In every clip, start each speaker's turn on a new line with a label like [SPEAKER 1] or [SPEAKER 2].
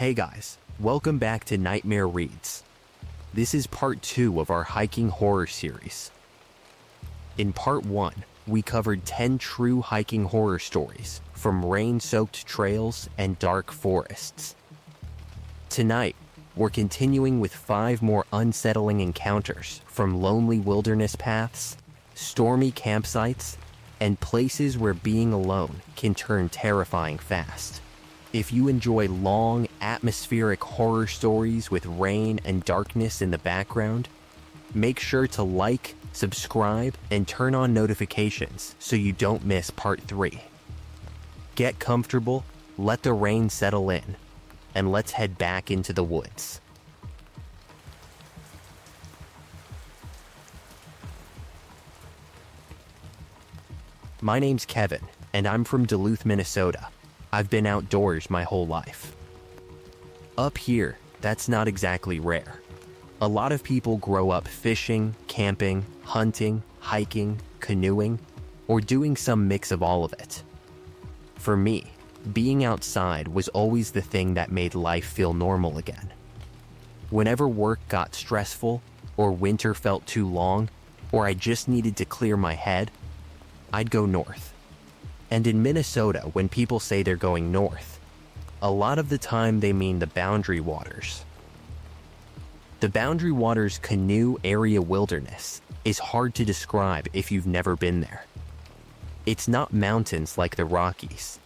[SPEAKER 1] Hey guys, welcome back to Nightmare Reads. This is part 2 of our hiking horror series. In part 1, we covered 10 true hiking horror stories from rain-soaked trails and dark forests. Tonight, we're continuing with 5 more unsettling encounters from lonely wilderness paths, stormy campsites, and places where being alone can turn terrifying fast. If you enjoy long, atmospheric horror stories with rain and darkness in the background, make sure to like, subscribe, and turn on notifications so you don't miss part 3. Get comfortable, let the rain settle in, and let's head back into the woods. My name's Kevin, and I'm from Duluth, Minnesota. I've been outdoors my whole life. Up here, that's not exactly rare. A lot of people grow up fishing, camping, hunting, hiking, canoeing, or doing some mix of all of it. For me, being outside was always the thing that made life feel normal again. Whenever work got stressful, or winter felt too long, or I just needed to clear my head, I'd go north. And in Minnesota, when people say they're going north, a lot of the time they mean the Boundary Waters. The Boundary Waters Canoe Area Wilderness is hard to describe if you've never been there. It's not mountains like the Rockies,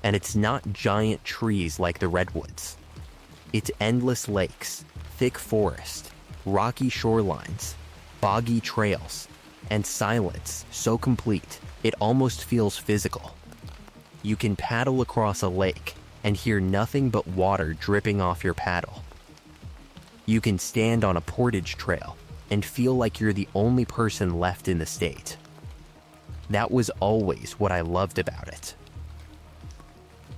[SPEAKER 1] and it's not giant trees like the Redwoods. It's endless lakes, thick forest, rocky shorelines, boggy trails, and silence so complete it almost feels physical. You can paddle across a lake and hear nothing but water dripping off your paddle. You can stand on a portage trail and feel like you're the only person left in the state. That was always what I loved about it.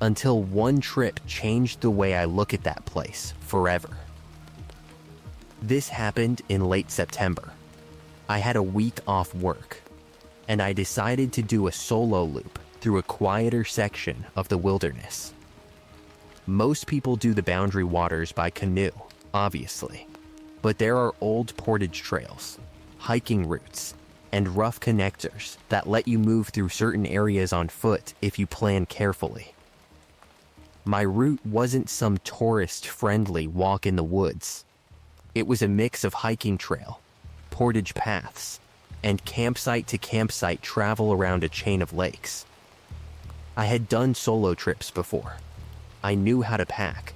[SPEAKER 1] Until one trip changed the way I look at that place forever. This happened in late September. I had a week off work, and I decided to do a solo loop through a quieter section of the wilderness. Most people do the Boundary Waters by canoe, obviously, but there are old portage trails, hiking routes, and rough connectors that let you move through certain areas on foot if you plan carefully. My route wasn't some tourist-friendly walk in the woods. It was a mix of hiking trail, portage paths, and campsite to campsite travel around a chain of lakes. I had done solo trips before. I knew how to pack.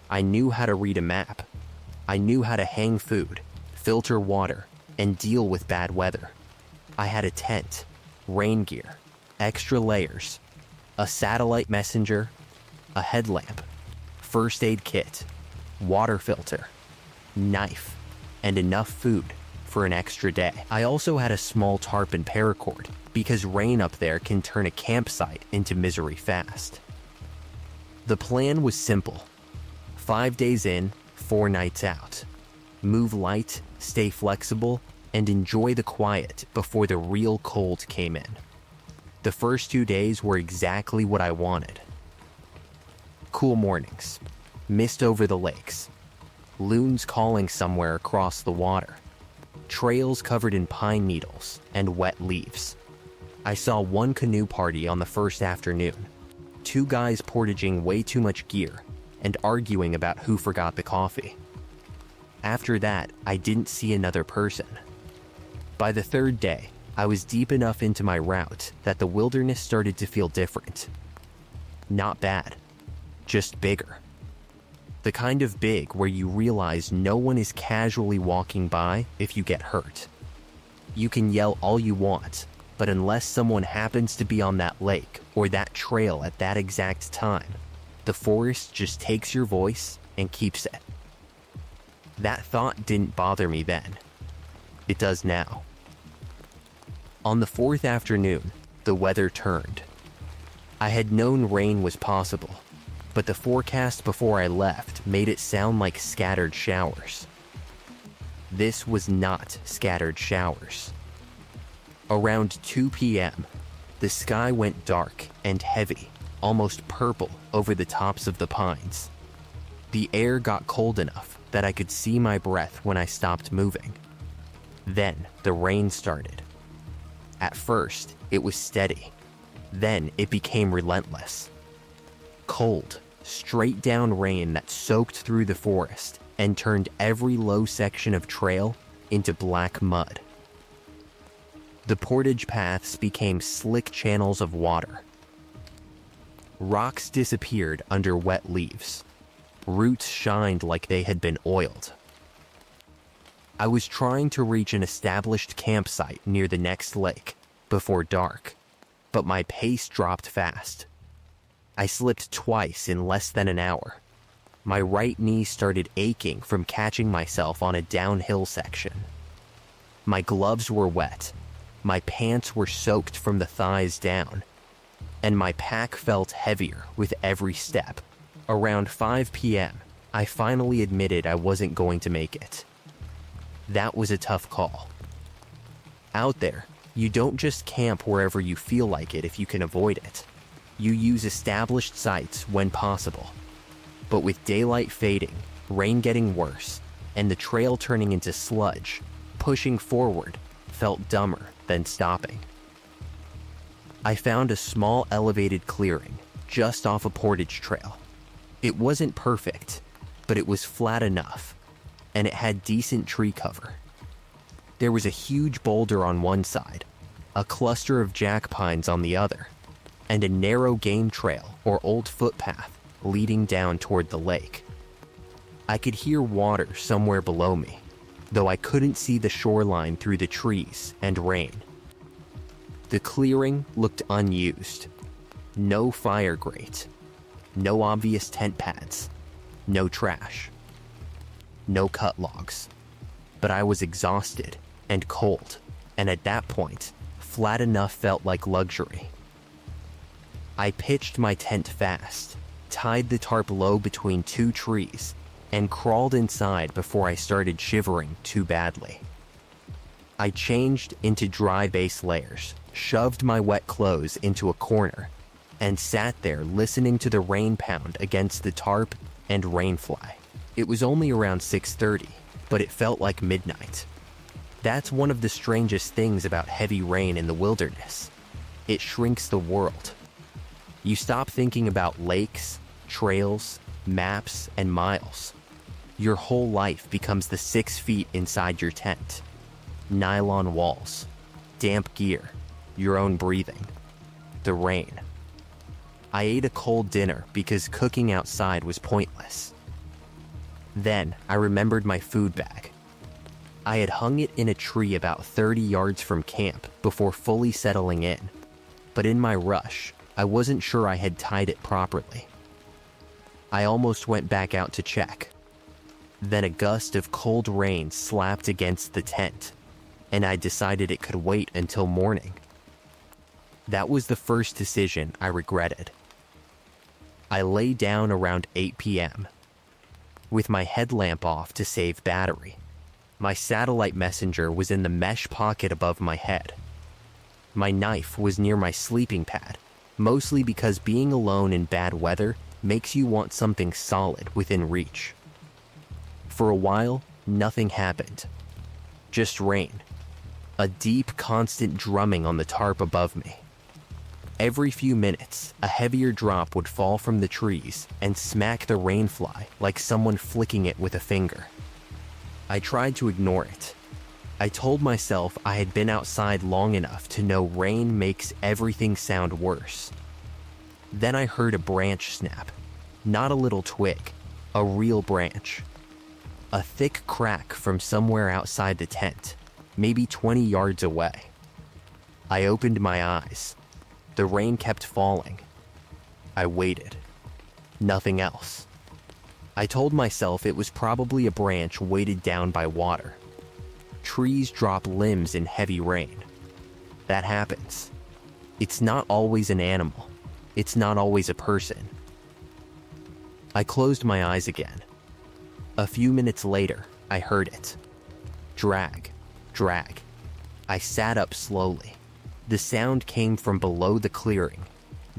[SPEAKER 1] I knew how to read a map. I knew how to hang food, filter water, and deal with bad weather. I had a tent, rain gear, extra layers, a satellite messenger, a headlamp, first aid kit, water filter, knife, and enough food for an extra day. I also had a small tarp and paracord because rain up there can turn a campsite into misery fast. The plan was simple. 5 days in, 4 nights out. Move light, stay flexible, and enjoy the quiet before the real cold came in. The first 2 days were exactly what I wanted. Cool mornings, mist over the lakes, loons calling somewhere across the water, trails covered in pine needles and wet leaves. I saw one canoe party on the first afternoon, 2 guys portaging way too much gear and arguing about who forgot the coffee. After that, I didn't see another person. By the 3rd day, I was deep enough into my route that the wilderness started to feel different. Not bad, just bigger. The kind of big where you realize no one is casually walking by if you get hurt. You can yell all you want, but unless someone happens to be on that lake or that trail at that exact time, the forest just takes your voice and keeps it. That thought didn't bother me then. It does now. On the 4th afternoon, the weather turned. I had known rain was possible, but the forecast before I left made it sound like scattered showers. This was not scattered showers. Around 2 p.m., the sky went dark and heavy, almost purple over the tops of the pines. The air got cold enough that I could see my breath when I stopped moving. Then the rain started. At first, it was steady. Then it became relentless. Cold, straight down rain that soaked through the forest and turned every low section of trail into black mud. The portage paths became slick channels of water. Rocks disappeared under wet leaves. Roots shined like they had been oiled. I was trying to reach an established campsite near the next lake before dark, but my pace dropped fast. I slipped twice in less than an hour. My right knee started aching from catching myself on a downhill section. My gloves were wet, my pants were soaked from the thighs down, and my pack felt heavier with every step. Around 5 p.m., I finally admitted I wasn't going to make it. That was a tough call. Out there, you don't just camp wherever you feel like it if you can avoid it. You use established sites when possible. But with daylight fading, rain getting worse, and the trail turning into sludge, pushing forward felt dumber than stopping. I found a small elevated clearing just off a portage trail. It wasn't perfect, but it was flat enough, and it had decent tree cover. There was a huge boulder on one side, a cluster of jack pines on the other, and a narrow game trail or old footpath leading down toward the lake. I could hear water somewhere below me, though I couldn't see the shoreline through the trees and rain. The clearing looked unused. No fire grate, no obvious tent pads, no trash, no cut logs. But I was exhausted and cold, and at that point, flat enough felt like luxury. I pitched my tent fast, tied the tarp low between 2 trees, and crawled inside before I started shivering too badly. I changed into dry base layers, shoved my wet clothes into a corner, and sat there listening to the rain pound against the tarp and rainfly. It was only around 6:30, but it felt like midnight. That's one of the strangest things about heavy rain in the wilderness. It shrinks the world. You stop thinking about lakes, trails, maps, and miles. Your whole life becomes the 6 feet inside your tent. Nylon walls, damp gear, your own breathing, the rain. I ate a cold dinner because cooking outside was pointless. Then I remembered my food bag. I had hung it in a tree about 30 yards from camp before fully settling in, but in my rush, I wasn't sure I had tied it properly. I almost went back out to check. Then a gust of cold rain slapped against the tent, and I decided it could wait until morning. That was the first decision I regretted. I lay down around 8 p.m. with my headlamp off to save battery. My satellite messenger was in the mesh pocket above my head. My knife was near my sleeping pad, mostly because being alone in bad weather makes you want something solid within reach. For a while, nothing happened. Just rain. A deep, constant drumming on the tarp above me. Every few minutes, a heavier drop would fall from the trees and smack the rainfly like someone flicking it with a finger. I tried to ignore it. I told myself I had been outside long enough to know rain makes everything sound worse. Then I heard a branch snap. Not a little twig, a real branch. A thick crack from somewhere outside the tent, maybe 20 yards away. I opened my eyes. The rain kept falling. I waited. Nothing else. I told myself it was probably a branch weighted down by water. Trees drop limbs in heavy rain. That happens. It's not always an animal. It's not always a person. I closed my eyes again. A few minutes later, I heard it. Drag, drag. I sat up slowly. The sound came from below the clearing,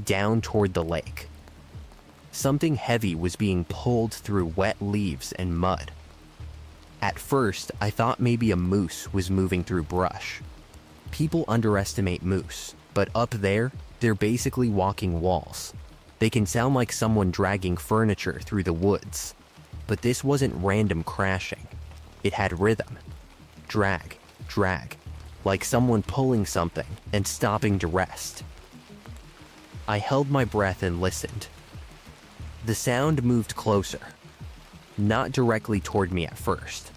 [SPEAKER 1] down toward the lake. Something heavy was being pulled through wet leaves and mud. At first, I thought maybe a moose was moving through brush. People underestimate moose, but up there, they're basically walking walls. They can sound like someone dragging furniture through the woods. But this wasn't random crashing. It had rhythm. Drag, drag, like someone pulling something and stopping to rest. I held my breath and listened. The sound moved closer. Not directly toward me at first.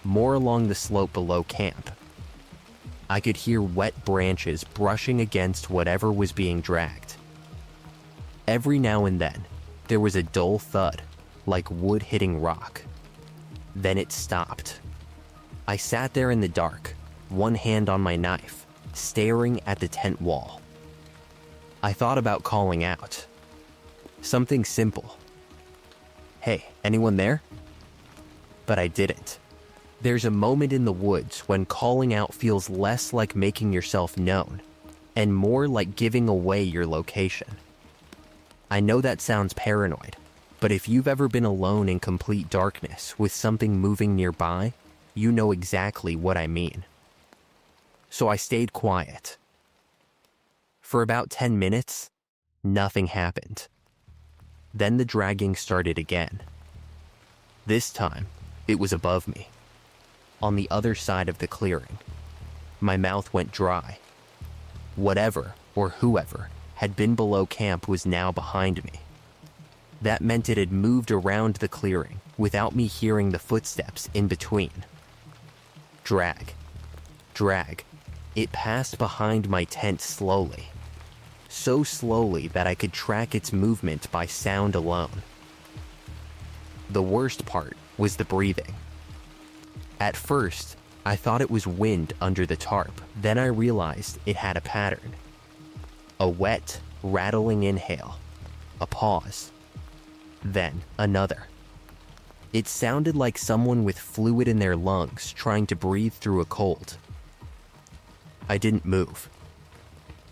[SPEAKER 1] More along the slope below camp. I could hear wet branches brushing against whatever was being dragged. Every now and then, there was a dull thud, like wood hitting rock. Then it stopped. I sat there in the dark, one hand on my knife, staring at the tent wall. I thought about calling out. Something simple. Hey, anyone there? But I didn't. There's a moment in the woods when calling out feels less like making yourself known, and more like giving away your location. I know that sounds paranoid, but if you've ever been alone in complete darkness with something moving nearby, you know exactly what I mean. So I stayed quiet. For about 10 minutes, nothing happened. Then the dragging started again. This time, it was above me, on the other side of the clearing. My mouth went dry. Whatever, or whoever, had been below camp was now behind me. That meant it had moved around the clearing without me hearing the footsteps in between. Drag, drag. It passed behind my tent slowly. So slowly that I could track its movement by sound alone. The worst part was the breathing. At first, I thought it was wind under the tarp. Then I realized it had a pattern. A wet, rattling inhale. A pause. Then another. It sounded like someone with fluid in their lungs trying to breathe through a cold. I didn't move.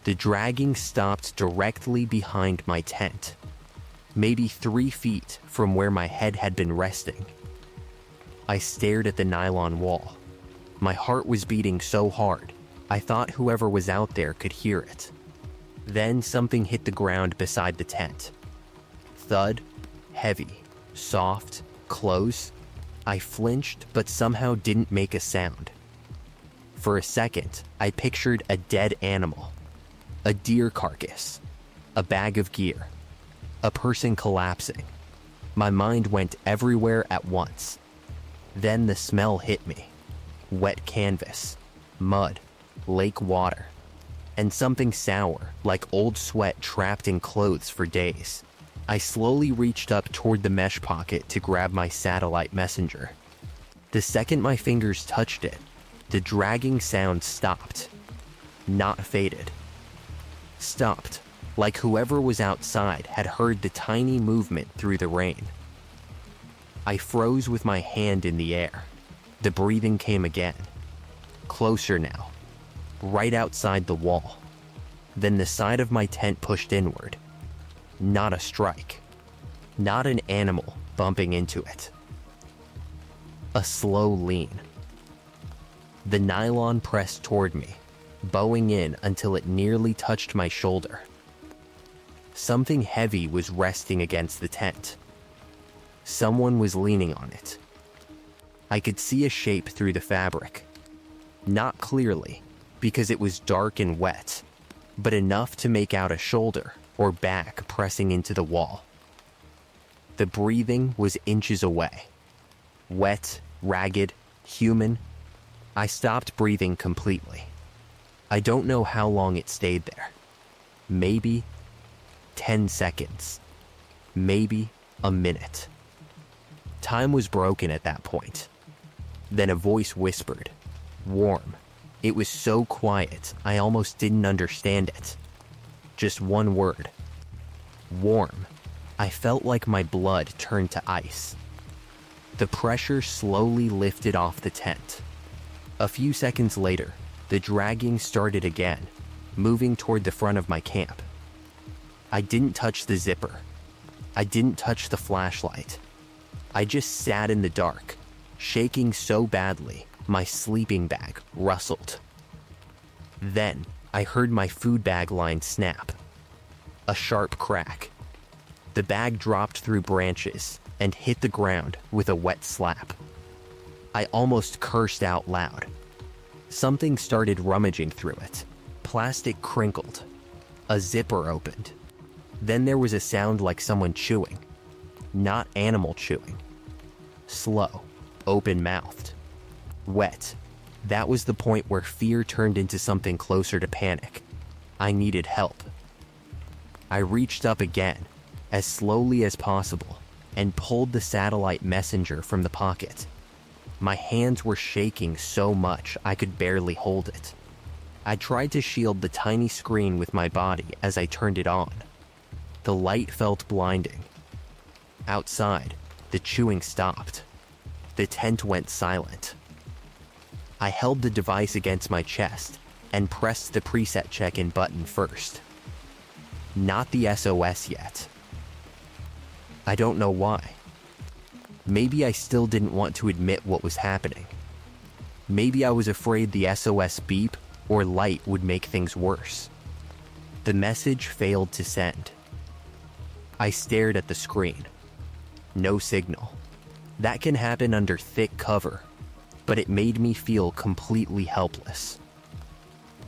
[SPEAKER 1] The dragging stopped directly behind my tent, maybe 3 feet from where my head had been resting. I stared at the nylon wall. My heart was beating so hard, I thought whoever was out there could hear it. Then something hit the ground beside the tent. Thud, heavy, soft, close. I flinched but somehow didn't make a sound. For a second, I pictured a dead animal. A deer carcass. A bag of gear. A person collapsing. My mind went everywhere at once. Then the smell hit me. Wet canvas, mud, lake water, and something sour, like old sweat trapped in clothes for days. I slowly reached up toward the mesh pocket to grab my satellite messenger. The second my fingers touched it, the dragging sound stopped. Not faded. Stopped, like whoever was outside had heard the tiny movement through the rain. I froze with my hand in the air. The breathing came again. Closer now. Right outside the wall. Then the side of my tent pushed inward. Not a strike. Not an animal bumping into it. A slow lean. The nylon pressed toward me, bowing in until it nearly touched my shoulder. Something heavy was resting against the tent. Someone was leaning on it. I could see a shape through the fabric. Not clearly, because it was dark and wet, but enough to make out a shoulder or back pressing into the wall. The breathing was inches away. Wet, ragged, human. I stopped breathing completely. I don't know how long it stayed there. Maybe 10 seconds. Maybe a minute. Time was broken at that point. Then a voice whispered, warm. It was so quiet, I almost didn't understand it. Just one word. Warm. I felt like my blood turned to ice. The pressure slowly lifted off the tent. A few seconds later, the dragging started again, moving toward the front of my camp. I didn't touch the zipper. I didn't touch the flashlight. I just sat in the dark, shaking so badly my sleeping bag rustled. Then I heard my food bag line snap. A sharp crack. The bag dropped through branches and hit the ground with a wet slap. I almost cursed out loud. Something started rummaging through it. Plastic crinkled. A zipper opened. Then there was a sound like someone chewing. Not animal chewing. Slow, open-mouthed. Wet. That was the point where fear turned into something closer to panic. I needed help. I reached up again, as slowly as possible, and pulled the satellite messenger from the pocket. My hands were shaking so much I could barely hold it. I tried to shield the tiny screen with my body as I turned it on. The light felt blinding. Outside, the chewing stopped. The tent went silent. I held the device against my chest and pressed the preset check-in button first. Not the SOS yet. I don't know why. Maybe I still didn't want to admit what was happening. Maybe I was afraid the SOS beep or light would make things worse. The message failed to send. I stared at the screen. No signal. That can happen under thick cover, but it made me feel completely helpless.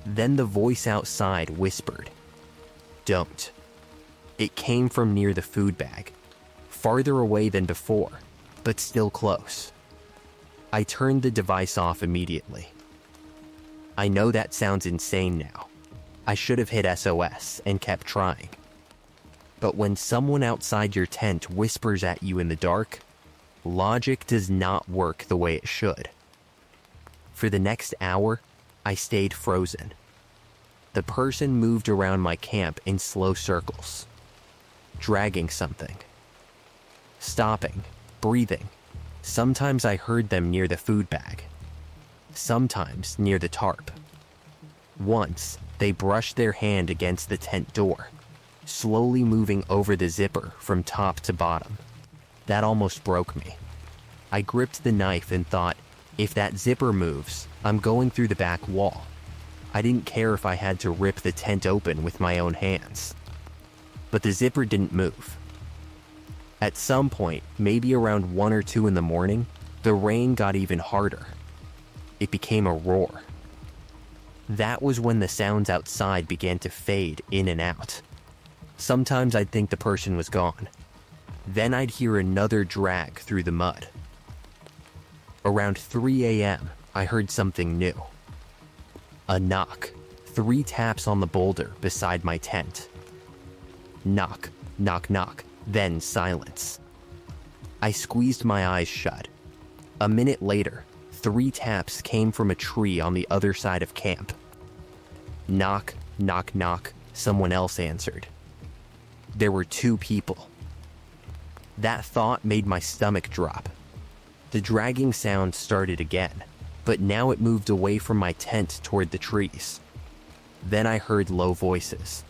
[SPEAKER 1] Then the voice outside whispered, "Don't." It came from near the food bag, farther away than before, but still close. I turned the device off immediately. I know that sounds insane now. I should have hit SOS and kept trying. But when someone outside your tent whispers at you in the dark, logic does not work the way it should. For the next hour, I stayed frozen. The person moved around my camp in slow circles, dragging something. Stopping, breathing. Sometimes I heard them near the food bag. Sometimes near the tarp. Once, they brushed their hand against the tent door, slowly moving over the zipper from top to bottom. That almost broke me. I gripped the knife and thought, if that zipper moves, I'm going through the back wall. I didn't care if I had to rip the tent open with my own hands. But the zipper didn't move. At some point, maybe around 1 or 2 in the morning, the rain got even harder. It became a roar. That was when the sounds outside began to fade in and out. Sometimes I'd think the person was gone. Then I'd hear another drag through the mud. Around 3 a.m., I heard something new. A knock, 3 taps on the boulder beside my tent. Knock, knock, knock, then silence. I squeezed my eyes shut. A minute later, 3 taps came from a tree on the other side of camp. Knock, knock, knock, someone else answered. There were 2 people. That thought made my stomach drop. The dragging sound started again, but now it moved away from my tent toward the trees. Then I heard low voices.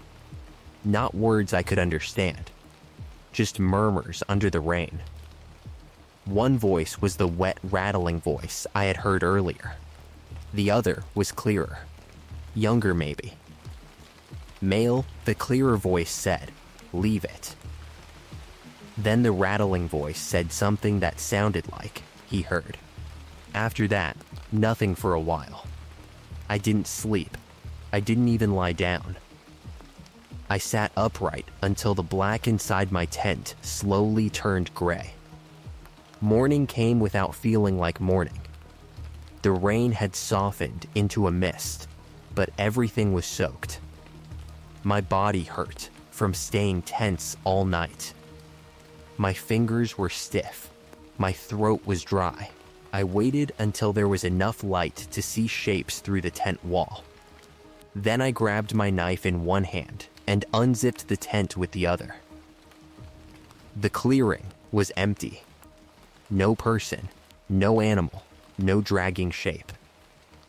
[SPEAKER 1] Not words I could understand, just murmurs under the rain. One voice was the wet, rattling voice I had heard earlier. The other was clearer. Younger, maybe. Male, the clearer voice said, "Leave it." Then the rattling voice said something that sounded like he heard. After that, nothing for a while. I didn't sleep. I didn't even lie down. I sat upright until the black inside my tent slowly turned gray. Morning came without feeling like morning. The rain had softened into a mist, but everything was soaked. My body hurt from staying tense all night. My fingers were stiff. My throat was dry. I waited until there was enough light to see shapes through the tent wall. Then I grabbed my knife in one hand and unzipped the tent with the other. The clearing was empty. No person, no animal, no dragging shape.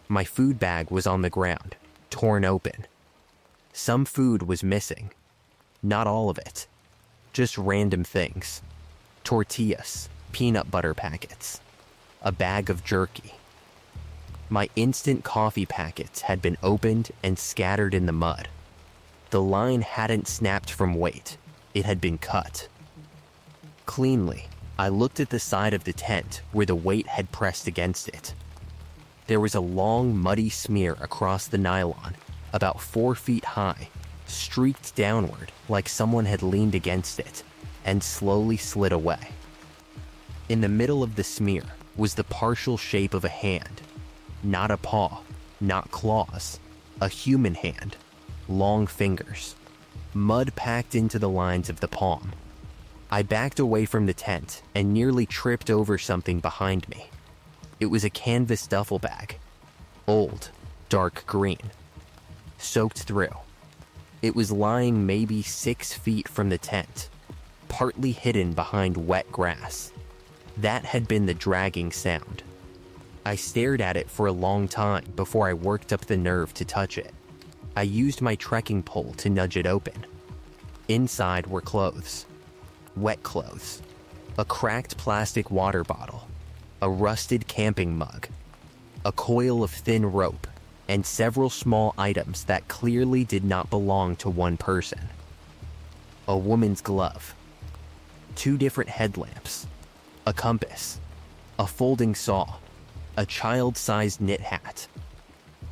[SPEAKER 1] My food bag was on the ground, torn open. Some food was missing. Not all of it. just random things. Tortillas, peanut butter packets, a bag of jerky. My instant coffee packets had been opened and scattered in the mud. The line hadn't snapped from weight. It had been cut. Cleanly, I looked at the side of the tent where the weight had pressed against it. There was a long, muddy smear across the nylon, about 4 feet high, streaked downward like someone had leaned against it, and slowly slid away. In the middle of the smear was the partial shape of a hand. Not a paw, not claws, a human hand, long fingers, mud packed into the lines of the palm. I backed away from the tent and nearly tripped over something behind me. It was a canvas duffel bag, old, dark green, soaked through. It was lying maybe 6 feet from the tent, partly hidden behind wet grass. That had been the dragging sound. I stared at it for a long time before I worked up the nerve to touch it. I used my trekking pole to nudge it open. Inside were clothes. Wet clothes. A cracked plastic water bottle. A rusted camping mug. A coil of thin rope. And several small items that clearly did not belong to one person. A woman's glove. 2 different headlamps. A compass. A folding saw. A child-sized knit hat.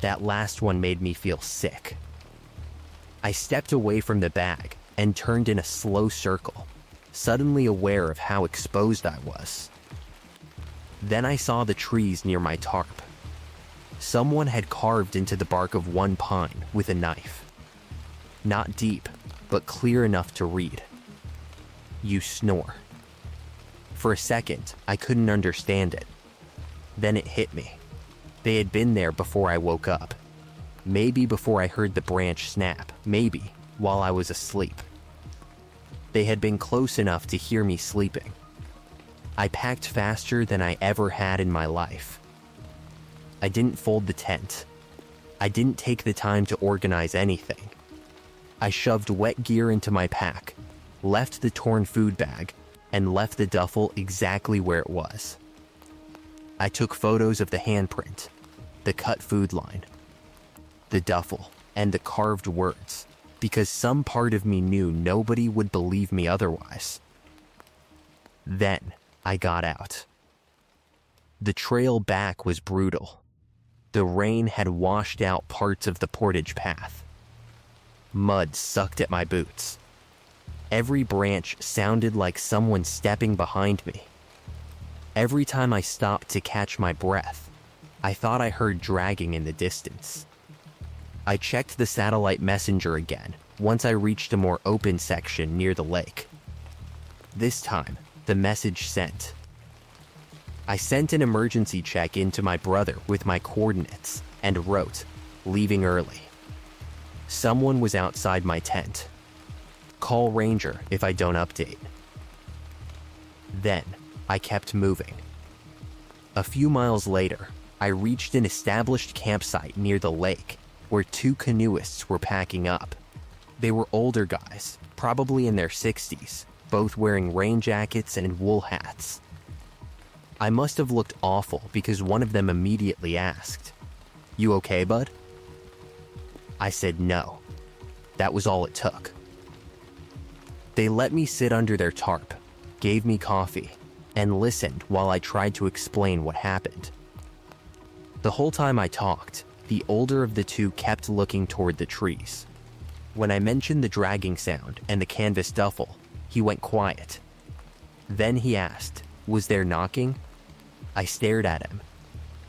[SPEAKER 1] That last one made me feel sick. I stepped away from the bag and turned in a slow circle, suddenly aware of how exposed I was. Then I saw the trees near my tarp. Someone had carved into the bark of one pine with a knife. Not deep, but clear enough to read. "You snore." For a second, I couldn't understand it. Then it hit me. They had been there before I woke up. Maybe before I heard the branch snap. Maybe while I was asleep. They had been close enough to hear me sleeping. I packed faster than I ever had in my life. I didn't fold the tent. I didn't take the time to organize anything. I shoved wet gear into my pack, left the torn food bag, and left the duffel exactly where it was. I took photos of the handprint, the cut food line, the duffel, and the carved words, because some part of me knew nobody would believe me otherwise. Then I got out. The trail back was brutal. The rain had washed out parts of the portage path. Mud sucked at my boots. Every branch sounded like someone stepping behind me. Every time I stopped to catch my breath, I thought I heard dragging in the distance. I checked the satellite messenger again once I reached a more open section near the lake. This time, the message sent. I sent an emergency check in to my brother with my coordinates and wrote, "Leaving early." Someone was outside my tent. Call Ranger if I don't update. Then, I kept moving. A few miles later, I reached an established campsite near the lake where 2 canoeists were packing up. They were older guys, probably in their 60s, both wearing rain jackets and wool hats. I must have looked awful because one of them immediately asked, "You okay, bud?" I said no. That was all it took. They let me sit under their tarp, gave me coffee, and listened while I tried to explain what happened. The whole time I talked, the older of the 2 kept looking toward the trees. When I mentioned the dragging sound and the canvas duffel, he went quiet. Then he asked, "Was there knocking?" I stared at him.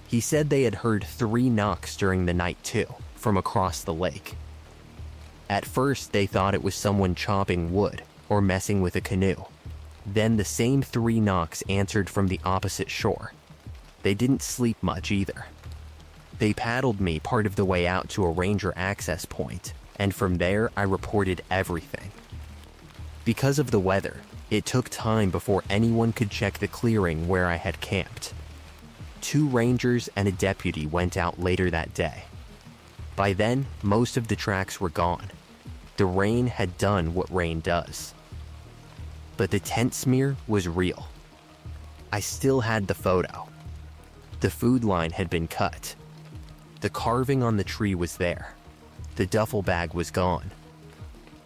[SPEAKER 1] He said they had heard 3 knocks during the night too, from across the lake. At first, they thought it was someone chopping wood or messing with a canoe. Then the same 3 knocks answered from the opposite shore. They didn't sleep much either. They paddled me part of the way out to a ranger access point, and from there I reported everything. Because of the weather, it took time before anyone could check the clearing where I had camped. 2 rangers and a deputy went out later that day. By then, most of the tracks were gone. The rain had done what rain does. but the tent smear was real. I still had the photo. The food line had been cut. The carving on the tree was there. The duffel bag was gone.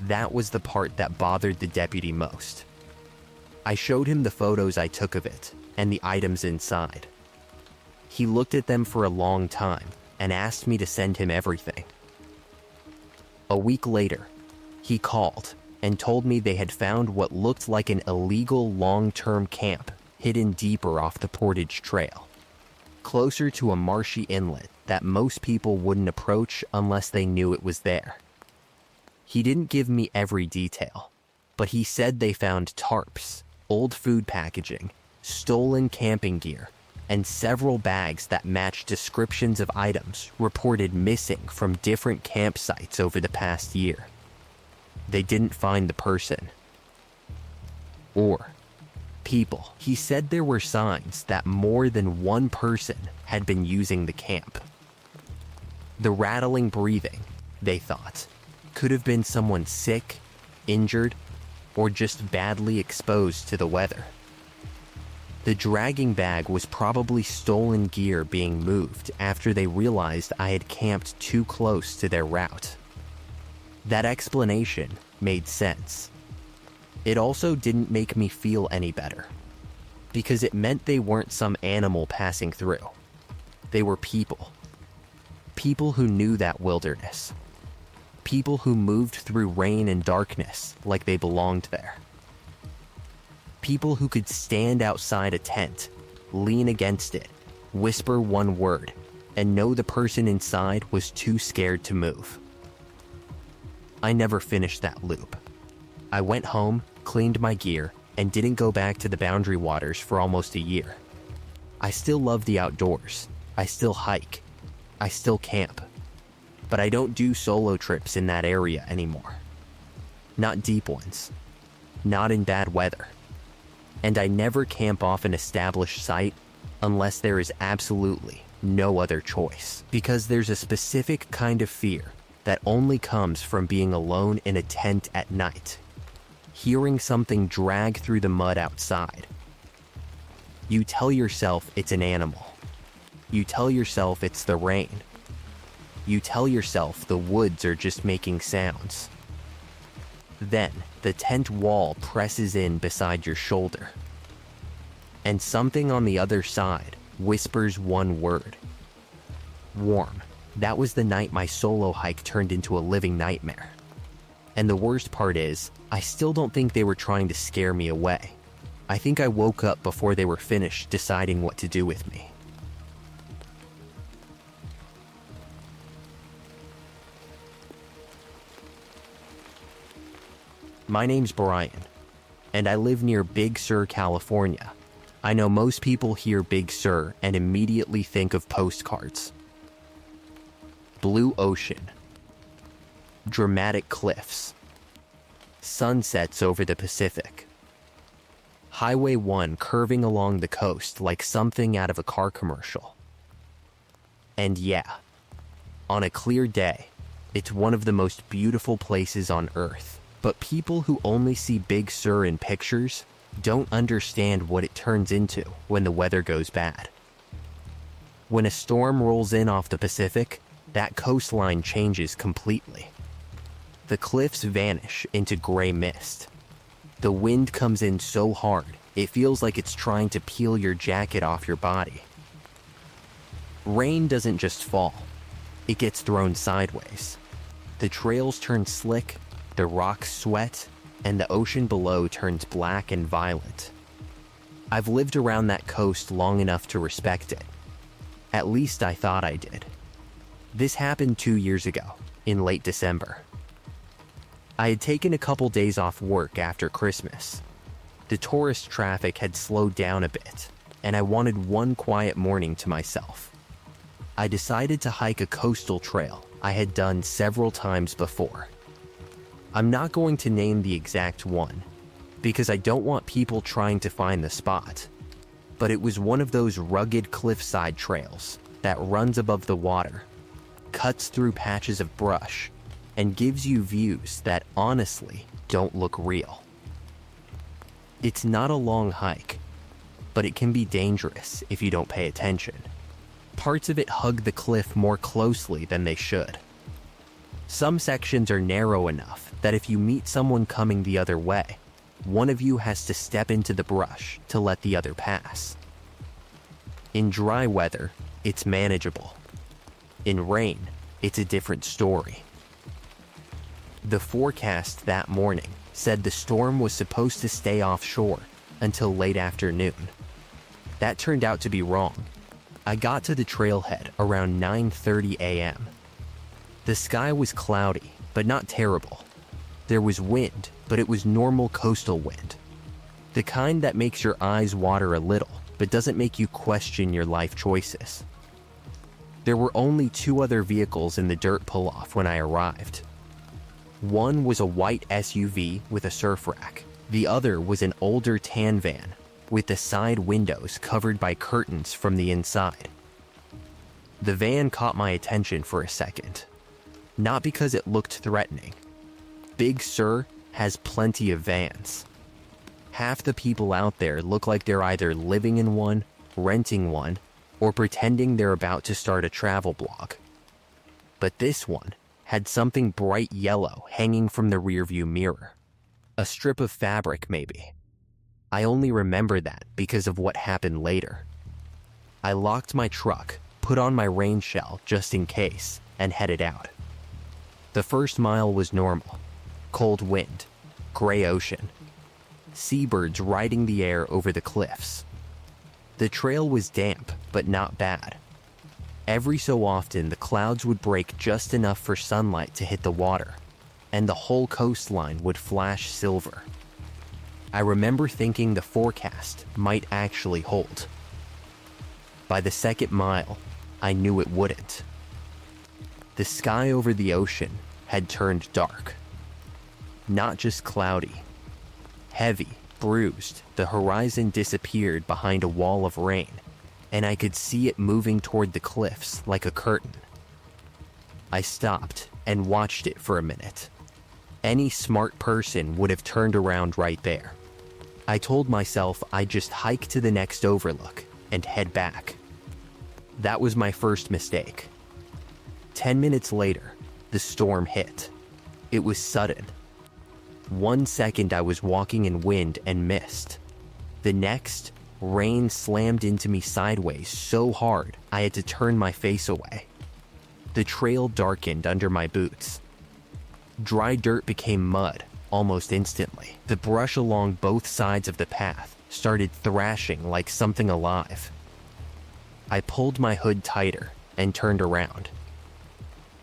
[SPEAKER 1] That was the part that bothered the deputy most. I showed him the photos I took of it and the items inside. He looked at them for a long time and asked me to send him everything. A week later, he called and told me they had found what looked like an illegal long-term camp hidden deeper off the Portage Trail, closer to a marshy inlet that most people wouldn't approach unless they knew it was there. He didn't give me every detail, but he said they found tarps, old food packaging, stolen camping gear, and several bags that matched descriptions of items reported missing from different campsites over the past year. They didn't find the person. Or people. He said there were signs that more than one person had been using the camp. The rattling breathing, they thought, could have been someone sick, injured, or just badly exposed to the weather. The dragging bag was probably stolen gear being moved after they realized I had camped too close to their route. That explanation made sense. It also didn't make me feel any better, because it meant they weren't some animal passing through. They were people. People who knew that wilderness. People who moved through rain and darkness like they belonged there. People who could stand outside a tent, lean against it, whisper one word, and know the person inside was too scared to move. I never finished that loop. I went home, cleaned my gear, and didn't go back to the Boundary Waters for almost a year. I still love the outdoors. I still hike. I still camp. But I don't do solo trips in that area anymore. Not deep ones. Not in bad weather. And I never camp off an established site unless there is absolutely no other choice. Because there's a specific kind of fear that only comes from being alone in a tent at night, hearing something drag through the mud outside. You tell yourself it's an animal. You tell yourself it's the rain. You tell yourself the woods are just making sounds. Then, the tent wall presses in beside your shoulder, and something on the other side whispers one word. Warm. That was the night my solo hike turned into a living nightmare. And the worst part is, I still don't think they were trying to scare me away. I think I woke up before they were finished deciding what to do with me. My name's Brian, and I live near Big Sur, California. I know most people hear Big Sur and immediately think of postcards. Blue ocean. Dramatic cliffs. Sunsets over the Pacific. Highway 1 curving along the coast like something out of a car commercial. And yeah, on a clear day, it's one of the most beautiful places on Earth. But people who only see Big Sur in pictures don't understand what it turns into when the weather goes bad. When a storm rolls in off the Pacific, that coastline changes completely. The cliffs vanish into gray mist. The wind comes in so hard, it feels like it's trying to peel your jacket off your body. Rain doesn't just fall, it gets thrown sideways. The trails turn slick, the rocks sweat, and the ocean below turns black and violent. I've lived around that coast long enough to respect it. At least I thought I did. This happened 2 years ago, in late December. I had taken a couple days off work after Christmas. The tourist traffic had slowed down a bit, and I wanted one quiet morning to myself. I decided to hike a coastal trail I had done several times before. I'm not going to name the exact one, because I don't want people trying to find the spot, but it was one of those rugged cliffside trails that runs above the water, cuts through patches of brush, and gives you views that honestly don't look real. It's not a long hike, but it can be dangerous if you don't pay attention. Parts of it hug the cliff more closely than they should. Some sections are narrow enough that if you meet someone coming the other way, one of you has to step into the brush to let the other pass. In dry weather, it's manageable. In rain, it's a different story. The forecast that morning said the storm was supposed to stay offshore until late afternoon. That turned out to be wrong. I got to the trailhead around 9:30 a.m. The sky was cloudy, but not terrible. There was wind, but it was normal coastal wind. The kind that makes your eyes water a little, but doesn't make you question your life choices. There were only 2 other vehicles in the dirt pull-off when I arrived. One was a white SUV with a surf rack. The other was an older tan van with the side windows covered by curtains from the inside. The van caught my attention for a second. Not because it looked threatening. Big Sur has plenty of vans. Half the people out there look like they're either living in one, renting one, or pretending they're about to start a travel blog. But this one had something bright yellow hanging from the rearview mirror. A strip of fabric, maybe. I only remember that because of what happened later. I locked my truck, put on my rain shell just in case, and headed out. The first mile was normal. Cold wind, gray ocean, seabirds riding the air over the cliffs. The trail was damp, but not bad. Every so often, the clouds would break just enough for sunlight to hit the water, and the whole coastline would flash silver. I remember thinking the forecast might actually hold. By the second mile, I knew it wouldn't. The sky over the ocean had turned dark. Not just cloudy. Heavy, bruised, the horizon disappeared behind a wall of rain, and I could see it moving toward the cliffs like a curtain. I stopped and watched it for a minute. Any smart person would have turned around right there. I told myself I'd just hike to the next overlook and head back. That was my first mistake. 10 minutes later, the storm hit. It was sudden. 1 second I was walking in wind and mist. The next, rain slammed into me sideways so hard I had to turn my face away. The trail darkened under my boots. Dry dirt became mud almost instantly. The brush along both sides of the path started thrashing like something alive. I pulled my hood tighter and turned around.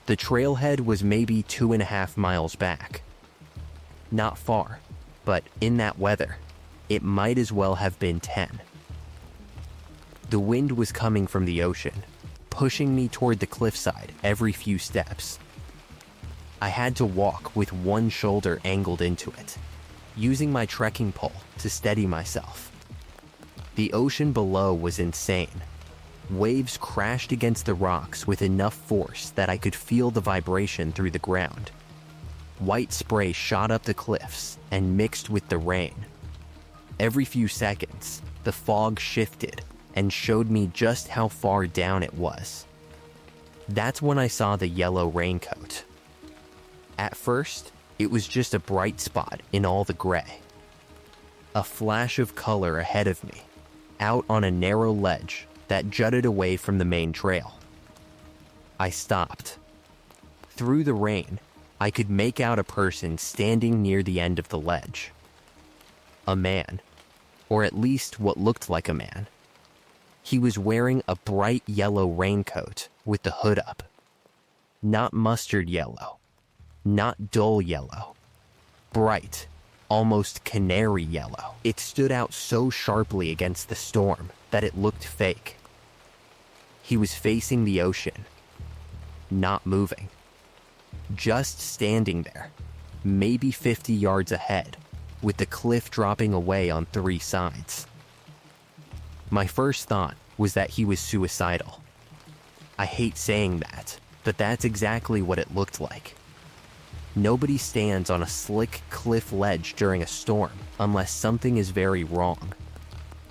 [SPEAKER 1] The trailhead was maybe 2.5 miles back. Not far, but in that weather, it might as well have been 10. The wind was coming from the ocean, pushing me toward the cliffside every few steps. I had to walk with one shoulder angled into it, using my trekking pole to steady myself. The ocean below was insane. Waves crashed against the rocks with enough force that I could feel the vibration through the ground. White spray shot up the cliffs and mixed with the rain. Every few seconds, the fog shifted and showed me just how far down it was. That's when I saw the yellow raincoat. At first, it was just a bright spot in all the gray. A flash of color ahead of me, out on a narrow ledge that jutted away from the main trail. I stopped. Through the rain, I could make out a person standing near the end of the ledge. A man, or at least what looked like a man. He was wearing a bright yellow raincoat with the hood up. Not mustard yellow, not dull yellow. Bright, almost canary yellow. It stood out so sharply against the storm that it looked fake. He was facing the ocean, not moving. Just standing there, maybe 50 yards ahead, with the cliff dropping away on 3 sides. My first thought was that he was suicidal. I hate saying that, but that's exactly what it looked like. Nobody stands on a slick cliff ledge during a storm unless something is very wrong.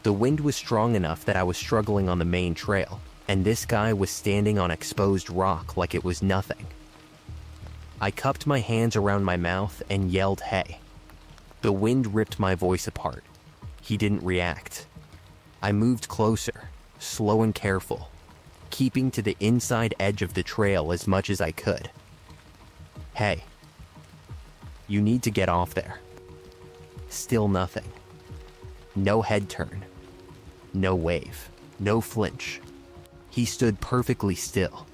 [SPEAKER 1] The wind was strong enough that I was struggling on the main trail, and this guy was standing on exposed rock like it was nothing. I cupped my hands around my mouth and yelled, "Hey." The wind ripped my voice apart. He didn't react. I moved closer, slow and careful, keeping to the inside edge of the trail as much as I could. "Hey, you need to get off there." Still nothing. No head turn. No wave. No flinch. He stood perfectly still.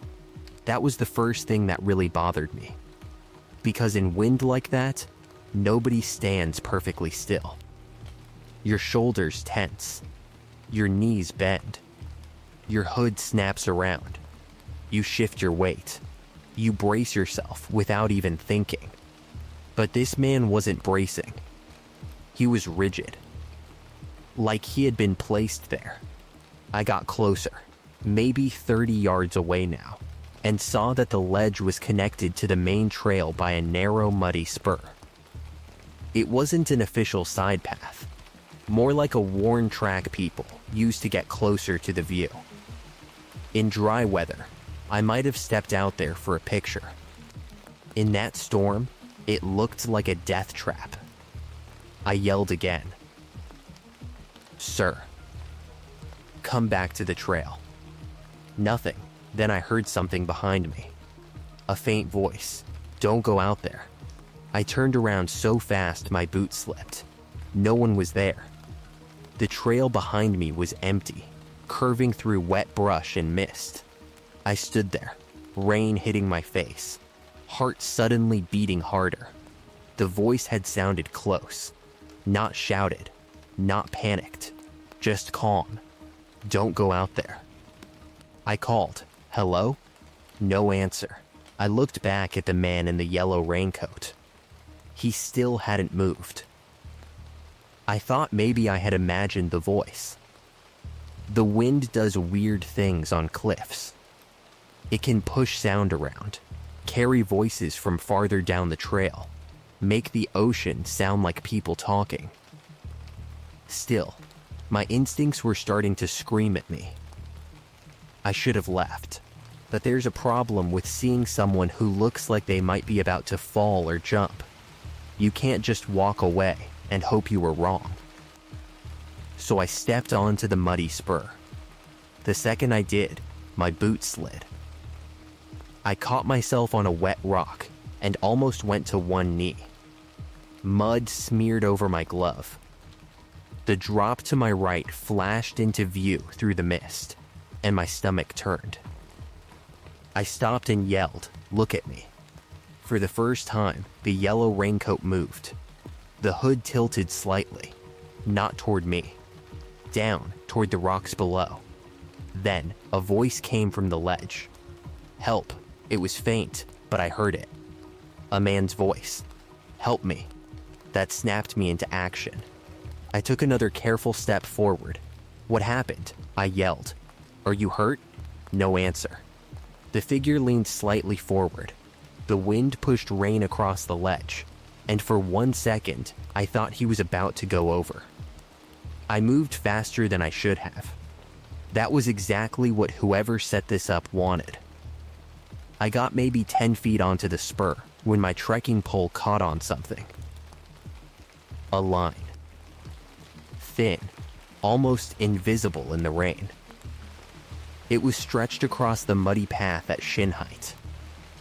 [SPEAKER 1] That was the first thing that really bothered me. Because in wind like that, nobody stands perfectly still. Your shoulders tense. Your knees bend. Your hood snaps around. You shift your weight. You brace yourself without even thinking. But this man wasn't bracing. He was rigid. Like he had been placed there. I got closer, maybe 30 yards away now, and saw that the ledge was connected to the main trail by a narrow, muddy spur. It wasn't an official side path, more like a worn track people used to get closer to the view. In dry weather, I might have stepped out there for a picture. In that storm, it looked like a death trap. I yelled again. "Sir, come back to the trail." Nothing. Then I heard something behind me. A faint voice. "Don't go out there." I turned around so fast my boot slipped. No one was there. The trail behind me was empty, curving through wet brush and mist. I stood there, rain hitting my face, heart suddenly beating harder. The voice had sounded close, not shouted, not panicked, just calm. "Don't go out there." I called, "Hello?" No answer. I looked back at the man in the yellow raincoat. He still hadn't moved. I thought maybe I had imagined the voice. The wind does weird things on cliffs. It can push sound around, carry voices from farther down the trail, make the ocean sound like people talking. Still, my instincts were starting to scream at me. I should have left, but there's a problem with seeing someone who looks like they might be about to fall or jump. You can't just walk away and hope you were wrong. So I stepped onto the muddy spur. The second I did, my boot slid. I caught myself on a wet rock and almost went to one knee. Mud smeared over my glove. The drop to my right flashed into view through the mist, and my stomach turned. I stopped and yelled, "Look at me." For the first time, the yellow raincoat moved. The hood tilted slightly, not toward me, down toward the rocks below. Then, a voice came from the ledge. "Help." It was faint, but I heard it. A man's voice. "Help me." That snapped me into action. I took another careful step forward. "What happened?" I yelled. "Are you hurt?" No answer. The figure leaned slightly forward. The wind pushed rain across the ledge, and for 1 second, I thought he was about to go over. I moved faster than I should have. That was exactly what whoever set this up wanted. I got maybe 10 feet onto the spur when my trekking pole caught on something. A line. Thin, almost invisible in the rain. It was stretched across the muddy path at shin height.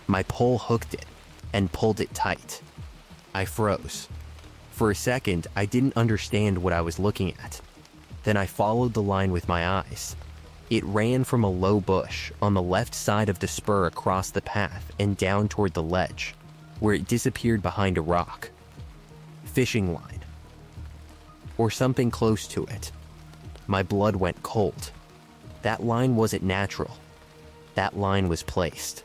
[SPEAKER 1] My pole hooked it and pulled it tight. I froze. For a second, I didn't understand what I was looking at. Then I followed the line with my eyes. It ran from a low bush on the left side of the spur across the path and down toward the ledge, where it disappeared behind a rock. Fishing line. Or something close to it. My blood went cold. That line wasn't natural. That line was placed.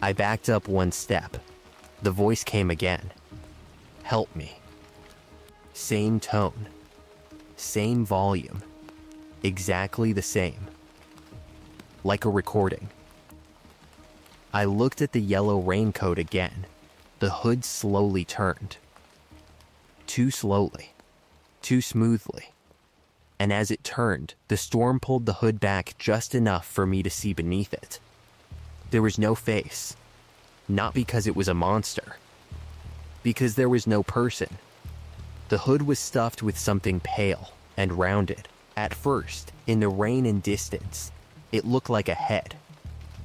[SPEAKER 1] I backed up 1 step. The voice came again. "Help me." Same tone. Same volume. Exactly the same. Like a recording. I looked at the yellow raincoat again. The hood slowly turned. Too slowly. Too smoothly. And as it turned, the storm pulled the hood back just enough for me to see beneath it. There was no face. Not because it was a monster. Because there was no person. The hood was stuffed with something pale and rounded. At first, in the rain and distance, it looked like a head.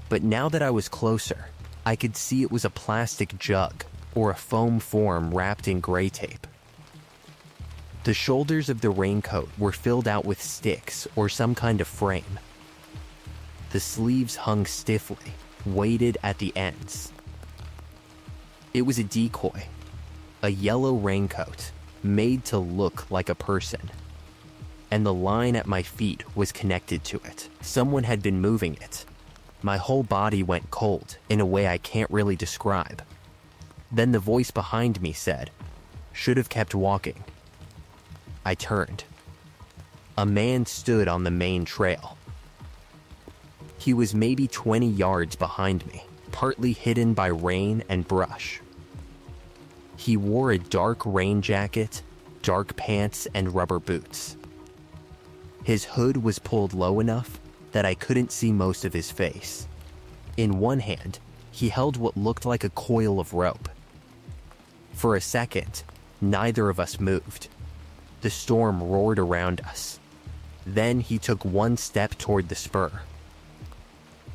[SPEAKER 1] But now that I was closer, I could see it was a plastic jug or a foam form wrapped in gray tape. The shoulders of the raincoat were filled out with sticks or some kind of frame. The sleeves hung stiffly, weighted at the ends. It was a decoy, a yellow raincoat made to look like a person. And the line at my feet was connected to it. Someone had been moving it. My whole body went cold in a way I can't really describe. Then the voice behind me said, "Should have kept walking." I turned. A man stood on the main trail. He was maybe 20 yards behind me, partly hidden by rain and brush. He wore a dark rain jacket, dark pants, and rubber boots. His hood was pulled low enough that I couldn't see most of his face. In one hand, he held what looked like a coil of rope. For a second, neither of us moved. The storm roared around us. Then he took one step toward the spur.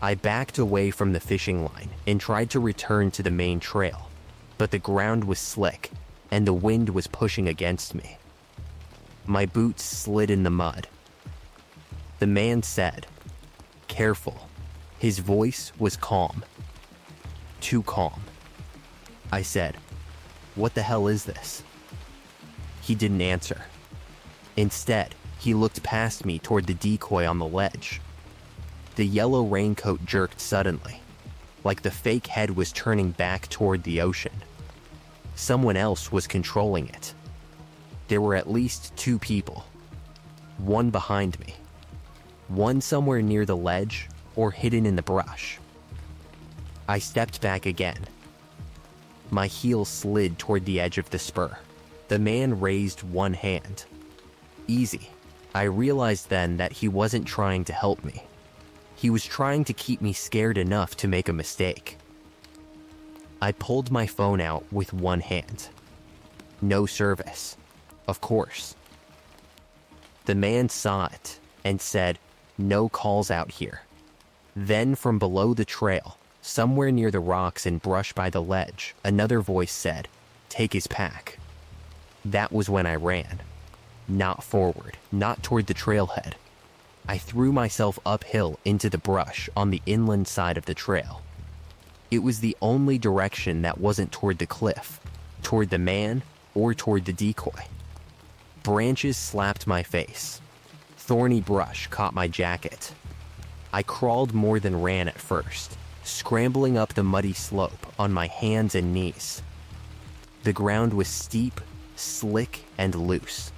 [SPEAKER 1] I backed away from the fishing line and tried to return to the main trail, but the ground was slick and the wind was pushing against me. My boots slid in the mud. The man said, "Careful." His voice was calm. Too calm. I said, "What the hell is this?" He didn't answer. Instead, he looked past me toward the decoy on the ledge. The yellow raincoat jerked suddenly, like the fake head was turning back toward the ocean. Someone else was controlling it. There were at least two people. One behind me. One somewhere near the ledge or hidden in the brush. I stepped back again. My heel slid toward the edge of the spur. The man raised one hand. Easy. I realized then that he wasn't trying to help me. He was trying to keep me scared enough to make a mistake. I pulled my phone out with one hand. No service. Of course. The man saw it and said, "No calls out here." Then from below the trail, somewhere near the rocks and brush by the ledge, another voice said, "Take his pack." That was when I ran. Not forward, not toward the trailhead. I threw myself uphill into the brush on the inland side of the trail. It was the only direction that wasn't toward the cliff, toward the man, or toward the decoy. Branches slapped my face. Thorny brush caught my jacket. I crawled more than ran at first, scrambling up the muddy slope on my hands and knees. The ground was steep, slick, and loose.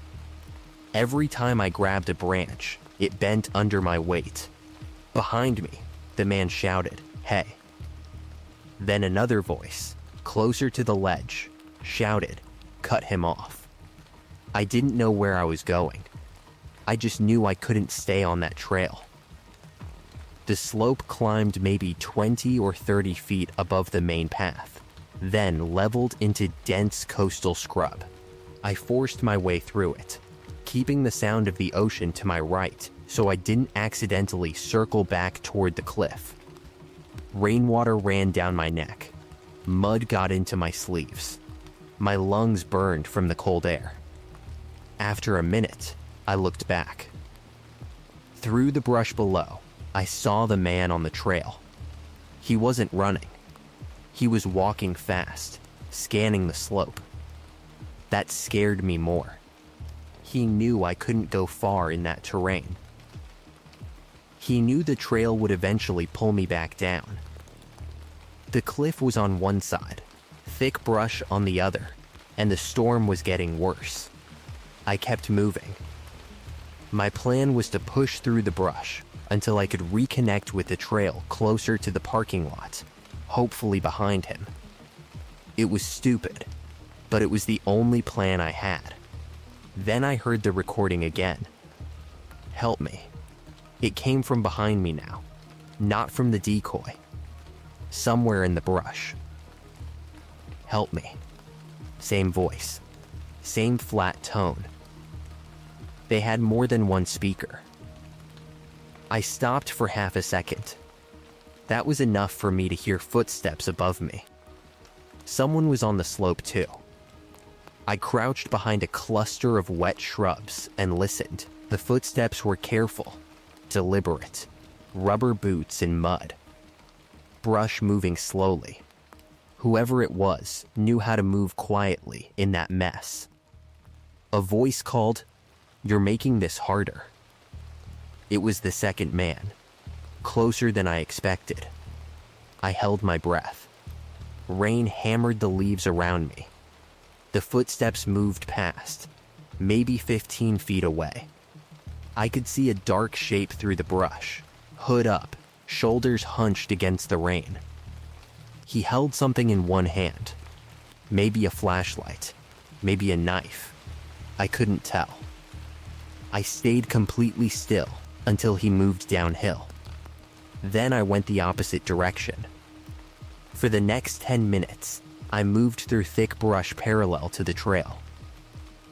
[SPEAKER 1] Every time I grabbed a branch, it bent under my weight. Behind me, the man shouted, "Hey." Then another voice, closer to the ledge, shouted, "Cut him off." I didn't know where I was going. I just knew I couldn't stay on that trail. The slope climbed maybe 20 or 30 feet above the main path, then leveled into dense coastal scrub. I forced my way through it, keeping the sound of the ocean to my right so I didn't accidentally circle back toward the cliff. Rainwater ran down my neck. Mud got into my sleeves. My lungs burned from the cold air. After a minute, I looked back. Through the brush below, I saw the man on the trail. He wasn't running. He was walking fast, scanning the slope. That scared me more. He knew I couldn't go far in that terrain. He knew the trail would eventually pull me back down. The cliff was on one side, thick brush on the other, and the storm was getting worse. I kept moving. My plan was to push through the brush until I could reconnect with the trail closer to the parking lot, hopefully behind him. It was stupid, but it was the only plan I had. Then I heard the recording again. Help me. It came from behind me now, not from the decoy. Somewhere in the brush. Help me. Same voice. Same flat tone. They had more than one speaker. I stopped for half a second. That was enough for me to hear footsteps above me. Someone was on the slope too. I crouched behind a cluster of wet shrubs and listened. The footsteps were careful, deliberate, rubber boots in mud. Brush moving slowly. Whoever it was knew how to move quietly in that mess. A voice called, "You're making this harder." It was the second man, closer than I expected. I held my breath. Rain hammered the leaves around me. The footsteps moved past, maybe 15 feet away. I could see a dark shape through the brush, hood up, shoulders hunched against the rain. He held something in one hand, maybe a flashlight, maybe a knife. I couldn't tell. I stayed completely still until he moved downhill. Then I went the opposite direction. For the next 10 minutes, I moved through thick brush parallel to the trail.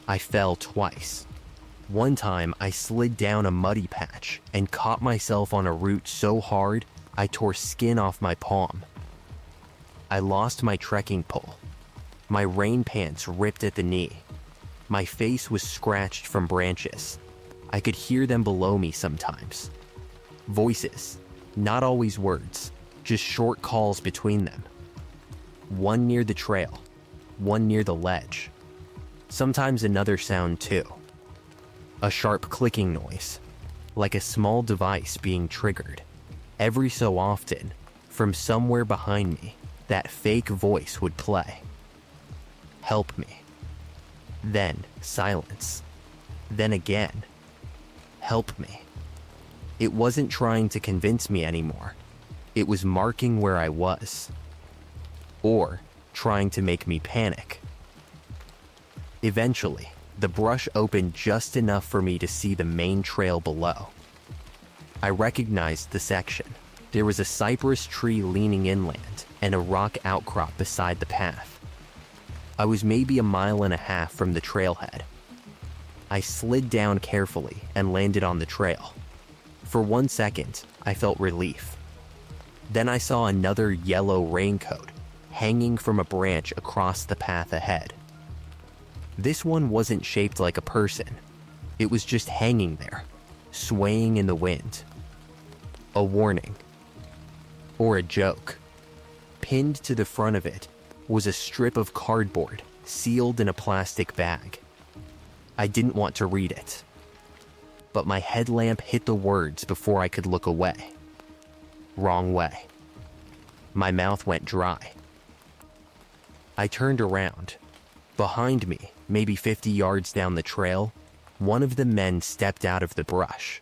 [SPEAKER 1] I fell twice. One time, I slid down a muddy patch and caught myself on a root so hard, I tore skin off my palm. I lost my trekking pole. My rain pants ripped at the knee. My face was scratched from branches. I could hear them below me sometimes. Voices, not always words, just short calls between them. One near the trail, one near the ledge. Sometimes another sound too. A sharp clicking noise, like a small device being triggered. Every so often, from somewhere behind me, that fake voice would play. Help me. Then silence. Then again. Help me. It wasn't trying to convince me anymore. It was marking where I was. Or trying to make me panic. Eventually, the brush opened just enough for me to see the main trail below. I recognized the section. There was a cypress tree leaning inland and a rock outcrop beside the path. I was maybe a mile and a half from the trailhead. I slid down carefully and landed on the trail. For 1 second, I felt relief. Then I saw another yellow raincoat hanging from a branch across the path ahead. This one wasn't shaped like a person. It was just hanging there, swaying in the wind. A warning. Or a joke. Pinned to the front of it was a strip of cardboard sealed in a plastic bag. I didn't want to read it, but my headlamp hit the words before I could look away. Wrong way. My mouth went dry. I turned around. Behind me, maybe 50 yards down the trail, one of the men stepped out of the brush.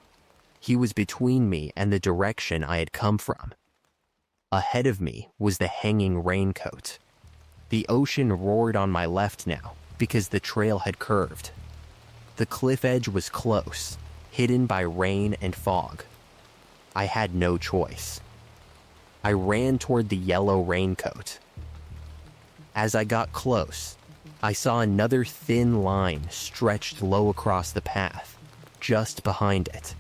[SPEAKER 1] He was between me and the direction I had come from. Ahead of me was the hanging raincoat. The ocean roared on my left now because the trail had curved. The cliff edge was close, hidden by rain and fog. I had no choice. I ran toward the yellow raincoat. As I got close, I saw another thin line stretched low across the path, just behind it.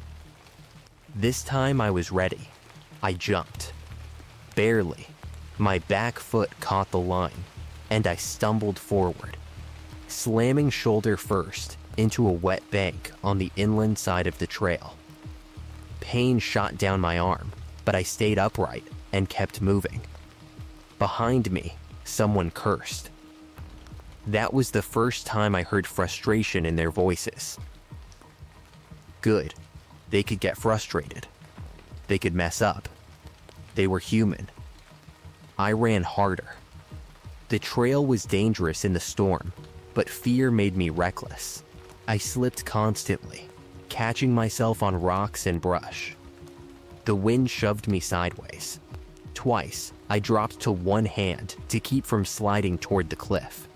[SPEAKER 1] This time I was ready. I jumped. Barely. My back foot caught the line, and I stumbled forward, slamming shoulder first into a wet bank on the inland side of the trail. Pain shot down my arm, but I stayed upright and kept moving. Behind me, someone cursed. That was the first time I heard frustration in their voices. Good. They could get frustrated. They could mess up. They were human. I ran harder. The trail was dangerous in the storm, but fear made me reckless. I slipped constantly, catching myself on rocks and brush. The wind shoved me sideways. Twice, I dropped to one hand to keep from sliding toward the cliff.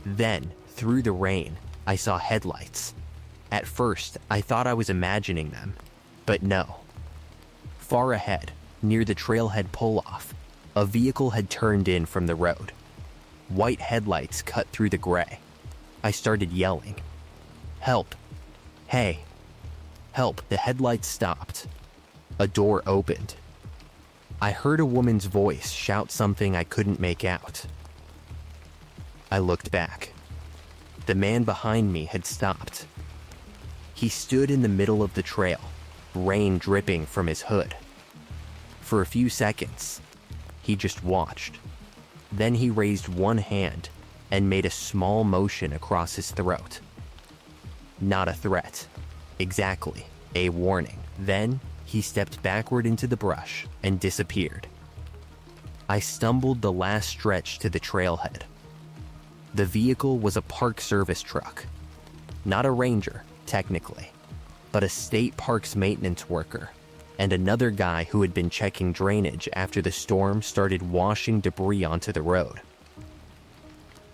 [SPEAKER 1] Then, through the rain, I saw headlights. At first, I thought I was imagining them, but no. Far ahead, near the trailhead pull-off, a vehicle had turned in from the road. White headlights cut through the gray. I started yelling, "Help! Hey! Help!" The headlights stopped. A door opened. I heard a woman's voice shout something I couldn't make out. I looked back. The man behind me had stopped. He stood in the middle of the trail, rain dripping from his hood. For a few seconds, he just watched. Then he raised one hand and made a small motion across his throat. Not a threat. Exactly, a warning. Then he stepped backward into the brush and disappeared. I stumbled the last stretch to the trailhead. The vehicle was a Park Service truck. Not a ranger, technically, but a state parks maintenance worker and another guy who had been checking drainage after the storm started washing debris onto the road.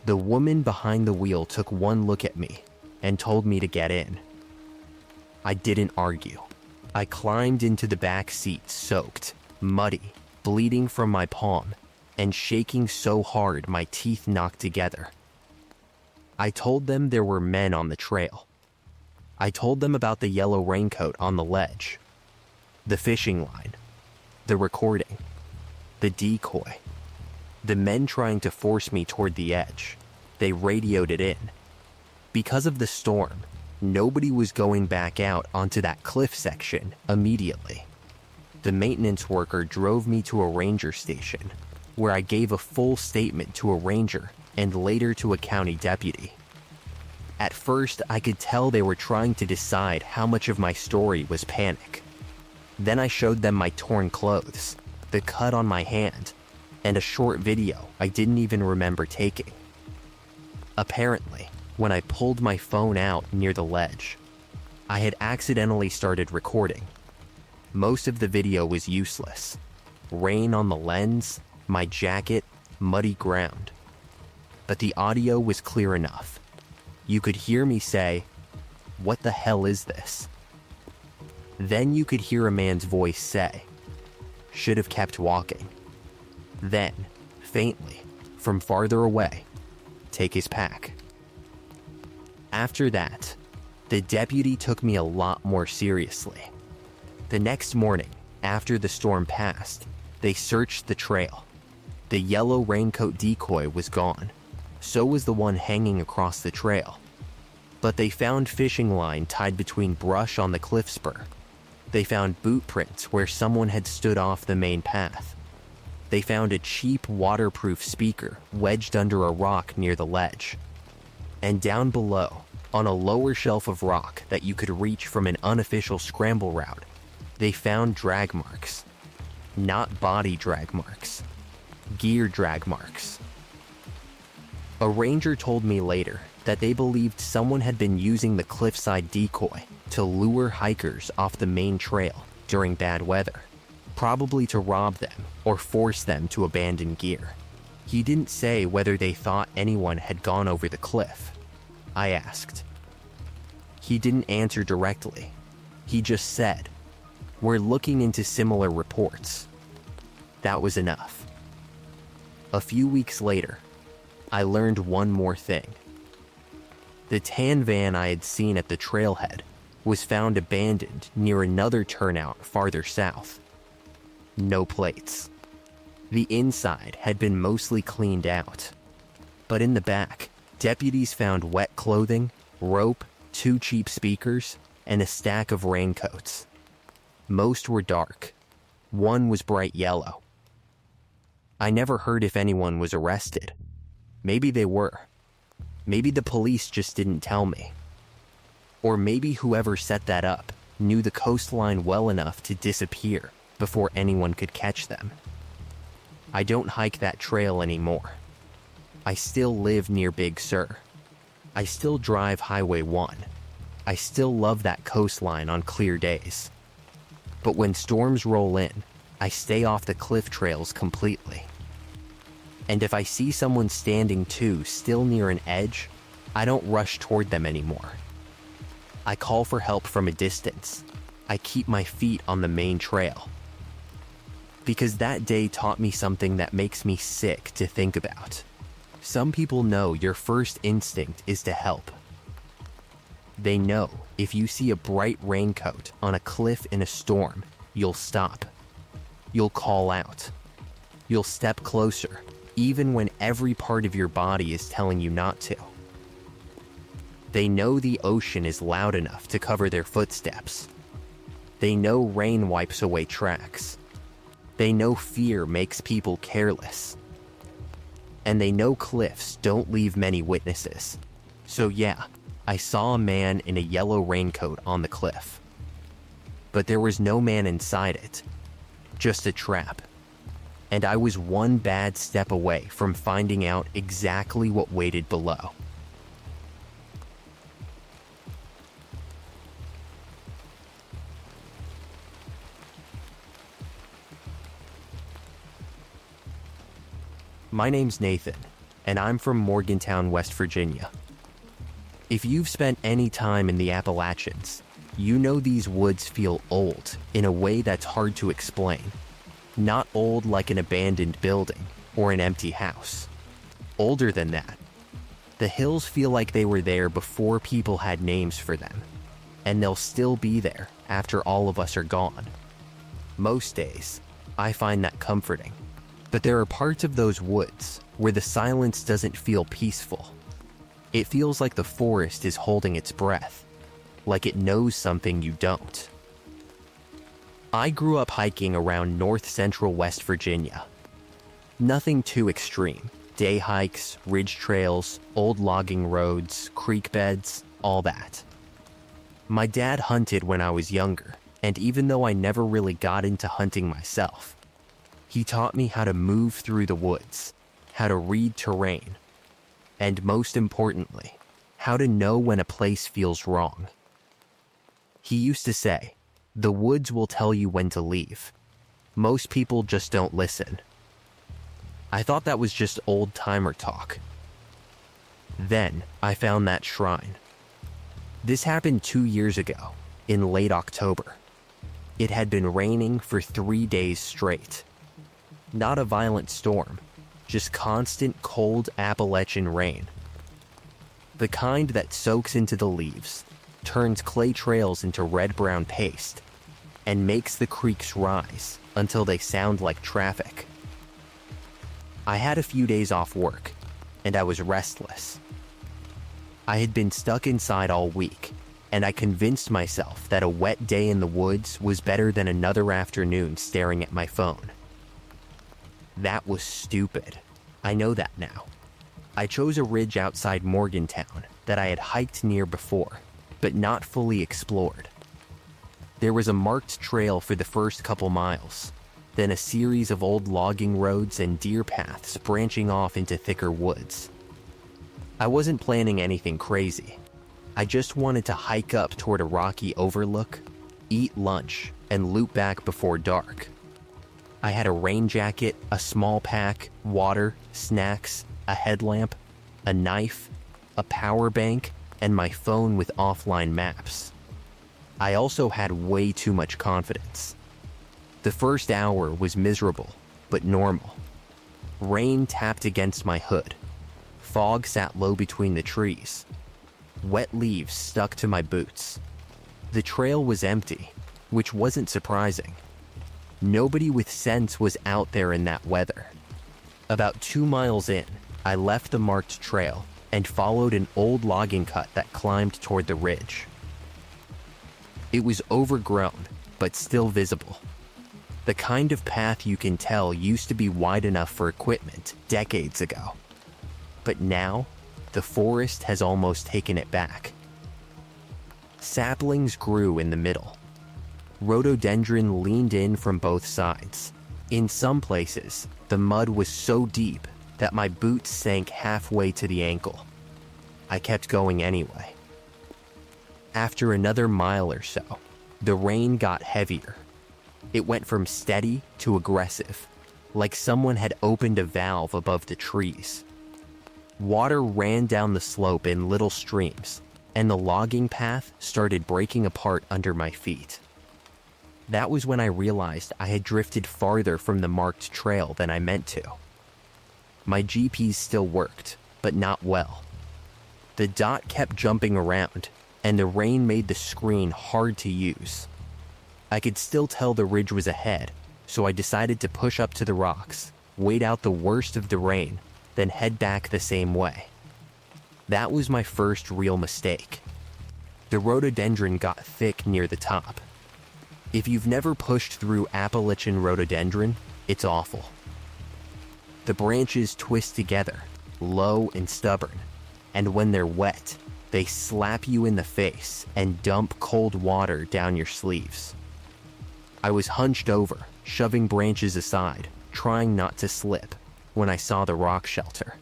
[SPEAKER 1] The woman behind the wheel took one look at me and told me to get in. I didn't argue. I climbed into the back seat, soaked, muddy, bleeding from my palm, and shaking so hard my teeth knocked together. I told them there were men on the trail. I told them about the yellow raincoat on the ledge, the fishing line, the recording, the decoy, the men trying to force me toward the edge. They radioed it in. Because of the storm, nobody was going back out onto that cliff section immediately. The maintenance worker drove me to a ranger station, where I gave a full statement to a ranger and later to a county deputy. At first, I could tell they were trying to decide how much of my story was panic. Then I showed them my torn clothes, the cut on my hand, and a short video I didn't even remember taking. Apparently, when I pulled my phone out near the ledge, I had accidentally started recording. Most of the video was useless. Rain on the lens, my jacket, muddy ground. But the audio was clear enough. You could hear me say, "What the hell is this?" Then you could hear a man's voice say, "Should have kept walking." Then, faintly, from farther away, "Take his pack." After that, the deputy took me a lot more seriously. The next morning, after the storm passed, they searched the trail. The yellow raincoat decoy was gone. So was the one hanging across the trail. But they found fishing line tied between brush on the cliff spur. They found boot prints where someone had stood off the main path. They found a cheap waterproof speaker wedged under a rock near the ledge. And down below, on a lower shelf of rock that you could reach from an unofficial scramble route, they found drag marks. Not body drag marks. Gear drag marks. A ranger told me later that they believed someone had been using the cliffside decoy to lure hikers off the main trail during bad weather, probably to rob them or force them to abandon gear. He didn't say whether they thought anyone had gone over the cliff. I asked. He didn't answer directly. He just said, "We're looking into similar reports." That was enough. A few weeks later, I learned one more thing. The tan van I had seen at the trailhead was found abandoned near another turnout farther south. No plates. The inside had been mostly cleaned out. But in the back, deputies found wet clothing, rope, 2 cheap speakers, and a stack of raincoats. Most were dark. One was bright yellow. I never heard if anyone was arrested. Maybe they were. Maybe the police just didn't tell me. Or maybe whoever set that up knew the coastline well enough to disappear before anyone could catch them. I don't hike that trail anymore. I still live near Big Sur. I still drive Highway 1. I still love that coastline on clear days. But when storms roll in, I stay off the cliff trails completely. And if I see someone standing too still near an edge, I don't rush toward them anymore. I call for help from a distance. I keep my feet on the main trail. Because that day taught me something that makes me sick to think about. Some people know your first instinct is to help. They know if you see a bright raincoat on a cliff in a storm, you'll stop. You'll call out. You'll step closer, even when every part of your body is telling you not to. They know the ocean is loud enough to cover their footsteps. They know rain wipes away tracks. They know fear makes people careless. And they know cliffs don't leave many witnesses. So yeah, I saw a man in a yellow raincoat on the cliff. But there was no man inside it, just a trap. And I was one bad step away from finding out exactly what waited below. My name's Nathan, and I'm from Morgantown, West Virginia. If you've spent any time in the Appalachians, you know these woods feel old in a way that's hard to explain. Not old like an abandoned building or an empty house. Older than that. The hills feel like they were there before people had names for them, and they'll still be there after all of us are gone. Most days, I find that comforting. But there are parts of those woods where the silence doesn't feel peaceful. It feels like the forest is holding its breath, like it knows something you don't. I grew up hiking around north-central West Virginia. Nothing too extreme. Day hikes, ridge trails, old logging roads, creek beds, all that. My dad hunted when I was younger, and even though I never really got into hunting myself, he taught me how to move through the woods, how to read terrain, and most importantly, how to know when a place feels wrong. He used to say, "The woods will tell you when to leave. Most people just don't listen." I thought that was just old-timer talk. Then I found that shrine. This happened 2 years ago, in late October. It had been raining for 3 days straight. Not a violent storm, just constant cold Appalachian rain. The kind that soaks into the leaves, turns clay trails into red-brown paste, and makes the creeks rise until they sound like traffic. I had a few days off work, and I was restless. I had been stuck inside all week, and I convinced myself that a wet day in the woods was better than another afternoon staring at my phone. That was stupid. I know that now. I chose a ridge outside Morgantown that I had hiked near before, but not fully explored. There was a marked trail for the first couple miles, then a series of old logging roads and deer paths branching off into thicker woods. I wasn't planning anything crazy. I just wanted to hike up toward a rocky overlook, eat lunch, and loop back before dark. I had a rain jacket, a small pack, water, snacks, a headlamp, a knife, a power bank, and my phone with offline maps. I also had way too much confidence. The first hour was miserable, but normal. Rain tapped against my hood. Fog sat low between the trees. Wet leaves stuck to my boots. The trail was empty, which wasn't surprising. Nobody with sense was out there in that weather. About 2 miles in, I left the marked trail and followed an old logging cut that climbed toward the ridge. It was overgrown, but still visible. The kind of path you can tell used to be wide enough for equipment decades ago. But now, the forest has almost taken it back. Saplings grew in the middle. Rhododendron leaned in from both sides. In some places, the mud was so deep that my boots sank halfway to the ankle. I kept going anyway. After another mile or so, the rain got heavier. It went from steady to aggressive, like someone had opened a valve above the trees. Water ran down the slope in little streams, and the logging path started breaking apart under my feet. That was when I realized I had drifted farther from the marked trail than I meant to. My GPS still worked, but not well. The dot kept jumping around, and the rain made the screen hard to use. I could still tell the ridge was ahead, so I decided to push up to the rocks, wait out the worst of the rain, then head back the same way. That was my first real mistake. The rhododendron got thick near the top. If you've never pushed through Appalachian rhododendron, it's awful. The branches twist together, low and stubborn, and when they're wet, they slap you in the face and dump cold water down your sleeves. I was hunched over, shoving branches aside, trying not to slip, when I saw the rock shelter.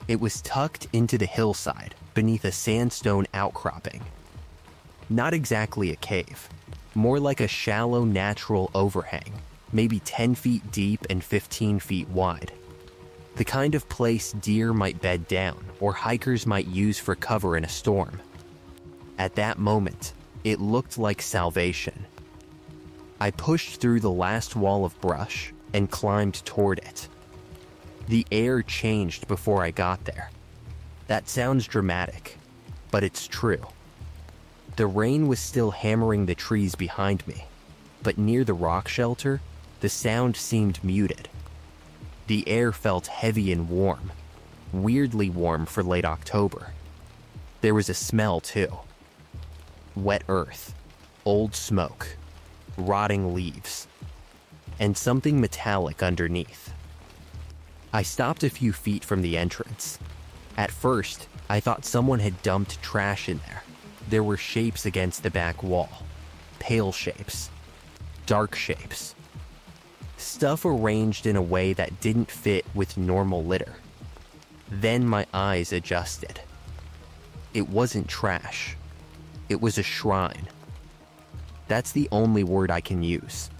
[SPEAKER 1] It was tucked into the hillside, beneath a sandstone outcropping. Not exactly a cave, more like a shallow natural overhang, maybe 10 feet deep and 15 feet wide. The kind of place deer might bed down or hikers might use for cover in a storm. At that moment, it looked like salvation. I pushed through the last wall of brush and climbed toward it. The air changed before I got there. That sounds dramatic, but it's true. The rain was still hammering the trees behind me, but near the rock shelter, the sound seemed muted. The air felt heavy and warm, weirdly warm for late October. There was a smell too. Wet earth, old smoke, rotting leaves, and something metallic underneath. I stopped a few feet from the entrance. At first, I thought someone had dumped trash in there. There were shapes against the back wall, pale shapes, dark shapes. Stuff arranged in a way that didn't fit with normal litter. Then my eyes adjusted. It wasn't trash. It was a shrine. That's the only word I can use.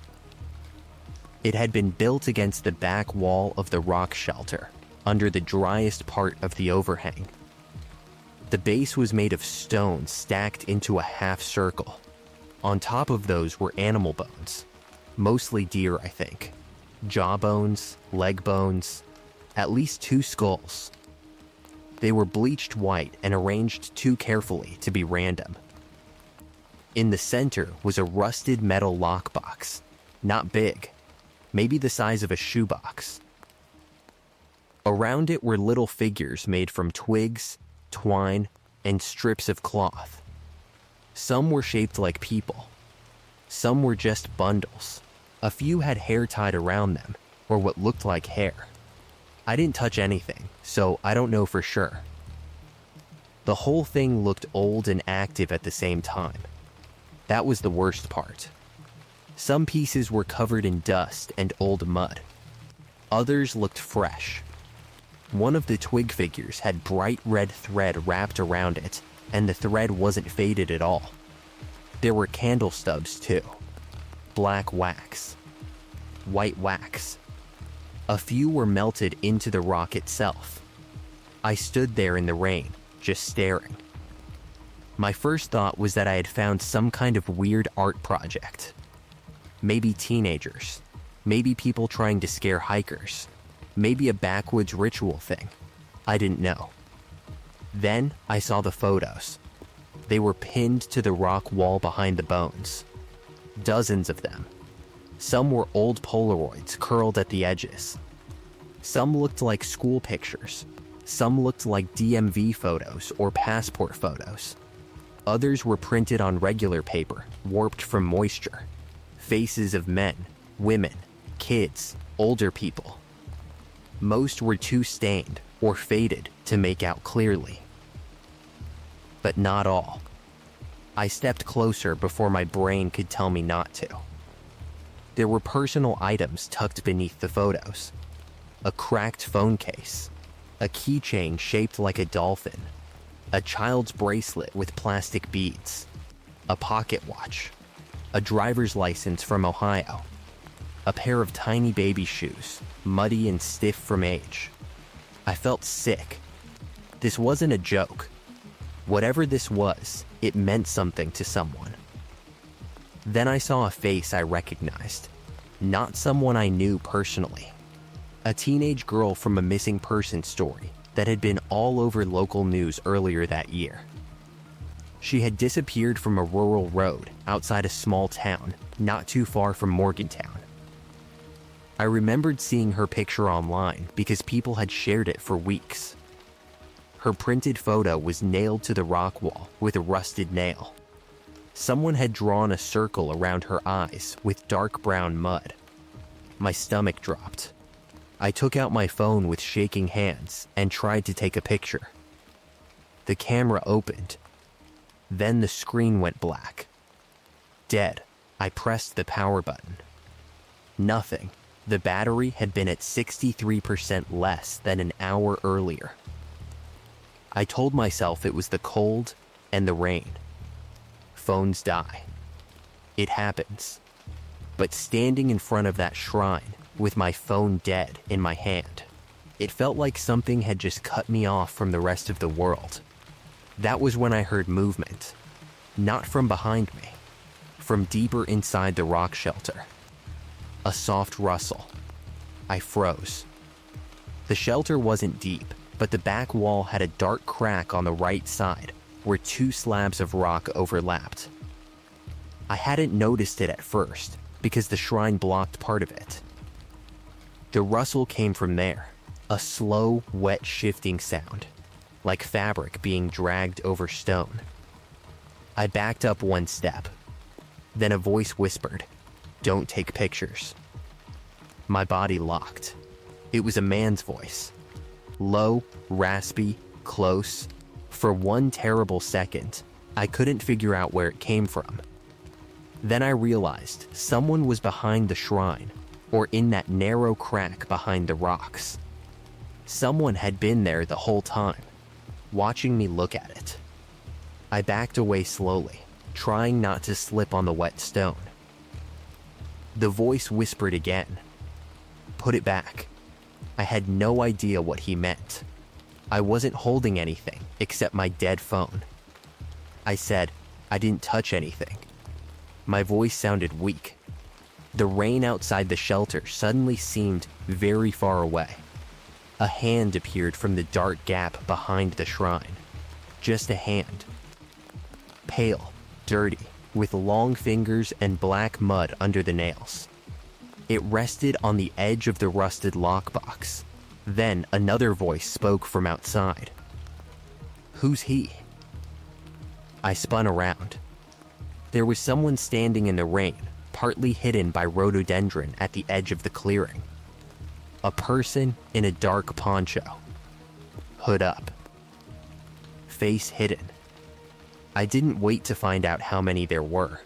[SPEAKER 1] It had been built against the back wall of the rock shelter, under the driest part of the overhang. The base was made of stone stacked into a half circle. On top of those were animal bones. Mostly deer, I think. Jaw bones, leg bones, at least 2 skulls. They were bleached white and arranged too carefully to be random. In the center was a rusted metal lockbox, not big, maybe the size of a shoebox. Around it were little figures made from twigs, twine, and strips of cloth. Some were shaped like people. Some were just bundles. A few had hair tied around them, or what looked like hair. I didn't touch anything, so I don't know for sure. The whole thing looked old and active at the same time. That was the worst part. Some pieces were covered in dust and old mud. Others looked fresh. One of the twig figures had bright red thread wrapped around it, and the thread wasn't faded at all. There were candle stubs too. Black wax. White wax. A few were melted into the rock itself. I stood there in the rain, just staring. My first thought was that I had found some kind of weird art project. Maybe teenagers. Maybe people trying to scare hikers. Maybe a backwoods ritual thing. I didn't know. Then I saw the photos. They were pinned to the rock wall behind the bones. Dozens of them. Some were old Polaroids curled at the edges. Some looked like school pictures. Some looked like DMV photos or passport photos. Others were printed on regular paper, warped from moisture. Faces of men, women, kids, older people. Most were too stained or faded to make out clearly. But not all. I stepped closer before my brain could tell me not to. There were personal items tucked beneath the photos. A cracked phone case. A keychain shaped like a dolphin. A child's bracelet with plastic beads. A pocket watch. A driver's license from Ohio. a pair of tiny baby shoes, muddy and stiff from age. I felt sick. This wasn't a joke. Whatever this was, it meant something to someone. Then I saw a face I recognized, not someone I knew personally. A teenage girl from a missing person story that had been all over local news earlier that year. She had disappeared from a rural road outside a small town not too far from Morgantown. I remembered seeing her picture online because people had shared it for weeks. Her printed photo was nailed to the rock wall with a rusted nail. Someone had drawn a circle around her eyes with dark brown mud. My stomach dropped. I took out my phone with shaking hands and tried to take a picture. The camera opened. Then the screen went black. Dead. I pressed the power button. Nothing. The battery had been at 63% less than an hour earlier. I told myself it was the cold and the rain. Phones die. It happens. But standing in front of that shrine with my phone dead in my hand, it felt like something had just cut me off from the rest of the world. That was when I heard movement. Not from behind me. From deeper inside the rock shelter. A soft rustle. I froze. The shelter wasn't deep, but the back wall had a dark crack on the right side where two slabs of rock overlapped. I hadn't noticed it at first because the shrine blocked part of it. The rustle came from there, a slow, wet shifting sound, like fabric being dragged over stone. I backed up one step. Then a voice whispered, "Don't take pictures." My body locked. It was a man's voice. Low, raspy, close. For one terrible second, I couldn't figure out where it came from. Then I realized someone was behind the shrine, or in that narrow crack behind the rocks. Someone had been there the whole time, watching me look at it. I backed away slowly, trying not to slip on the wet stone. The voice whispered again, "Put it back." I had no idea what he meant. I wasn't holding anything except my dead phone. I said, "I didn't touch anything." My voice sounded weak. The rain outside the shelter suddenly seemed very far away. A hand appeared from the dark gap behind the shrine. Just a hand. Pale, dirty, with long fingers and black mud under the nails. It rested on the edge of the rusted lockbox. Then another voice spoke from outside. "Who's he?" I spun around. There was someone standing in the rain, partly hidden by rhododendron at the edge of the clearing. A person in a dark poncho. Hood up. Face hidden. I didn't wait to find out how many there were.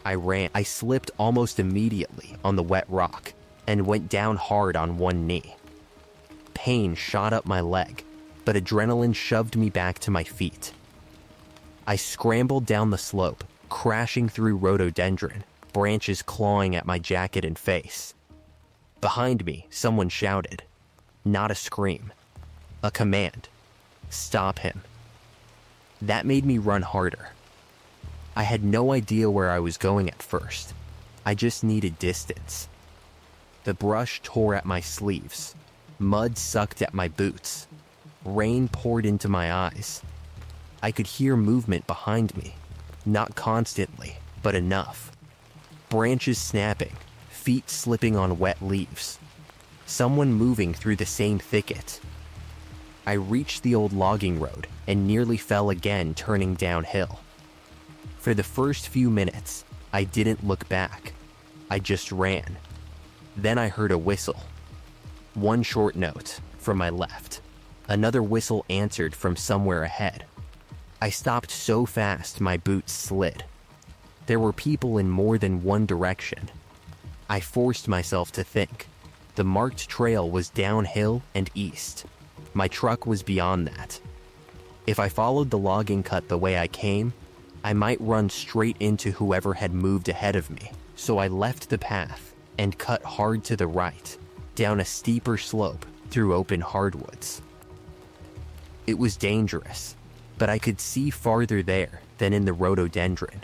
[SPEAKER 1] I ran. I slipped almost immediately on the wet rock and went down hard on one knee. Pain shot up my leg, but adrenaline shoved me back to my feet. I scrambled down the slope, crashing through rhododendron, branches clawing at my jacket and face. Behind me, someone shouted. Not a scream. A command. "Stop him." That made me run harder. I had no idea where I was going at first. I just needed distance. The brush tore at my sleeves. Mud sucked at my boots. Rain poured into my eyes. I could hear movement behind me. Not constantly, but enough. Branches snapping, feet slipping on wet leaves. Someone moving through the same thicket. I reached the old logging road and nearly fell again, turning downhill. For the first few minutes, I didn't look back. I just ran. Then I heard a whistle. One short note from my left. Another whistle answered from somewhere ahead. I stopped so fast my boots slid. There were people in more than one direction. I forced myself to think. The marked trail was downhill and east. My truck was beyond that. If I followed the logging cut the way I came, I might run straight into whoever had moved ahead of me, so I left the path and cut hard to the right, down a steeper slope through open hardwoods. It was dangerous, but I could see farther there than in the rhododendron.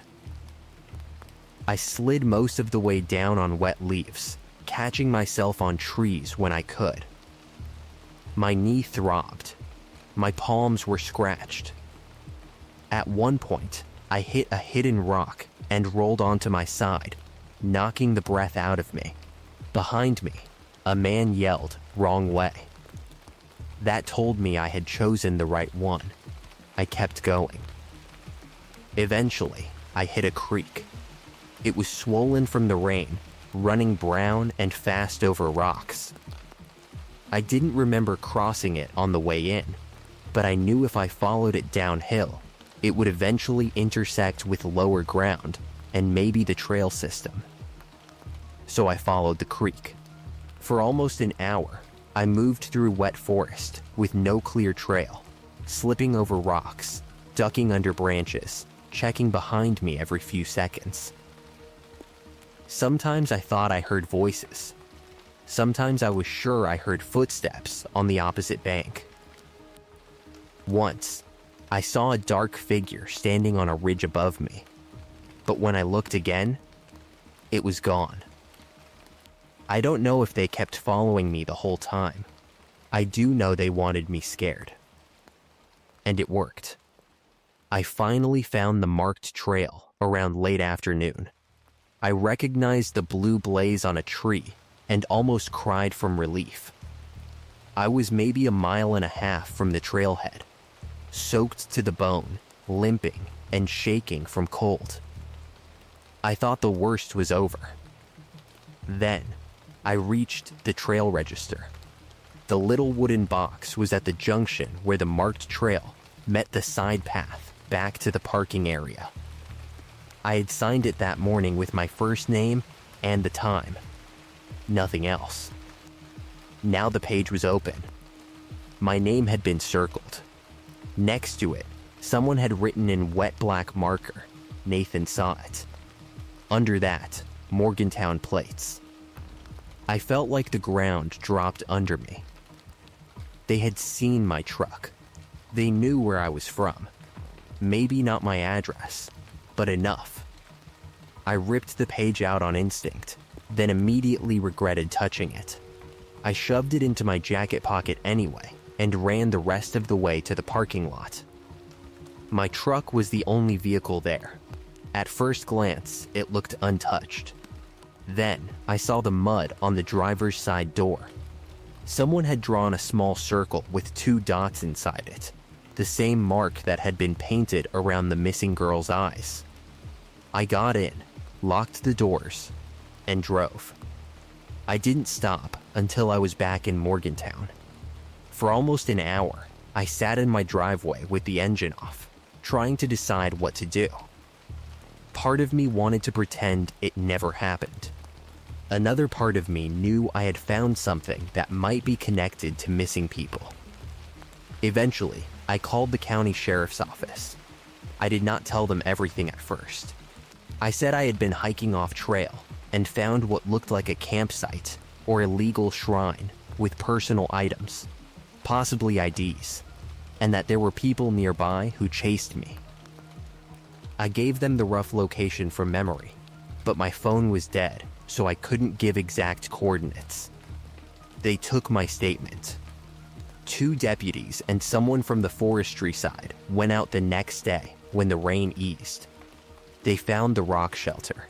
[SPEAKER 1] I slid most of the way down on wet leaves, catching myself on trees when I could. My knee throbbed. My palms were scratched. At one point, I hit a hidden rock and rolled onto my side, knocking the breath out of me. Behind me, a man yelled, "Wrong way." That told me I had chosen the right one. I kept going. Eventually, I hit a creek. It was swollen from the rain, running brown and fast over rocks. I didn't remember crossing it on the way in, but I knew if I followed it downhill, it would eventually intersect with lower ground and maybe the trail system. So I followed the creek. For almost an hour, I moved through wet forest with no clear trail, slipping over rocks, ducking under branches, checking behind me every few seconds. Sometimes I thought I heard voices. Sometimes I was sure I heard footsteps on the opposite bank. Once, I saw a dark figure standing on a ridge above me, but when I looked again, it was gone. I don't know if they kept following me the whole time. I do know they wanted me scared. And it worked. I finally found the marked trail around late afternoon. I recognized the blue blaze on a tree and almost cried from relief. I was maybe a mile and a half from the trailhead, soaked to the bone, limping and shaking from cold. I thought the worst was over. Then, I reached the trail register. The little wooden box was at the junction where the marked trail met the side path back to the parking area. I had signed it that morning with my first name and the time. Nothing else. Now the page was open. My name had been circled. Next to it, someone had written in wet black marker, "Nathan saw it." Under that, Morgantown plates. I felt like the ground dropped under me. They had seen my truck. They knew where I was from. Maybe not my address, but enough. I ripped the page out on instinct, then immediately regretted touching it. I shoved it into my jacket pocket anyway and ran the rest of the way to the parking lot. My truck was the only vehicle there. At first glance, it looked untouched. Then, I saw the mud on the driver's side door. Someone had drawn a small circle with 2 dots inside it, the same mark that had been painted around the missing girl's eyes. I got in, locked the doors, and drove. I didn't stop until I was back in Morgantown. For almost an hour, I sat in my driveway with the engine off, trying to decide what to do. Part of me wanted to pretend it never happened. Another part of me knew I had found something that might be connected to missing people. Eventually, I called the county sheriff's office. I did not tell them everything at first. I said I had been hiking off trail and found what looked like a campsite or illegal shrine with personal items, possibly IDs, and that there were people nearby who chased me. I gave them the rough location from memory, but my phone was dead, so I couldn't give exact coordinates. They took my statement. 2 deputies and someone from the forestry side went out the next day when the rain eased. They found the rock shelter,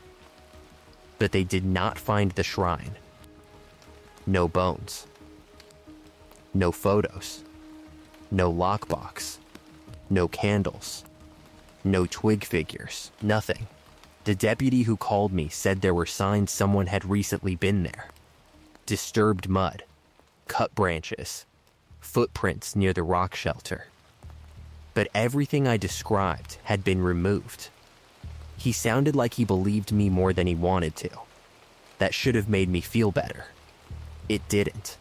[SPEAKER 1] but they did not find the shrine. No bones. No photos. No lockbox. No candles. No twig figures. Nothing. The deputy who called me said there were signs someone had recently been there. Disturbed mud, cut branches, footprints near the rock shelter. But everything I described had been removed. He sounded like he believed me more than he wanted to. That should have made me feel better. It didn't.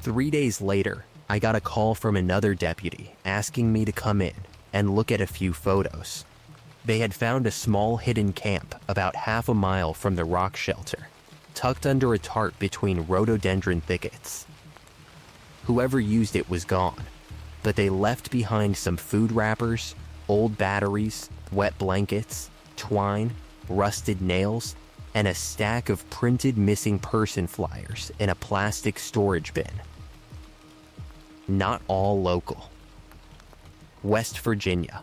[SPEAKER 1] 3 days later, I got a call from another deputy asking me to come in and look at a few photos. They had found a small hidden camp about half a mile from the rock shelter tucked under a tarp between rhododendron thickets. Whoever used it was gone, but they left behind some food wrappers, old batteries, wet blankets, twine, rusted nails, and a stack of printed missing person flyers in a plastic storage bin. Not all local. West Virginia,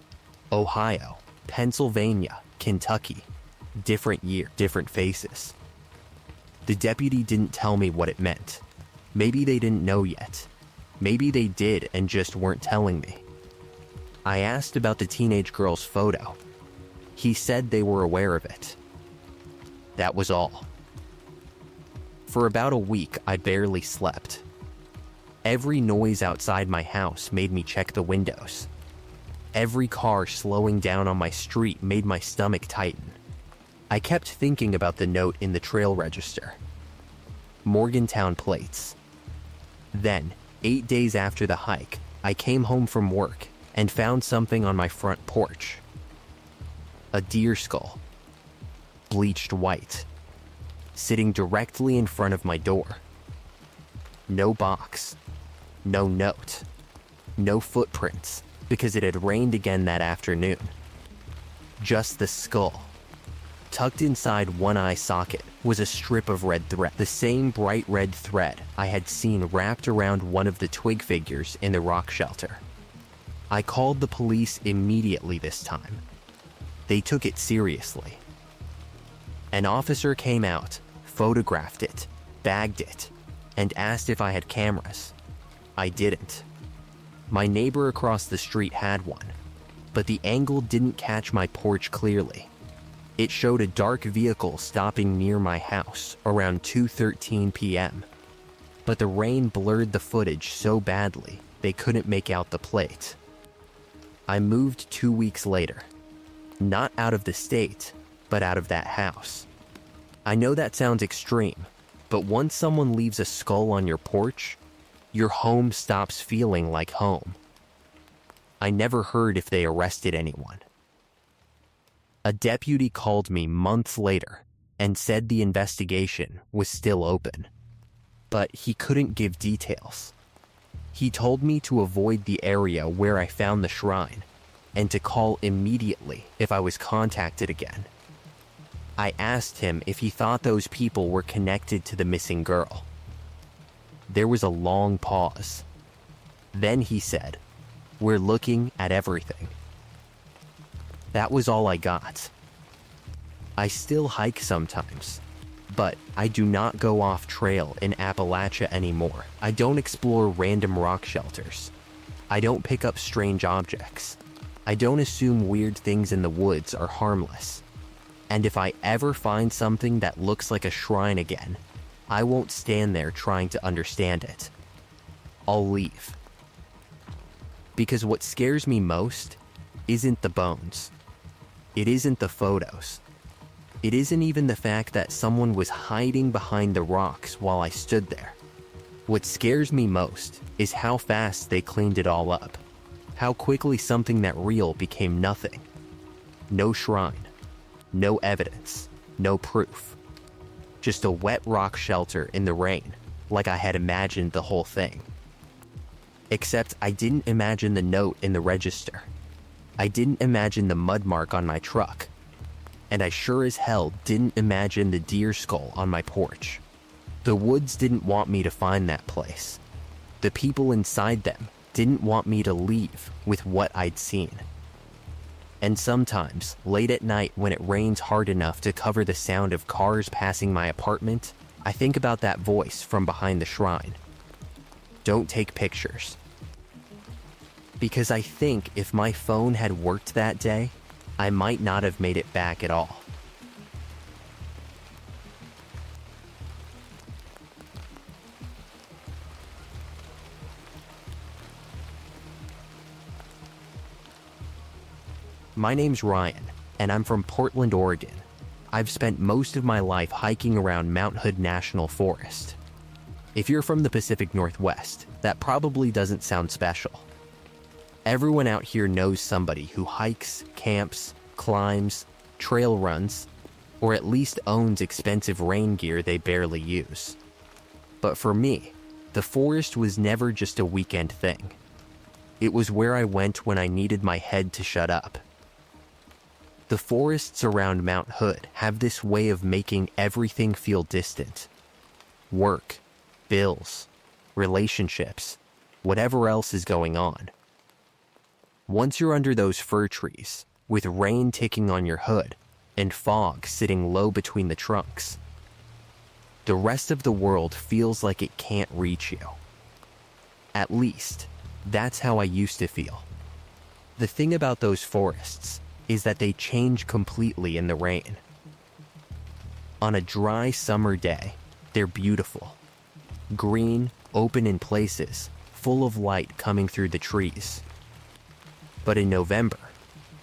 [SPEAKER 1] Ohio, Pennsylvania, Kentucky. Different year, different faces. The deputy didn't tell me what it meant. Maybe they didn't know yet. Maybe they did and just weren't telling me. I asked about the teenage girl's photo. He said they were aware of it. That was all. For about a week, I barely slept. Every noise outside my house made me check the windows. Every car slowing down on my street made my stomach tighten. I kept thinking about the note in the trail register. Morgantown plates. Then, 8 days after the hike, I came home from work and found something on my front porch. A deer skull. Bleached white. Sitting directly in front of my door. No box. No note. No footprints, because it had rained again that afternoon. Just the skull. Tucked inside one eye socket was a strip of red thread, the same bright red thread I had seen wrapped around one of the twig figures in the rock shelter. I called the police immediately this time. They took it seriously. An officer came out, photographed it, bagged it, and asked if I had cameras. I didn't. My neighbor across the street had one, but the angle didn't catch my porch clearly. It showed a dark vehicle stopping near my house around 2:13 p.m., but the rain blurred the footage so badly they couldn't make out the plate. I moved 2 weeks later, not out of the state, but out of that house. I know that sounds extreme, but once someone leaves a skull on your porch, your home stops feeling like home. I never heard if they arrested anyone. A deputy called me months later and said the investigation was still open, but he couldn't give details. He told me to avoid the area where I found the shrine and to call immediately if I was contacted again. I asked him if he thought those people were connected to the missing girl. There was a long pause. Then he said, "We're looking at everything." That was all I got. I still hike sometimes, but I do not go off trail in Appalachia anymore. I don't explore random rock shelters. I don't pick up strange objects. I don't assume weird things in the woods are harmless. And if I ever find something that looks like a shrine again, I won't stand there trying to understand it. I'll leave. Because what scares me most isn't the bones. It isn't the photos. It isn't even the fact that someone was hiding behind the rocks while I stood there. What scares me most is how fast they cleaned it all up. How quickly something that real became nothing. No shrine. No evidence. No proof. Just a wet rock shelter in the rain, like I had imagined the whole thing. Except I didn't imagine the note in the register. I didn't imagine the mud mark on my truck. And I sure as hell didn't imagine the deer skull on my porch. The woods didn't want me to find that place. The people inside them didn't want me to leave with what I'd seen. And sometimes, late at night when it rains hard enough to cover the sound of cars passing my apartment, I think about that voice from behind the shrine. Don't take pictures. Because I think if my phone had worked that day, I might not have made it back at all. My name's Ryan, and I'm from Portland, Oregon. I've spent most of my life hiking around Mount Hood National Forest. If you're from the Pacific Northwest, that probably doesn't sound special. Everyone out here knows somebody who hikes, camps, climbs, trail runs, or at least owns expensive rain gear they barely use. But for me, the forest was never just a weekend thing. It was where I went when I needed my head to shut up. The forests around Mount Hood have this way of making everything feel distant. Work, bills, relationships, whatever else is going on. Once you're under those fir trees, with rain ticking on your hood and fog sitting low between the trunks, the rest of the world feels like it can't reach you. At least, that's how I used to feel. The thing about those forests is that they change completely in the rain. On a dry summer day, they're beautiful. Green, open in places, full of light coming through the trees. But in November,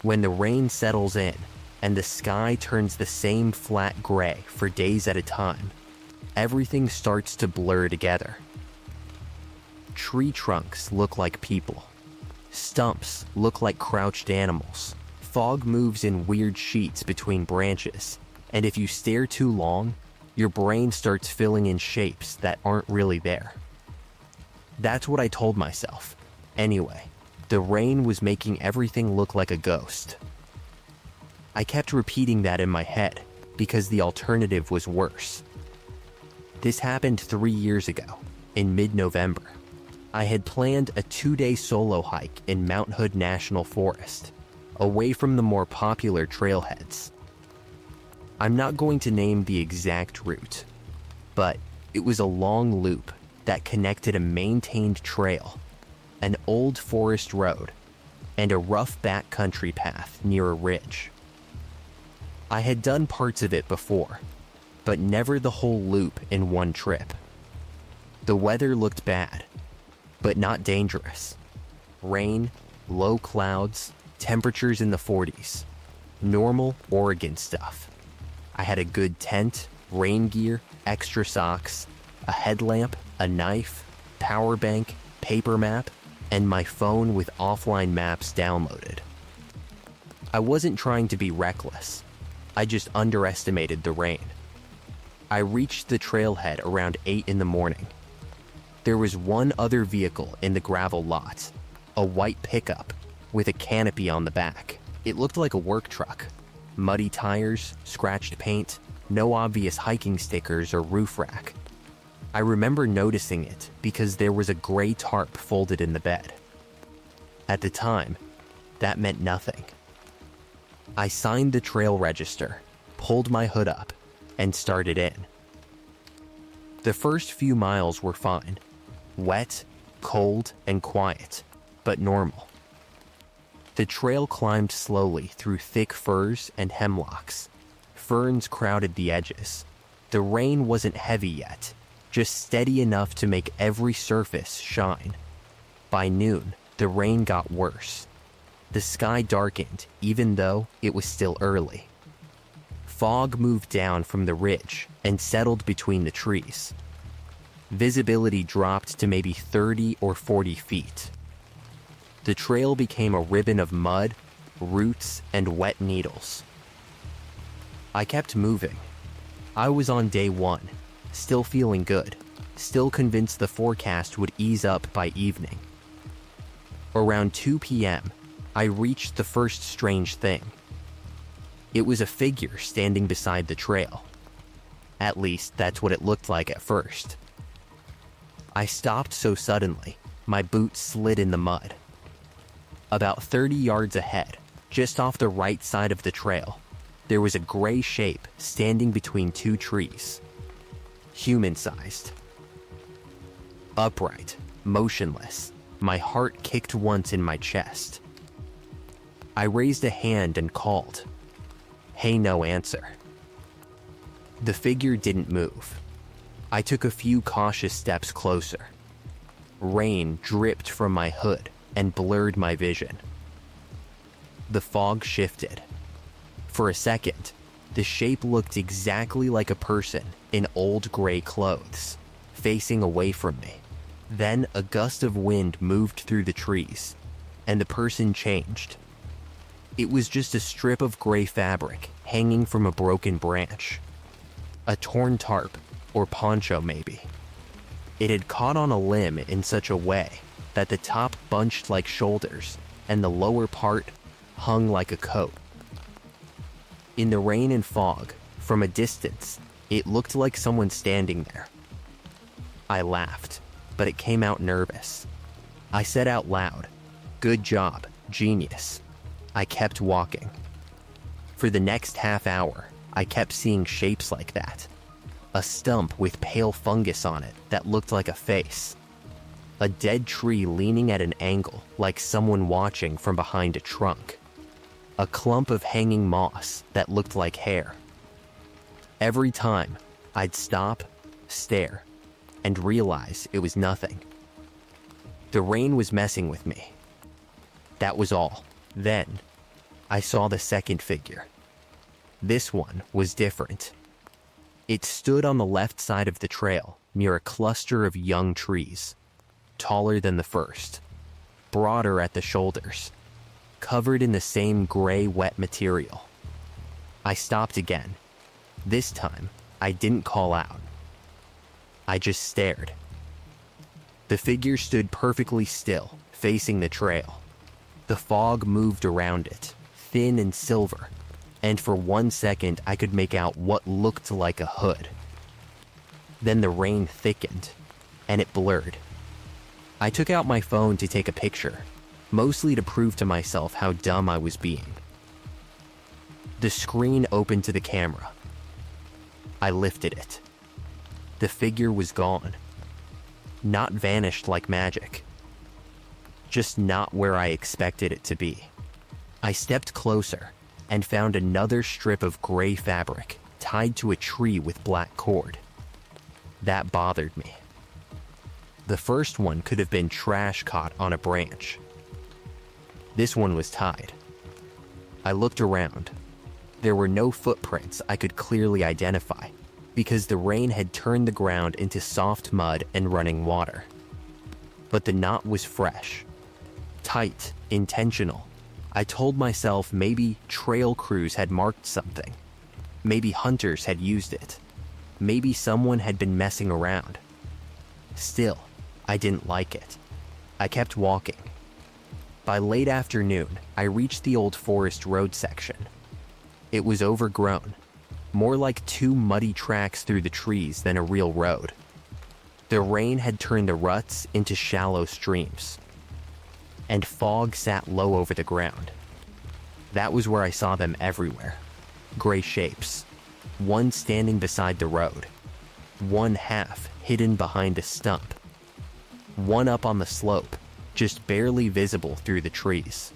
[SPEAKER 1] when the rain settles in and the sky turns the same flat gray for days at a time, everything starts to blur together. Tree trunks look like people. Stumps look like crouched animals. Fog moves in weird sheets between branches, and if you stare too long, your brain starts filling in shapes that aren't really there. That's what I told myself. Anyway, the rain was making everything look like a ghost. I kept repeating that in my head because the alternative was worse. This happened 3 years ago, in mid-November. I had planned a 2-day solo hike in Mount Hood National Forest, away from the more popular trailheads. I'm not going to name the exact route, but it was a long loop that connected a maintained trail, an old forest road, and a rough backcountry path near a ridge. I had done parts of it before, but never the whole loop in one trip. The weather looked bad, but not dangerous. Rain, low clouds, temperatures in the 40s. Normal Oregon stuff. I had a good tent, rain gear, extra socks, a headlamp, a knife, power bank, paper map, and my phone with offline maps downloaded. I wasn't trying to be reckless. I just underestimated the rain. I reached the trailhead around 8 in the morning. There was one other vehicle in the gravel lot, a white pickup with a canopy on the back. It looked like a work truck. Muddy tires, scratched paint, no obvious hiking stickers or roof rack. I remember noticing it because there was a gray tarp folded in the bed. At the time, that meant nothing. I signed the trail register, pulled my hood up, and started in. The first few miles were fine. Wet, cold, and quiet, but normal. The trail climbed slowly through thick firs and hemlocks. Ferns crowded the edges. The rain wasn't heavy yet, just steady enough to make every surface shine. By noon, the rain got worse. The sky darkened, even though it was still early. Fog moved down from the ridge and settled between the trees. Visibility dropped to maybe 30 or 40 feet. The trail became a ribbon of mud, roots, and wet needles. I kept moving. I was on day 1, still feeling good, still convinced the forecast would ease up by evening. Around 2 p.m., I reached the first strange thing. It was a figure standing beside the trail. At least, that's what it looked like at first. I stopped so suddenly, my boots slid in the mud. About 30 yards ahead, just off the right side of the trail, there was a gray shape standing between 2 trees. Human-sized. Upright, motionless, my heart kicked once in my chest. I raised a hand and called. Hey, no answer. The figure didn't move. I took a few cautious steps closer. Rain dripped from my hood and blurred my vision. The fog shifted. For a second, the shape looked exactly like a person in old gray clothes, facing away from me. Then a gust of wind moved through the trees, and the person changed. It was just a strip of gray fabric hanging from a broken branch. A torn tarp, or poncho maybe. It had caught on a limb in such a way that the top bunched like shoulders and the lower part hung like a coat. In the rain and fog, from a distance, it looked like someone standing there. I laughed, but it came out nervous. I said out loud, "Good job, genius." I kept walking. For the next half hour, I kept seeing shapes like that. A stump with pale fungus on it that looked like a face. A dead tree leaning at an angle like someone watching from behind a trunk. A clump of hanging moss that looked like hair. Every time, I'd stop, stare, and realize it was nothing. The rain was messing with me. That was all. Then, I saw the second figure. This one was different. It stood on the left side of the trail near a cluster of young trees, taller than the first, broader at the shoulders, covered in the same gray, wet material. I stopped again. This time, I didn't call out. I just stared. The figure stood perfectly still, facing the trail. The fog moved around it, thin and silver, and for 1 second I could make out what looked like a hood. Then the rain thickened, and it blurred. I took out my phone to take a picture, mostly to prove to myself how dumb I was being. The screen opened to the camera. I lifted it. The figure was gone. Not vanished like magic. Just not where I expected it to be. I stepped closer and found another strip of gray fabric tied to a tree with black cord. That bothered me. The first one could have been trash caught on a branch. This one was tied. I looked around. There were no footprints I could clearly identify because the rain had turned the ground into soft mud and running water. But the knot was fresh, tight, intentional. I told myself maybe trail crews had marked something. Maybe hunters had used it. Maybe someone had been messing around. Still, I didn't like it. I kept walking. By late afternoon, I reached the old forest road section. It was overgrown, more like 2 muddy tracks through the trees than a real road. The rain had turned the ruts into shallow streams, and fog sat low over the ground. That was where I saw them everywhere. Gray shapes, one standing beside the road, one half hidden behind a stump, one up on the slope, just barely visible through the trees.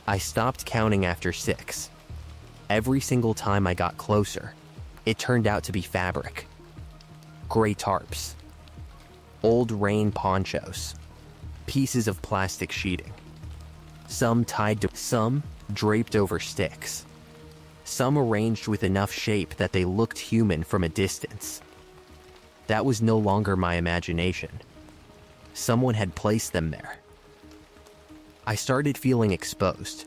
[SPEAKER 1] I stopped counting after 6. Every single time I got closer, it turned out to be fabric. Gray tarps, old rain ponchos, pieces of plastic sheeting. Some tied to, some draped over sticks. Some arranged with enough shape that they looked human from a distance. That was no longer my imagination. Someone had placed them there. I started feeling exposed.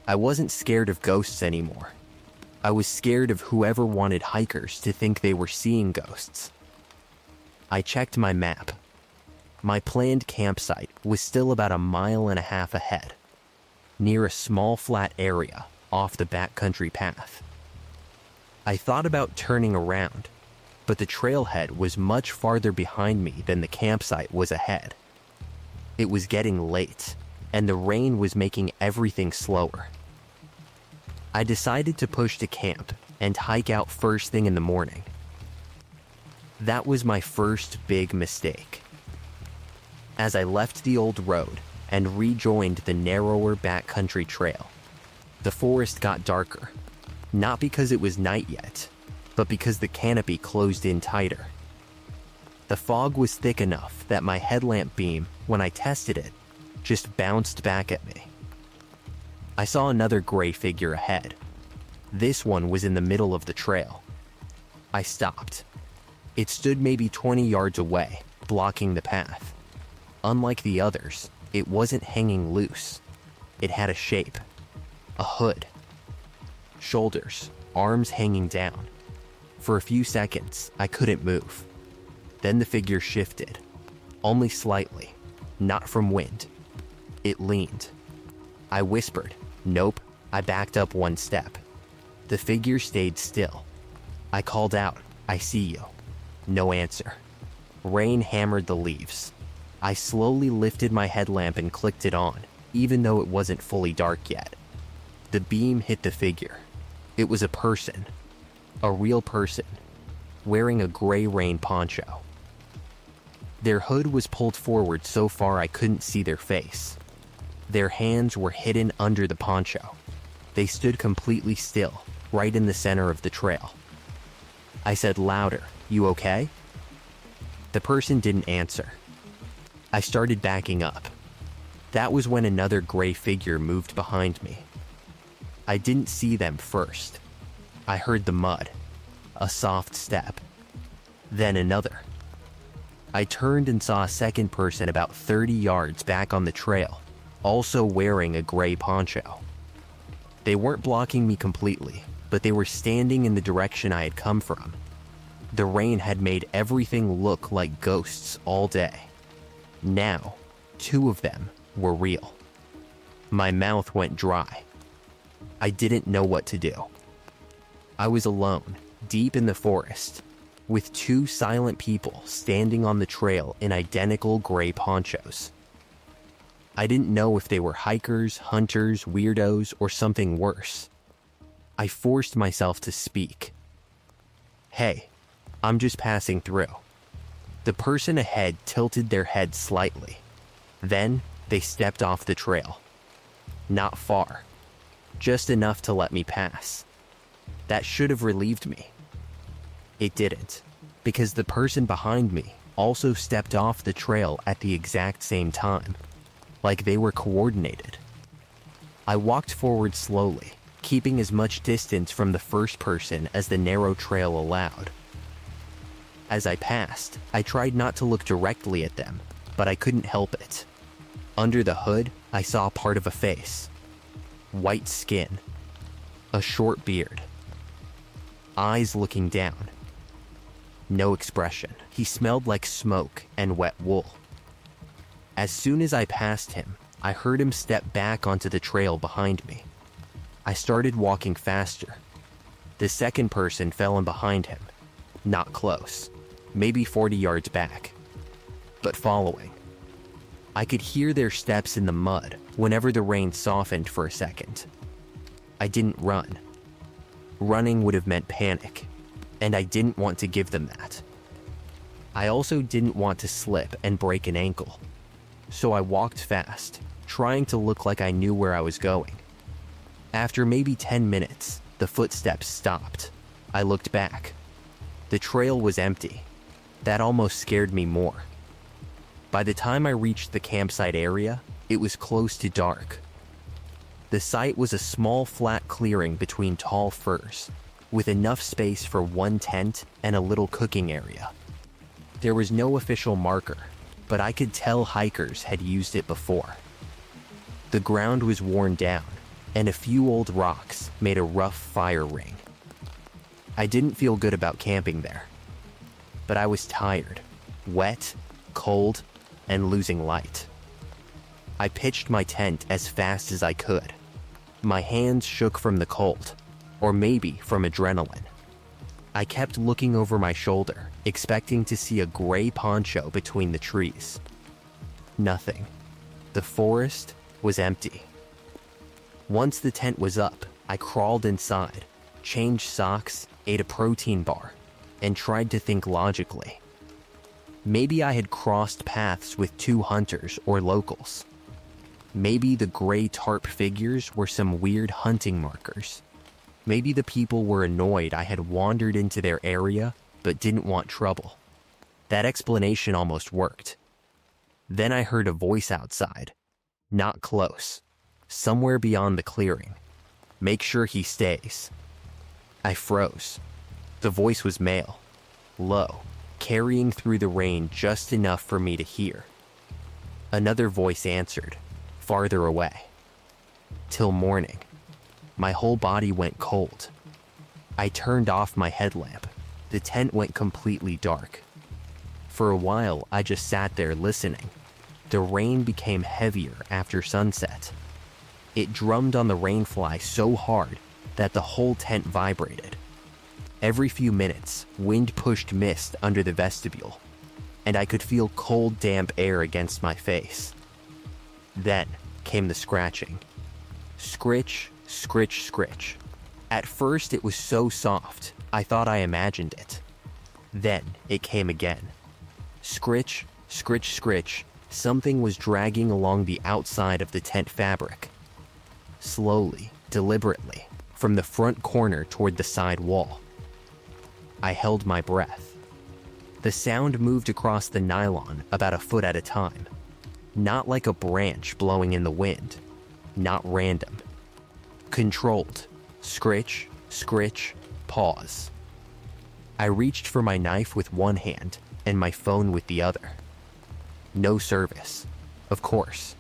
[SPEAKER 1] I wasn't scared of ghosts anymore. I was scared of whoever wanted hikers to think they were seeing ghosts. I checked my map. My planned campsite was still about 1.5 miles ahead, near a small flat area off the backcountry path. I thought about turning around, but the trailhead was much farther behind me than the campsite was ahead. It was getting late, and the rain was making everything slower. I decided to push to camp and hike out first thing in the morning. That was my first big mistake. As I left the old road and rejoined the narrower backcountry trail, the forest got darker, not because it was night yet, but because the canopy closed in tighter. The fog was thick enough that my headlamp beam, when I tested it, just bounced back at me. I saw another gray figure ahead. This one was in the middle of the trail. I stopped. It stood maybe 20 yards away, blocking the path. Unlike the others, it wasn't hanging loose. It had a shape, a hood. shoulders, arms hanging down. For a few seconds, I couldn't move. Then the figure shifted, only slightly, not from wind. It leaned. I whispered, "Nope." I backed up one step. The figure stayed still. I called out, "I see you." No answer. Rain hammered the leaves. I slowly lifted my headlamp and clicked it on, even though it wasn't fully dark yet. The beam hit the figure. It was a person. A real person, wearing a gray rain poncho. Their hood was pulled forward so far I couldn't see their face. Their hands were hidden under the poncho. They stood completely still, right in the center of the trail. I said louder, "You okay?" The person didn't answer. I started backing up. That was when another gray figure moved behind me. I didn't see them first. I heard the mud, a soft step, then another. I turned and saw a second person about 30 yards back on the trail, also wearing a gray poncho. They weren't blocking me completely, but they were standing in the direction I had come from. The rain had made everything look like ghosts all day. Now, two of them were real. My mouth went dry. I didn't know what to do. I was alone, deep in the forest, with two silent people standing on the trail in identical gray ponchos. I didn't know if they were hikers, hunters, weirdos, or something worse. I forced myself to speak. "Hey, I'm just passing through." The person ahead tilted their head slightly. Then they stepped off the trail. Not far, just enough to let me pass. That should have relieved me. It didn't, because the person behind me also stepped off the trail at the exact same time, like they were coordinated. I walked forward slowly, keeping as much distance from the first person as the narrow trail allowed. As I passed, I tried not to look directly at them, but I couldn't help it. Under the hood, I saw part of a face. White skin, a short beard, eyes looking down. No expression. He smelled like smoke and wet wool. As soon as I passed him, I heard him step back onto the trail behind me. I started walking faster. The second person fell in behind him. Not close, maybe 40 yards back, but following. I could hear their steps in the mud whenever the rain softened for a second. I didn't run. Running would have meant panic, and I didn't want to give them that. I also didn't want to slip and break an ankle, so I walked fast, trying to look like I knew where I was going. After maybe 10 minutes, the footsteps stopped. I looked back. The trail was empty. That almost scared me more. By the time I reached the campsite area, it was close to dark. The site was a small flat clearing between tall firs, with enough space for one tent and a little cooking area. There was no official marker, but I could tell hikers had used it before. The ground was worn down, and a few old rocks made a rough fire ring. I didn't feel good about camping there, but I was tired, wet, cold, and losing light. I pitched my tent as fast as I could. My hands shook from the cold, or maybe from adrenaline. I kept looking over my shoulder, expecting to see a gray poncho between the trees. Nothing. The forest was empty. Once the tent was up, I crawled inside, changed socks, ate a protein bar, and tried to think logically. Maybe I had crossed paths with two hunters or locals. Maybe the gray tarp figures were some weird hunting markers. Maybe the people were annoyed I had wandered into their area but didn't want trouble. That explanation almost worked. Then I heard a voice outside. Not close. Somewhere beyond the clearing. "Make sure he stays." I froze. The voice was male, low, carrying through the rain just enough for me to hear. Another voice answered, farther away. "Till morning." My whole body went cold. I turned off my headlamp. The tent went completely dark. For a while, I just sat there listening. The rain became heavier after sunset. It drummed on the rainfly so hard that the whole tent vibrated. Every few minutes, wind pushed mist under the vestibule, and I could feel cold, damp air against my face. Then came the scratching. Scritch, scritch, scritch. At first, it was so soft, I thought I imagined it. Then it came again. Scritch, scritch, scritch. Something was dragging along the outside of the tent fabric. Slowly, deliberately, from the front corner toward the side wall. I held my breath. The sound moved across the nylon about a foot at a time. Not like a branch blowing in the wind. Not random. Controlled. Scritch, scritch, pause. I reached for my knife with one hand and my phone with the other. No service. Of course.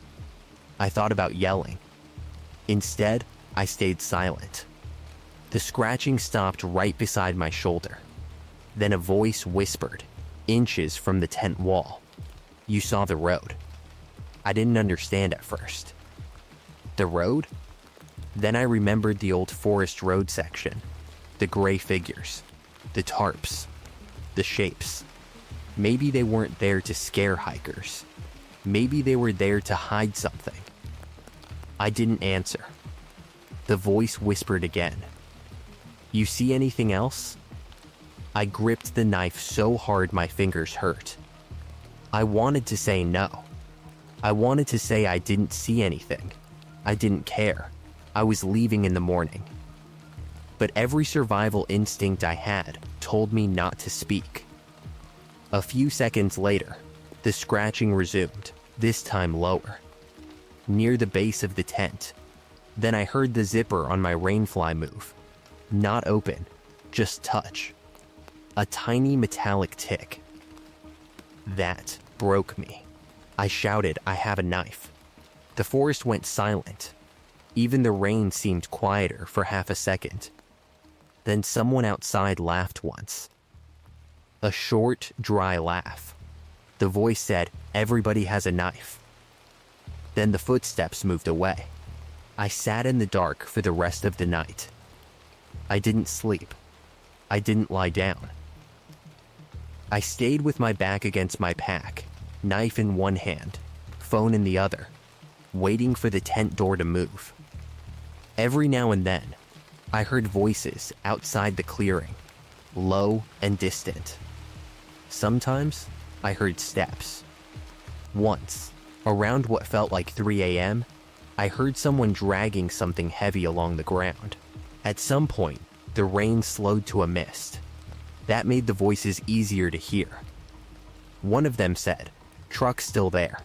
[SPEAKER 1] I thought about yelling. Instead, I stayed silent. The scratching stopped right beside my shoulder. Then a voice whispered, inches from the tent wall. You saw the road. I didn't understand at first. The road? Then I remembered the old forest road section. The gray figures. The tarps. The shapes. Maybe they weren't there to scare hikers. Maybe they were there to hide something. I didn't answer. The voice whispered again. You see anything else? I gripped the knife so hard my fingers hurt. I wanted to say no. I wanted to say I didn't see anything. I didn't care. I was leaving in the morning. But every survival instinct I had told me not to speak. A few seconds later, the scratching resumed, this time lower, near the base of the tent. Then I heard the zipper on my rainfly move. Not open, just touch. A tiny metallic tick. That broke me. I shouted, I have a knife. The forest went silent. Even the rain seemed quieter for half a second. Then someone outside laughed once. A short, dry laugh. The voice said, everybody has a knife. Then the footsteps moved away. I sat in the dark for the rest of the night. I didn't sleep. I didn't lie down. I stayed with my back against my pack, knife in one hand, phone in the other, waiting for the tent door to move. Every now and then, I heard voices outside the clearing, low and distant. Sometimes, I heard steps. Once, around what felt like 3 a.m., I heard someone dragging something heavy along the ground. At some point, the rain slowed to a mist. That made the voices easier to hear. One of them said, "Truck's still there."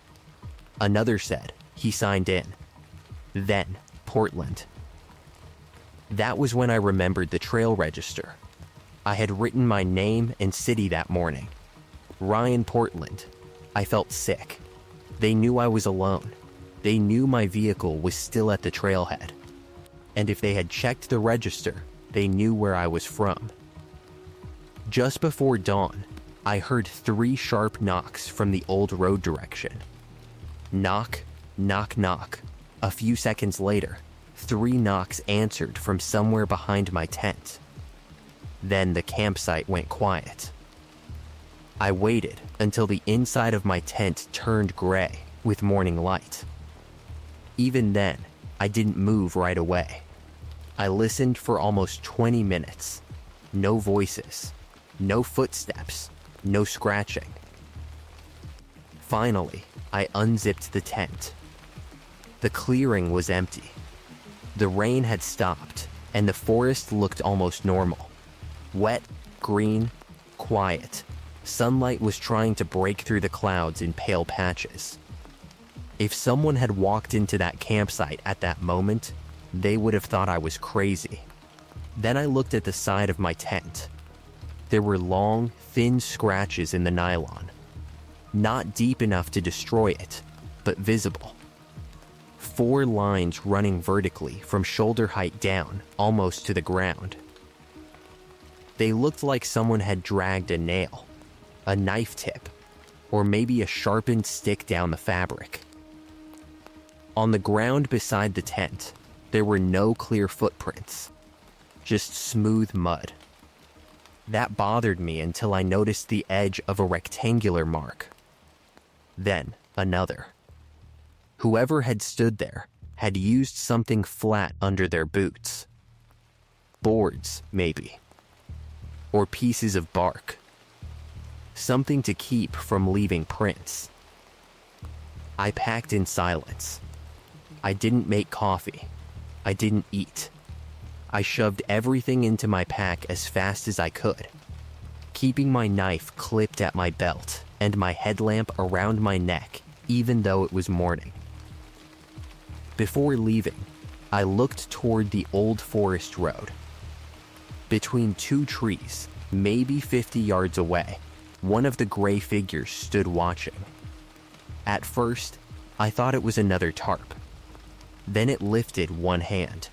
[SPEAKER 1] Another said, "He signed in." Then, Portland. That was when I remembered the trail register. I had written my name and city that morning. Ryan, Portland. I felt sick. They knew I was alone. They knew my vehicle was still at the trailhead. And if they had checked the register, they knew where I was from. Just before dawn, I heard 3 sharp knocks from the old road direction. Knock, knock, knock. A few seconds later, 3 knocks answered from somewhere behind my tent. Then the campsite went quiet. I waited until the inside of my tent turned gray with morning light. Even then, I didn't move right away. I listened for almost 20 minutes. No voices, no footsteps, no scratching. Finally, I unzipped the tent. The clearing was empty. The rain had stopped, and the forest looked almost normal. Wet, green, quiet. Sunlight was trying to break through the clouds in pale patches. If someone had walked into that campsite at that moment, they would have thought I was crazy. Then I looked at the side of my tent. There were long, thin scratches in the nylon. Not deep enough to destroy it, but visible. 4 lines running vertically from shoulder height down, almost to the ground. They looked like someone had dragged a nail, a knife tip, or maybe a sharpened stick down the fabric. On the ground beside the tent, there were no clear footprints, just smooth mud. That bothered me until I noticed the edge of a rectangular mark. Then another. Whoever had stood there had used something flat under their boots. Boards, maybe. Or pieces of bark. Something to keep from leaving prints. I packed in silence. I didn't make coffee. I didn't eat. I shoved everything into my pack as fast as I could, keeping my knife clipped at my belt and my headlamp around my neck, even though it was morning. Before leaving, I looked toward the old forest road. Between 2 trees, maybe 50 yards away, one of the gray figures stood watching. At first, I thought it was another tarp. Then it lifted one hand.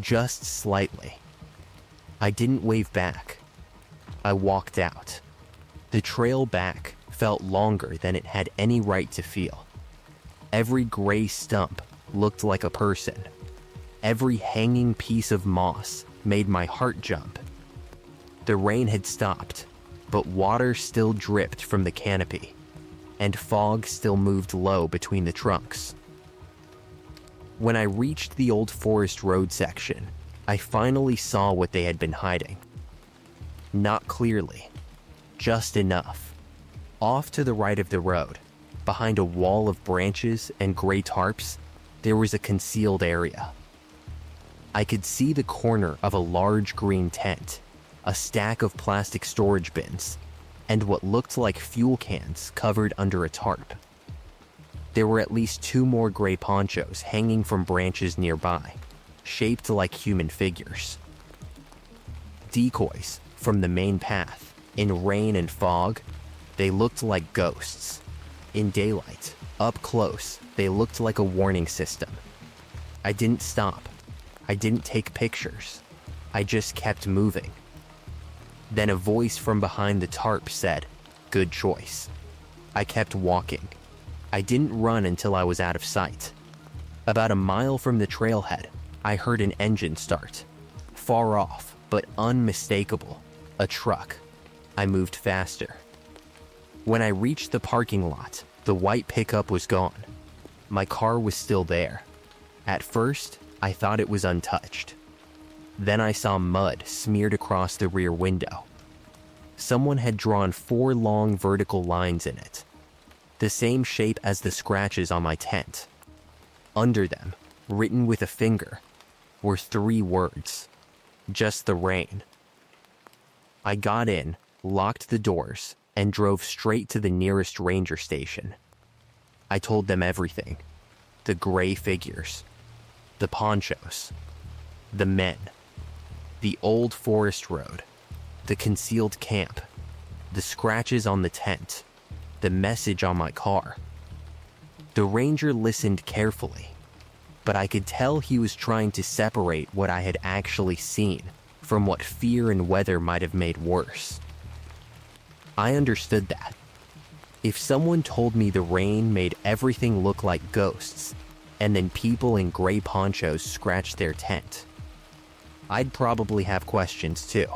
[SPEAKER 1] Just slightly. I didn't wave back. I walked out. The trail back felt longer than it had any right to feel. Every gray stump looked like a person. Every hanging piece of moss made my heart jump. The rain had stopped, but water still dripped from the canopy, and fog still moved low between the trunks. When I reached the old forest road section, I finally saw what they had been hiding. Not clearly, just enough. Off to the right of the road, behind a wall of branches and gray tarps, there was a concealed area. I could see the corner of a large green tent, a stack of plastic storage bins, and what looked like fuel cans covered under a tarp. There were at least 2 more gray ponchos hanging from branches nearby, shaped like human figures. Decoys from the main path. In rain and fog, they looked like ghosts. In daylight, up close, they looked like a warning system. I didn't stop. I didn't take pictures. I just kept moving. Then a voice from behind the tarp said, "Good choice." I kept walking. I didn't run until I was out of sight. About a mile from the trailhead, I heard an engine start. Far off, but unmistakable. A truck. I moved faster. When I reached the parking lot, the white pickup was gone. My car was still there. At first, I thought it was untouched. Then I saw mud smeared across the rear window. Someone had drawn 4 long vertical lines in it, the same shape as the scratches on my tent. Under them, written with a finger, were 3 words. Just the rain. I got in, locked the doors, and drove straight to the nearest ranger station. I told them everything. The gray figures. The ponchos. The men. The old forest road. The concealed camp. The scratches on the tent. The message on my car. The ranger listened carefully, but I could tell he was trying to separate what I had actually seen from what fear and weather might have made worse. I understood that. If someone told me the rain made everything look like ghosts, and then people in gray ponchos scratched their tent, I'd probably have questions too.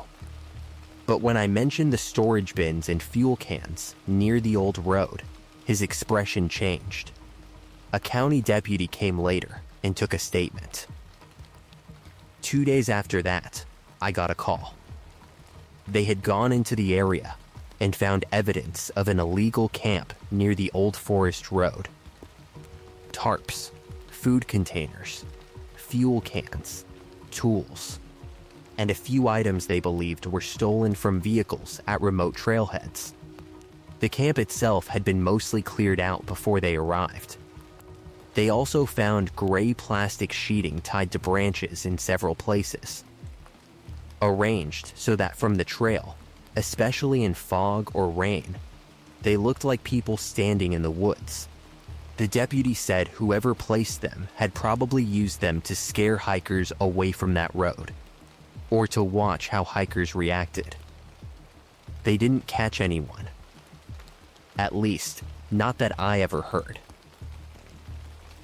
[SPEAKER 1] But when I mentioned the storage bins and fuel cans near the old road, his expression changed. A county deputy came later and took a statement. 2 days after that, I got a call. They had gone into the area and found evidence of an illegal camp near the old forest road. Tarps, food containers, fuel cans, tools, and a few items they believed were stolen from vehicles at remote trailheads. The camp itself had been mostly cleared out before they arrived. They also found gray plastic sheeting tied to branches in several places, arranged so that from the trail, especially in fog or rain, they looked like people standing in the woods. The deputy said whoever placed them had probably used them to scare hikers away from that road, or to watch how hikers reacted. They didn't catch anyone. At least, not that I ever heard.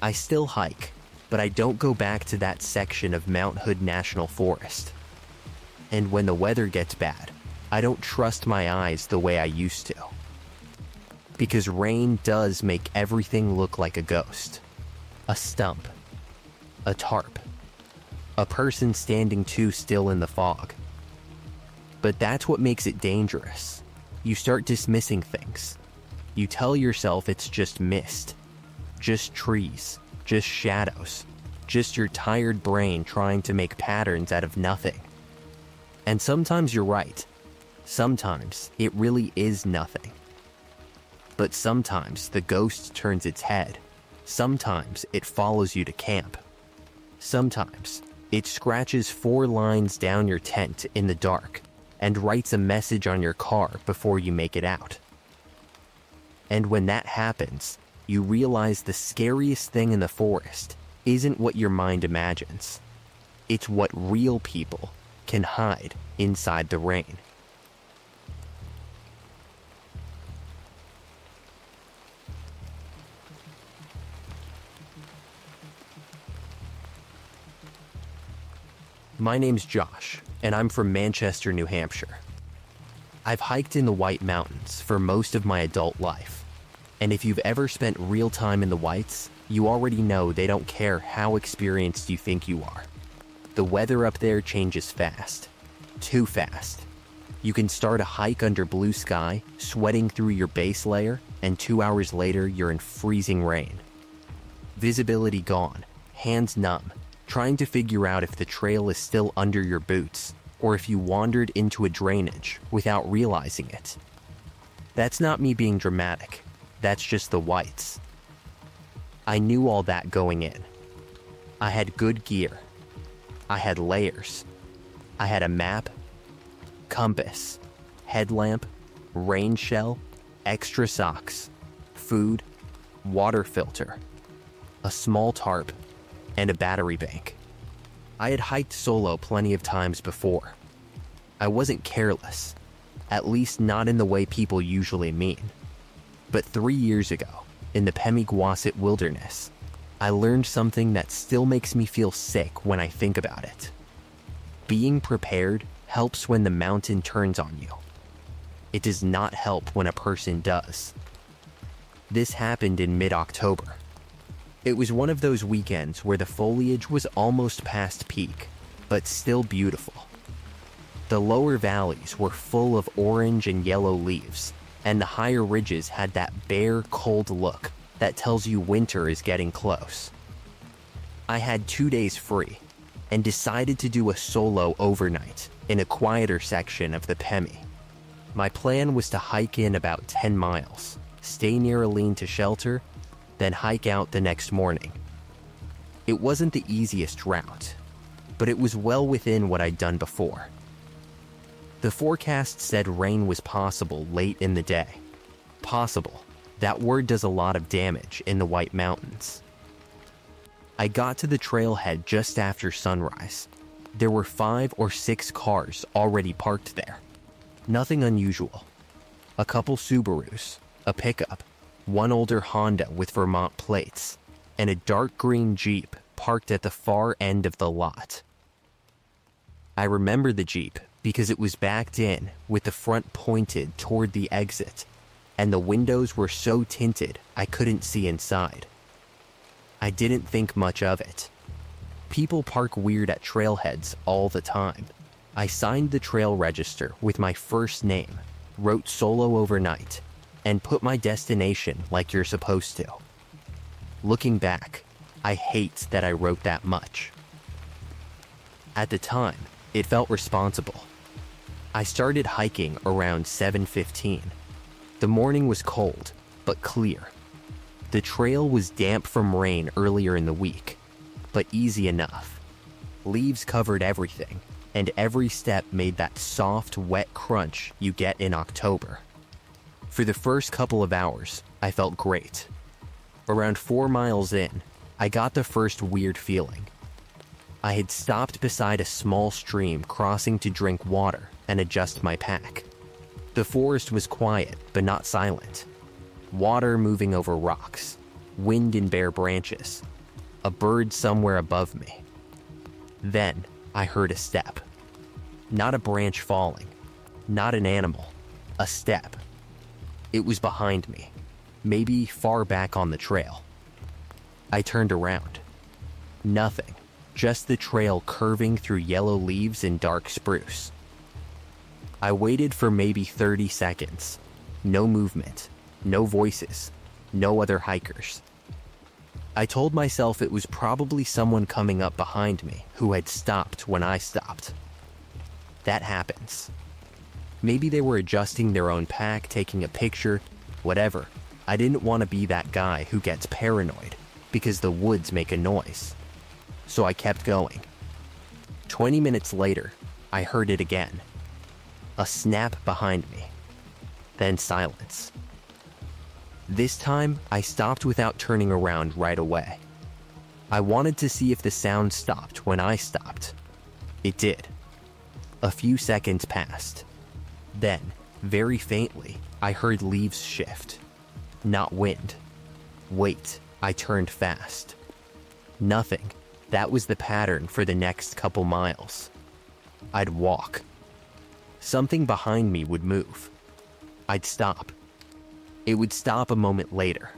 [SPEAKER 1] I still hike, but I don't go back to that section of Mount Hood National Forest. And when the weather gets bad, I don't trust my eyes the way I used to. Because rain does make everything look like a ghost. A stump. A tarp. A person standing too still in the fog. But that's what makes it dangerous. You start dismissing things. You tell yourself it's just mist. Just trees. Just shadows. Just your tired brain trying to make patterns out of nothing. And sometimes you're right. Sometimes it really is nothing. But sometimes the ghost turns its head. Sometimes it follows you to camp. Sometimes it scratches 4 lines down your tent in the dark and writes a message on your car before you make it out. And when that happens, you realize the scariest thing in the forest isn't what your mind imagines. It's what real people can hide inside the rain. My name's Josh, and I'm from Manchester, New Hampshire. I've hiked in the White Mountains for most of my adult life, and if you've ever spent real time in the Whites, you already know they don't care how experienced you think you are. The weather up there changes fast. Too fast. You can start a hike under blue sky, sweating through your base layer, and 2 hours later you're in freezing rain. Visibility gone, hands numb, trying to figure out if the trail is still under your boots, or if you wandered into a drainage without realizing it. That's not me being dramatic. That's just the Whites. I knew all that going in. I had good gear. I had layers. I had a map, compass, headlamp, rain shell, extra socks, food, water filter, a small tarp, and a battery bank. I had hiked solo plenty of times before. I wasn't careless, at least not in the way people usually mean. But 3 years ago, in the Pemigewasset Wilderness, I learned something that still makes me feel sick when I think about it. Being prepared helps when the mountain turns on you. It does not help when a person does. This happened in mid-October. It was one of those weekends where the foliage was almost past peak, but still beautiful. The lower valleys were full of orange and yellow leaves, and the higher ridges had that bare, cold look that tells you winter is getting close. I had 2 days free, and decided to do a solo overnight in a quieter section of the Pemi. My plan was to hike in about 10 miles, stay near a lean-to shelter, then hike out the next morning. It wasn't the easiest route, but it was well within what I'd done before. The forecast said rain was possible late in the day. Possible. That word does a lot of damage in the White Mountains. I got to the trailhead just after sunrise. There were 5 or 6 cars already parked there. Nothing unusual. A couple Subarus, a pickup, one older Honda with Vermont plates, and a dark green Jeep parked at the far end of the lot. I remember the Jeep because it was backed in with the front pointed toward the exit, and the windows were so tinted I couldn't see inside. I didn't think much of it. People park weird at trailheads all the time. I signed the trail register with my first name, wrote solo overnight, and put my destination like you're supposed to. Looking back, I hate that I wrote that much. At the time, it felt responsible. I started hiking around 7:15. The morning was cold, but clear. The trail was damp from rain earlier in the week, but easy enough. Leaves covered everything, and every step made that soft, wet crunch you get in October. For the first couple of hours, I felt great. Around 4 miles in, I got the first weird feeling. I had stopped beside a small stream crossing to drink water and adjust my pack. The forest was quiet, but not silent. Water moving over rocks, wind in bare branches, a bird somewhere above me. Then I heard a step. Not a branch falling, not an animal, a step. It was behind me, maybe far back on the trail. I turned around. Nothing, just the trail curving through yellow leaves and dark spruce. I waited for maybe 30 seconds. No movement, no voices, no other hikers. I told myself it was probably someone coming up behind me who had stopped when I stopped. That happens. Maybe they were adjusting their own pack, taking a picture, whatever. I didn't want to be that guy who gets paranoid because the woods make a noise. So I kept going. 20 minutes later, I heard it again. A snap behind me. Then silence. This time, I stopped without turning around right away. I wanted to see if the sound stopped when I stopped. It did. A few seconds passed. Then, very faintly, I heard leaves shift. Not wind. Wait, I turned fast. Nothing. That was the pattern for the next couple miles. I'd walk. Something behind me would move. I'd stop. It would stop a moment later.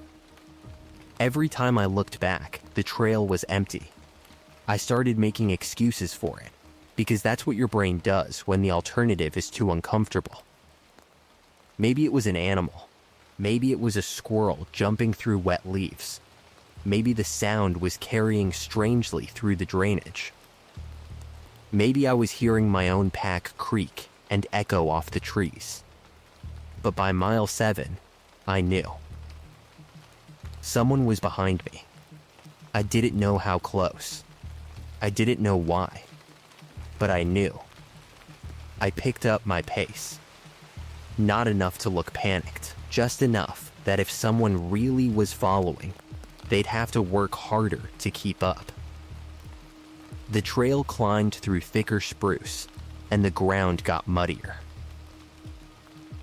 [SPEAKER 1] Every time I looked back, the trail was empty. I started making excuses for it, because that's what your brain does when the alternative is too uncomfortable. Maybe it was an animal. Maybe it was a squirrel jumping through wet leaves. Maybe the sound was carrying strangely through the drainage. Maybe I was hearing my own pack creak and echo off the trees. But by mile 7, I knew. Someone was behind me. I didn't know how close. I didn't know why. But I knew. I picked up my pace. Not enough to look panicked, just enough that if someone really was following, they'd have to work harder to keep up. The trail climbed through thicker spruce, and the ground got muddier.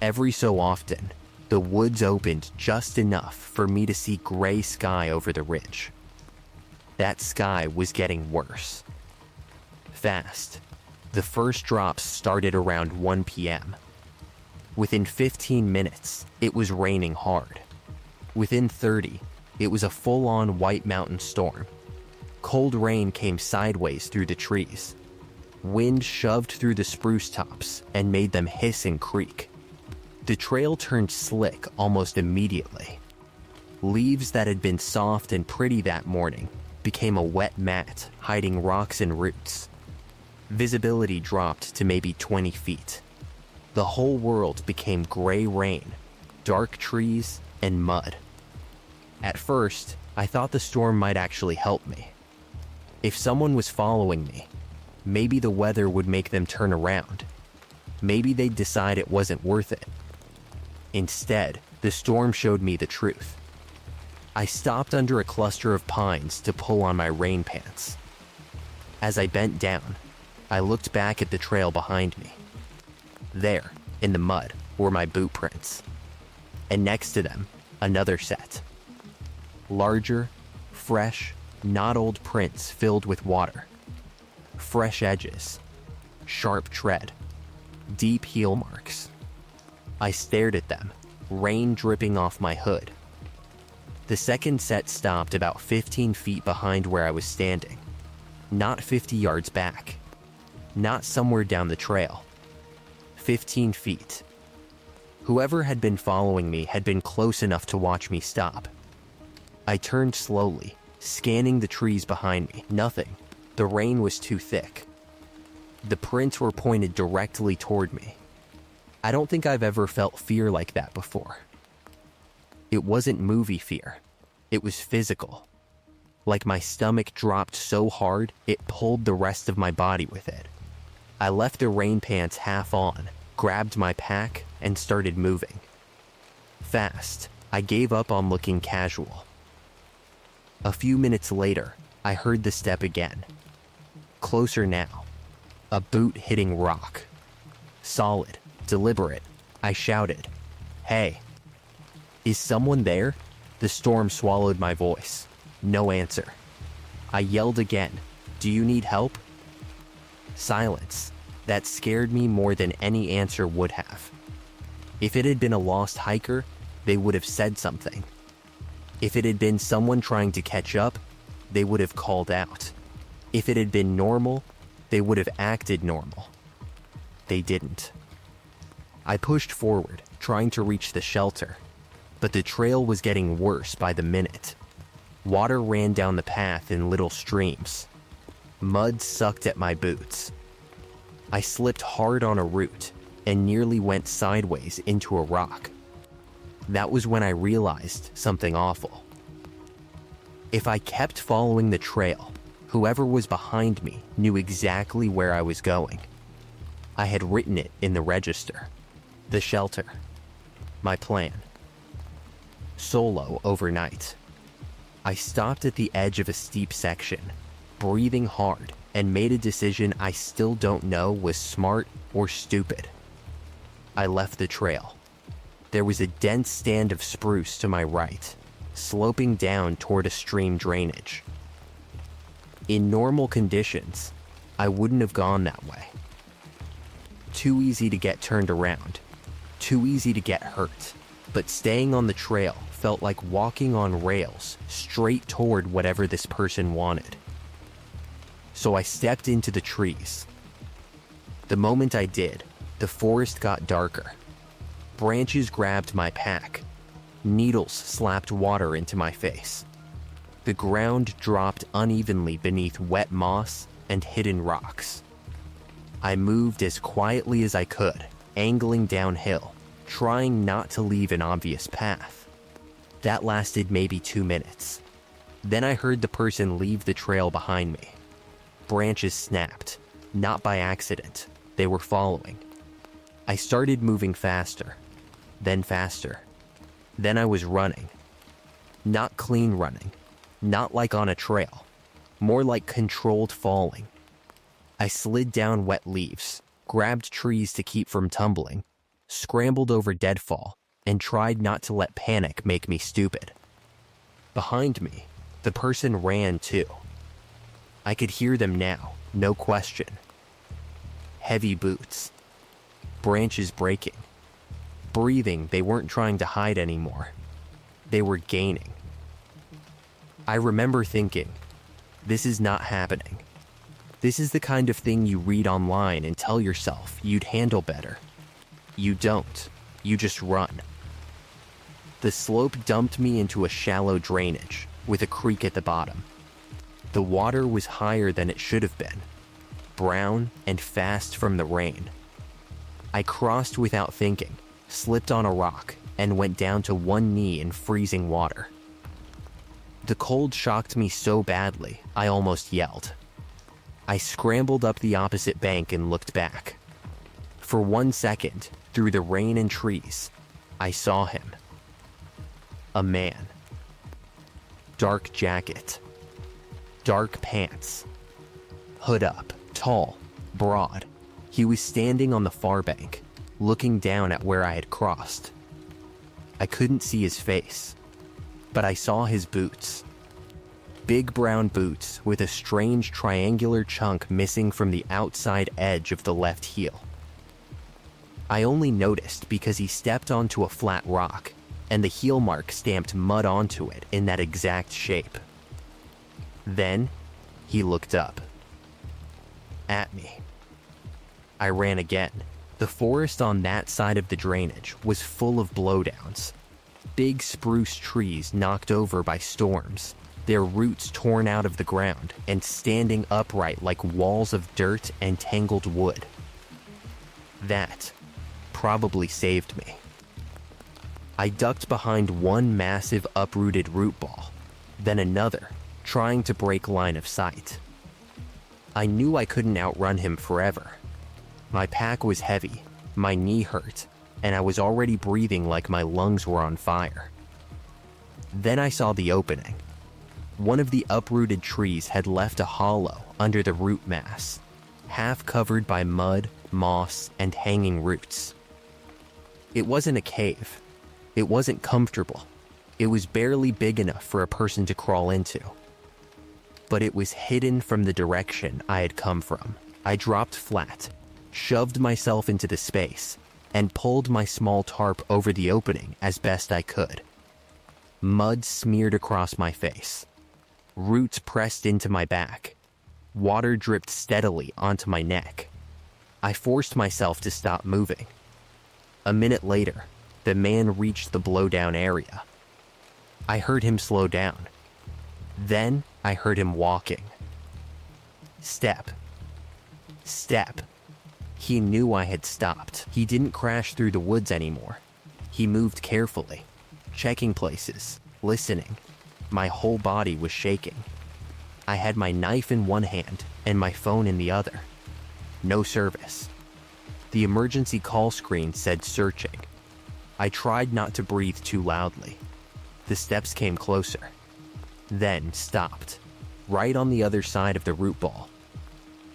[SPEAKER 1] Every so often, the woods opened just enough for me to see gray sky over the ridge. That sky was getting worse. Fast. The first drops started around 1 p.m. Within 15 minutes, it was raining hard. Within 30, it was a full-on White Mountain storm. Cold rain came sideways through the trees. Wind shoved through the spruce tops and made them hiss and creak. The trail turned slick almost immediately. Leaves that had been soft and pretty that morning became a wet mat hiding rocks and roots. Visibility dropped to maybe 20 feet. The whole world became gray rain, dark trees, and mud. At first, I thought the storm might actually help me. If someone was following me, maybe the weather would make them turn around. Maybe they'd decide it wasn't worth it. Instead, the storm showed me the truth. I stopped under a cluster of pines to pull on my rain pants. As I bent down, I looked back at the trail behind me. There, in the mud, were my boot prints. And next to them, another set. Larger, fresh, not old prints filled with water. Fresh edges, sharp tread, deep heel marks. I stared at them, rain dripping off my hood. The second set stopped about 15 feet behind where I was standing. Not 50 yards back. Not somewhere down the trail. 15 feet. Whoever had been following me had been close enough to watch me stop. I turned slowly, scanning the trees behind me. Nothing. The rain was too thick. The prints were pointed directly toward me. I don't think I've ever felt fear like that before. It wasn't movie fear. It was physical. Like my stomach dropped so hard, it pulled the rest of my body with it. I left the rain pants half on, grabbed my pack, and started moving. Fast. I gave up on looking casual. A few minutes later, I heard the step again. Closer now. A boot hitting rock. Solid, deliberate. I shouted, "Hey, is someone there?" The storm swallowed my voice. No answer. I yelled again, "Do you need help?" Silence. That scared me more than any answer would have. If it had been a lost hiker, they would have said something. If it had been someone trying to catch up, they would have called out. If it had been normal, they would have acted normal. They didn't. I pushed forward, trying to reach the shelter, but the trail was getting worse by the minute. Water ran down the path in little streams. Mud sucked at my boots. I slipped hard on a root and nearly went sideways into a rock. That was when I realized something awful. If I kept following the trail, whoever was behind me knew exactly where I was going. I had written it in the register. The shelter. My plan. Solo overnight. I stopped at the edge of a steep section, breathing hard, and made a decision I still don't know was smart or stupid. I left the trail. There was a dense stand of spruce to my right, sloping down toward a stream drainage. In normal conditions, I wouldn't have gone that way. Too easy to get turned around, too easy to get hurt, but staying on the trail felt like walking on rails straight toward whatever this person wanted. So I stepped into the trees. The moment I did, the forest got darker. Branches grabbed my pack. Needles slapped water into my face. The ground dropped unevenly beneath wet moss and hidden rocks. I moved as quietly as I could, angling downhill, trying not to leave an obvious path. That lasted maybe 2 minutes. Then I heard the person leave the trail behind me. Branches snapped, not by accident. They were following. I started moving faster, then faster. Then I was running. Not clean running, not like on a trail, more like controlled falling. I slid down wet leaves, grabbed trees to keep from tumbling, scrambled over deadfall, and tried not to let panic make me stupid. Behind me, the person ran too. I could hear them now, no question. Heavy boots. Branches breaking. Breathing, they weren't trying to hide anymore. They were gaining. I remember thinking, this is not happening. This is the kind of thing you read online and tell yourself you'd handle better. You don't. You just run. The slope dumped me into a shallow drainage with a creek at the bottom. The water was higher than it should have been, brown and fast from the rain. I crossed without thinking, slipped on a rock, and went down to one knee in freezing water. The cold shocked me so badly, I almost yelled. I scrambled up the opposite bank and looked back. For 1 second, through the rain and trees, I saw him. A man. Dark jacket. Dark pants. Hood up, tall, broad. He was standing on the far bank, looking down at where I had crossed. I couldn't see his face, but I saw his boots. Big brown boots with a strange triangular chunk missing from the outside edge of the left heel. I only noticed because he stepped onto a flat rock, and the heel mark stamped mud onto it in that exact shape. Then, he looked up. At me. I ran again. The forest on that side of the drainage was full of blowdowns. Big spruce trees knocked over by storms, their roots torn out of the ground and standing upright like walls of dirt and tangled wood. That probably saved me. I ducked behind one massive uprooted root ball, then another, trying to break line of sight. I knew I couldn't outrun him forever. My pack was heavy, my knee hurt, and I was already breathing like my lungs were on fire. Then I saw the opening. One of the uprooted trees had left a hollow under the root mass, half covered by mud, moss, and hanging roots. It wasn't a cave. It wasn't comfortable. It was barely big enough for a person to crawl into. But it was hidden from the direction I had come from. I dropped flat, shoved myself into the space, and pulled my small tarp over the opening as best I could. Mud smeared across my face. Roots pressed into my back. Water dripped steadily onto my neck. I forced myself to stop moving. A minute later, the man reached the blowdown area. I heard him slow down. Then I heard him walking. Step. Step. He knew I had stopped. He didn't crash through the woods anymore. He moved carefully, checking places, listening. My whole body was shaking. I had my knife in one hand and my phone in the other. No service. The emergency call screen said searching. I tried not to breathe too loudly. The steps came closer, then stopped, right on the other side of the root ball.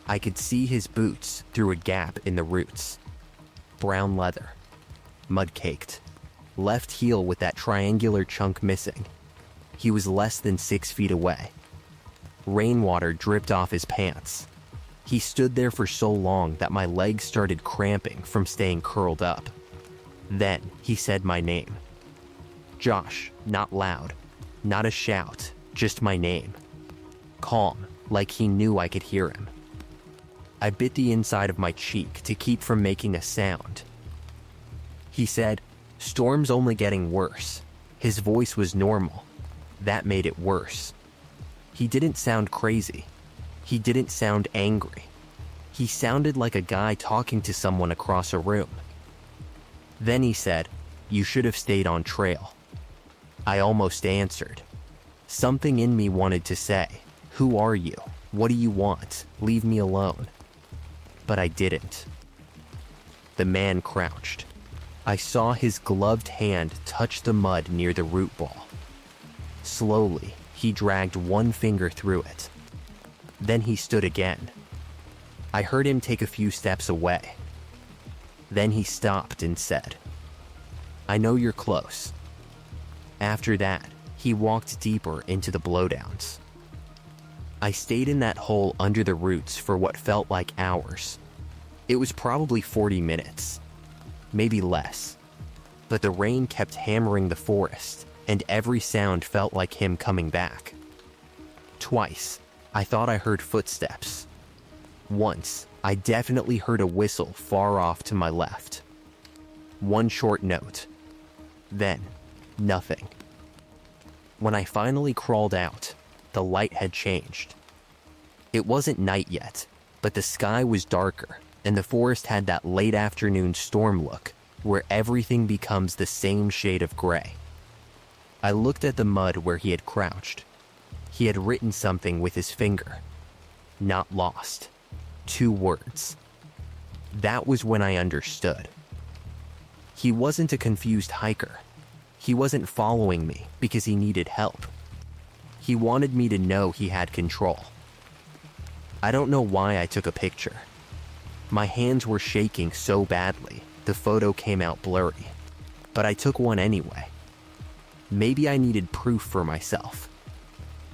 [SPEAKER 1] I could see his boots through a gap in the roots. Brown leather, mud-caked, left heel with that triangular chunk missing. He was less than 6 feet away. Rainwater dripped off his pants. He stood there for so long that my legs started cramping from staying curled up. Then he said my name. Josh, not loud, not a shout, just my name. Calm, like he knew I could hear him. I bit the inside of my cheek to keep from making a sound. He said, "Storm's only getting worse." His voice was normal. That made it worse. He didn't sound crazy. He didn't sound angry. He sounded like a guy talking to someone across a room. Then he said, "You should have stayed on trail." I almost answered. Something in me wanted to say, "Who are you? What do you want? Leave me alone." But I didn't. The man crouched. I saw his gloved hand touch the mud near the root ball. Slowly, he dragged one finger through it. Then he stood again. I heard him take a few steps away. Then he stopped and said, "I know you're close." After that, he walked deeper into the blowdowns. I stayed in that hole under the roots for what felt like hours. It was probably 40 minutes, maybe less. But the rain kept hammering the forest, and every sound felt like him coming back. Twice, I thought I heard footsteps. Once, I definitely heard a whistle far off to my left. One short note. Then, nothing. When I finally crawled out, the light had changed. It wasn't night yet, but the sky was darker, and the forest had that late afternoon storm look, where everything becomes the same shade of gray. I looked at the mud where he had crouched. He had written something with his finger. Not lost. 2 words. That was when I understood. He wasn't a confused hiker. He wasn't following me because he needed help. He wanted me to know he had control. I don't know why I took a picture. My hands were shaking so badly, the photo came out blurry. But I took one anyway. Maybe I needed proof for myself.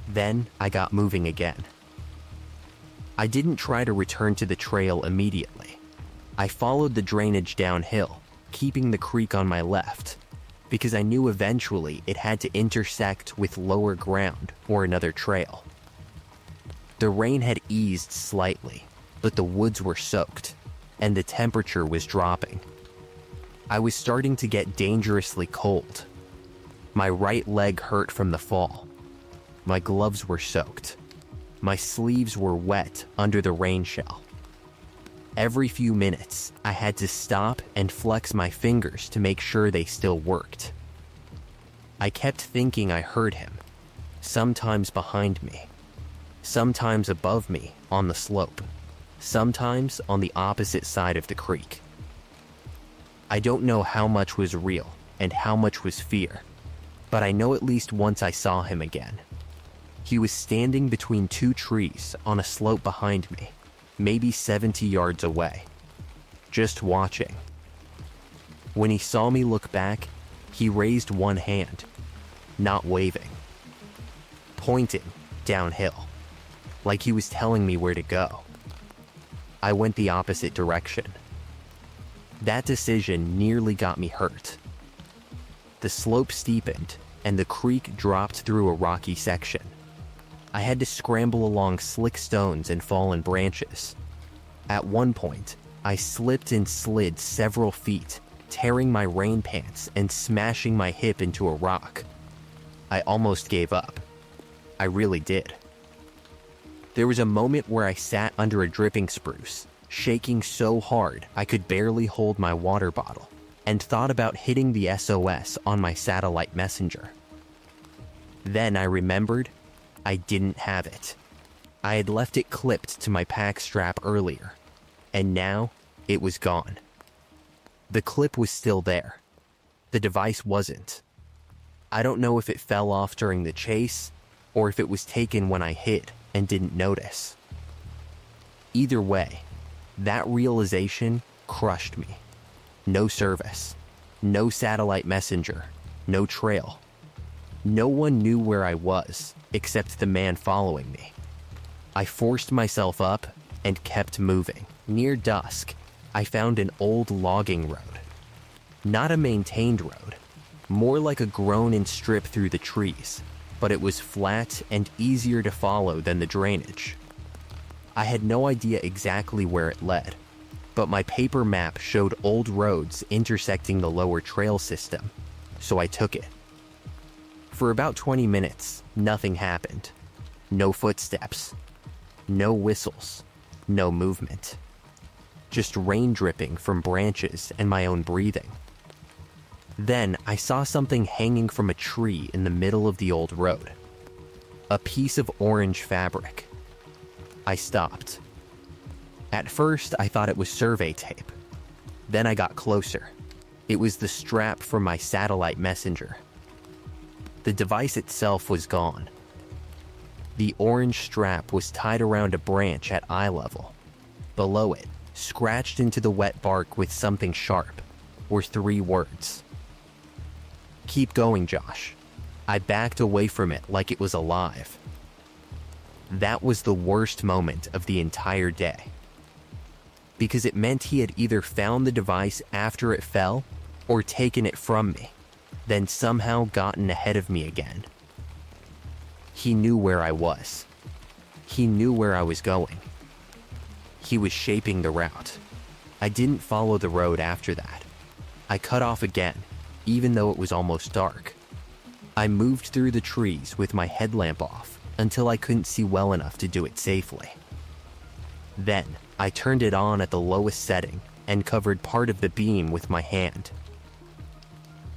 [SPEAKER 1] Then I got moving again. I didn't try to return to the trail immediately. I followed the drainage downhill, keeping the creek on my left, because I knew eventually it had to intersect with lower ground or another trail. The rain had eased slightly, but the woods were soaked, and the temperature was dropping. I was starting to get dangerously cold. My right leg hurt from the fall. My gloves were soaked. My sleeves were wet under the rain shell. Every few minutes, I had to stop and flex my fingers to make sure they still worked. I kept thinking I heard him, sometimes behind me, sometimes above me on the slope, sometimes on the opposite side of the creek. I don't know how much was real and how much was fear, but I know at least once I saw him again. He was standing between two trees on a slope behind me, maybe 70 yards away, just watching. When he saw me look back, he raised one hand, not waving, pointing downhill, like he was telling me where to go. I went the opposite direction. That decision nearly got me hurt. The slope steepened, and the creek dropped through a rocky section. I had to scramble along slick stones and fallen branches. At one point, I slipped and slid several feet, tearing my rain pants and smashing my hip into a rock. I almost gave up. I really did. There was a moment where I sat under a dripping spruce, shaking so hard I could barely hold my water bottle, and thought about hitting the SOS on my satellite messenger. Then I remembered I didn't have it. I had left it clipped to my pack strap earlier, and now it was gone. The clip was still there. The device wasn't. I don't know if it fell off during the chase, or if it was taken when I hid and didn't notice. Either way, that realization crushed me. No service, no satellite messenger, no trail. No one knew where I was except the man following me. I forced myself up and kept moving. Near dusk, I found an old logging road. Not a maintained road, more like a grown-in strip through the trees, but it was flat and easier to follow than the drainage. I had no idea exactly where it led, but my paper map showed old roads intersecting the lower trail system, so I took it. For about 20 minutes, nothing happened. No footsteps, no whistles, no movement. Just rain dripping from branches and my own breathing. Then I saw something hanging from a tree in the middle of the old road. A piece of orange fabric. I stopped. At first, I thought it was survey tape. Then I got closer. It was the strap from my satellite messenger. The device itself was gone. The orange strap was tied around a branch at eye level. Below it, scratched into the wet bark with something sharp, were 3 words. "Keep going, Josh." I backed away from it like it was alive. That was the worst moment of the entire day, because it meant he had either found the device after it fell or taken it from me, then somehow gotten ahead of me again. He knew where I was. He knew where I was going. He was shaping the route. I didn't follow the road after that. I cut off again, even though it was almost dark. I moved through the trees with my headlamp off until I couldn't see well enough to do it safely. Then, I turned it on at the lowest setting and covered part of the beam with my hand.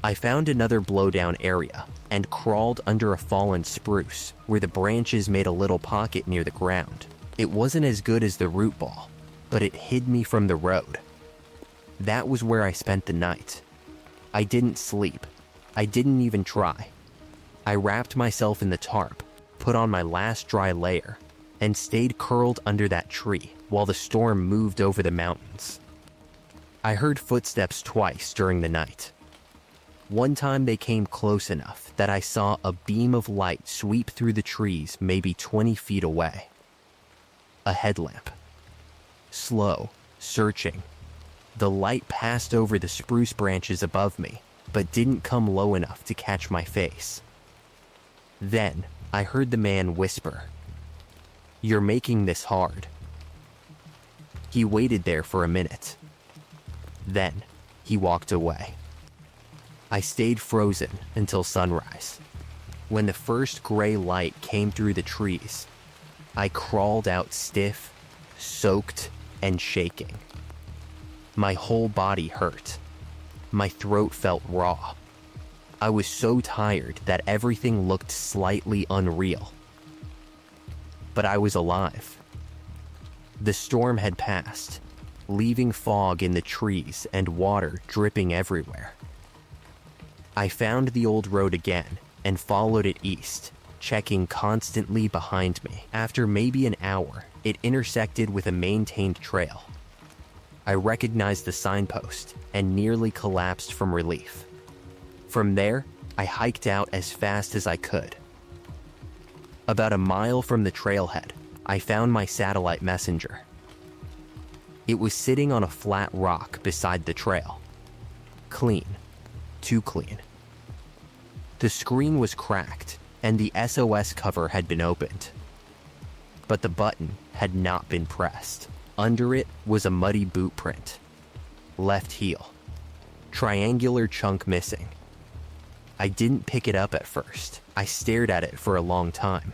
[SPEAKER 1] I found another blowdown area and crawled under a fallen spruce where the branches made a little pocket near the ground. It wasn't as good as the root ball, but it hid me from the road. That was where I spent the night. I didn't sleep. I didn't even try. I wrapped myself in the tarp, put on my last dry layer, and stayed curled under that tree while the storm moved over the mountains. I heard footsteps twice during the night. One time they came close enough that I saw a beam of light sweep through the trees maybe 20 feet away. A headlamp. Slow, searching. The light passed over the spruce branches above me, but didn't come low enough to catch my face. Then, I heard the man whisper, "You're making this hard." He waited there for a minute. Then, he walked away. I stayed frozen until sunrise. When the first gray light came through the trees, I crawled out stiff, soaked, and shaking. My whole body hurt. My throat felt raw. I was so tired that everything looked slightly unreal. But I was alive. The storm had passed, leaving fog in the trees and water dripping everywhere. I found the old road again and followed it east, checking constantly behind me. After maybe an hour, it intersected with a maintained trail. I recognized the signpost and nearly collapsed from relief. From there, I hiked out as fast as I could. About a mile from the trailhead, I found my satellite messenger. It was sitting on a flat rock beside the trail. Clean. Too clean. The screen was cracked, and the SOS cover had been opened. But the button had not been pressed. Under it was a muddy boot print. Left heel. Triangular chunk missing. I didn't pick it up at first. I stared at it for a long time.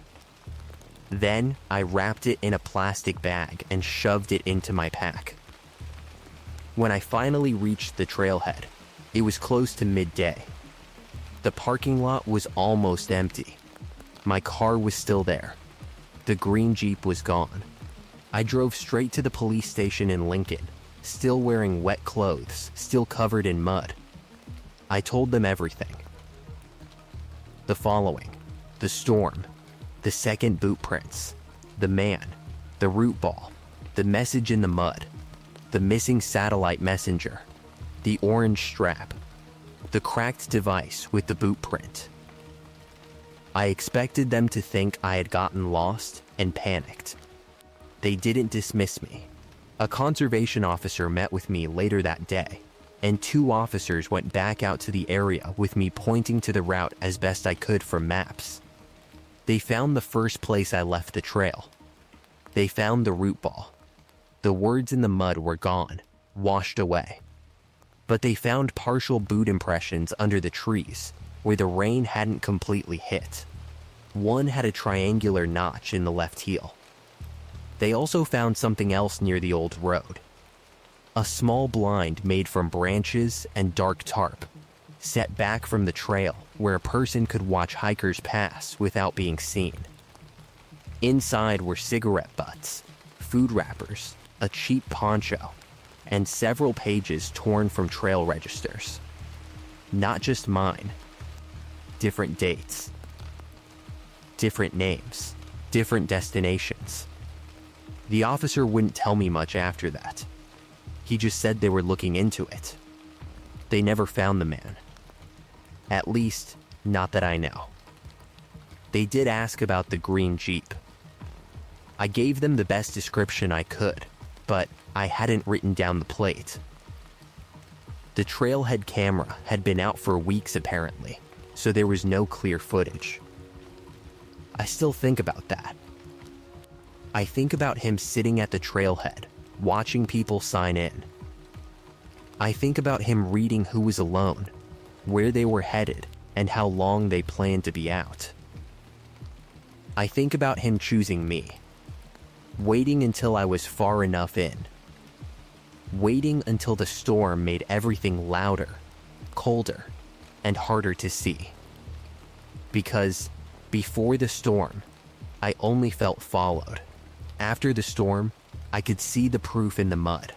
[SPEAKER 1] Then I wrapped it in a plastic bag and shoved it into my pack. When I finally reached the trailhead, it was close to midday. The parking lot was almost empty. My car was still there. The green Jeep was gone. I drove straight to the police station in Lincoln, still wearing wet clothes, still covered in mud. I told them everything. The following: the storm, the second boot prints, the man, the root ball, the message in the mud, the missing satellite messenger, the orange strap, the cracked device with the boot print. I expected them to think I had gotten lost and panicked. They didn't dismiss me. A conservation officer met with me later that day, and 2 officers went back out to the area with me pointing to the route as best I could from maps. They found the first place I left the trail. They found the root ball. The words in the mud were gone, washed away. But they found partial boot impressions under the trees, where the rain hadn't completely hit. One had a triangular notch in the left heel. They also found something else near the old road. A small blind made from branches and dark tarp, set back from the trail where a person could watch hikers pass without being seen. Inside were cigarette butts, food wrappers, a cheap poncho, and several pages torn from trail registers. Not just mine. Different dates. Different names. Different destinations. The officer wouldn't tell me much after that. He just said they were looking into it. They never found the man. At least, not that I know. They did ask about the green Jeep. I gave them the best description I could, but I hadn't written down the plate. The trailhead camera had been out for weeks apparently, so there was no clear footage. I still think about that. I think about him sitting at the trailhead, watching people sign in. I think about him reading who was alone, where they were headed, and how long they planned to be out. I think about him choosing me, waiting until I was far enough in, waiting until the storm made everything louder, colder, and harder to see. Because before the storm, I only felt followed. After the storm, I could see the proof in the mud.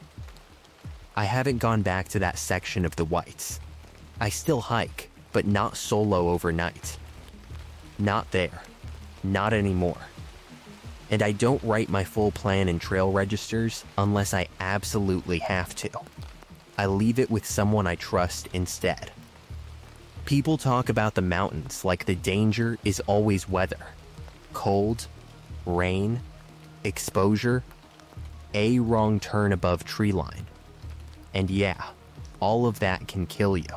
[SPEAKER 1] I haven't gone back to that section of the Whites. I still hike, but not solo overnight. Not there. Not anymore. And I don't write my full plan in trail registers unless I absolutely have to. I leave it with someone I trust instead. People talk about the mountains like the danger is always weather. Cold, rain, exposure, a wrong turn above tree line. And yeah, all of that can kill you.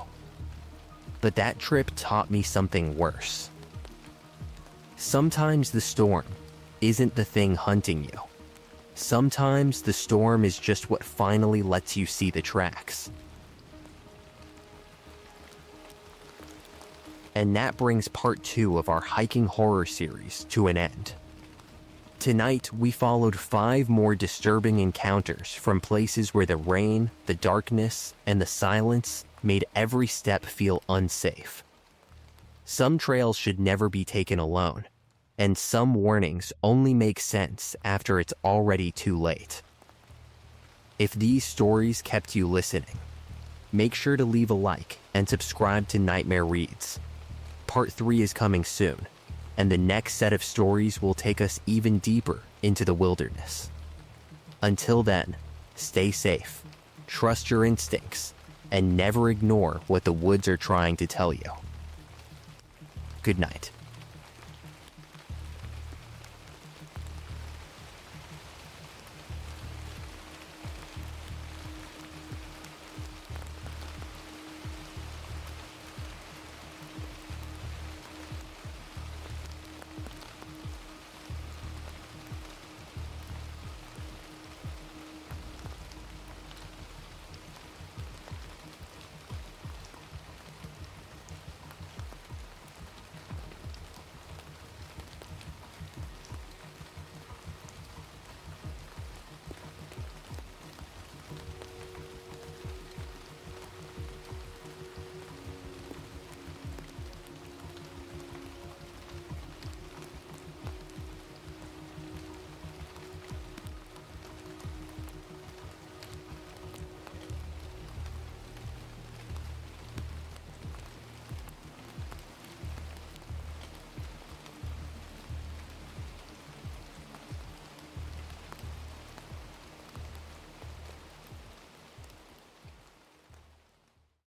[SPEAKER 1] But that trip taught me something worse. Sometimes the storm isn't the thing hunting you. Sometimes the storm is just what finally lets you see the tracks. And that brings part 2 of our hiking horror series to an end. Tonight, we followed 5 more disturbing encounters from places where the rain, the darkness, and the silence made every step feel unsafe. Some trails should never be taken alone, and some warnings only make sense after it's already too late. If these stories kept you listening, make sure to leave a like and subscribe to Nightmare Reads. Part 3 is coming soon, and the next set of stories will take us even deeper into the wilderness. Until then, stay safe, trust your instincts, and never ignore what the woods are trying to tell you. Good night.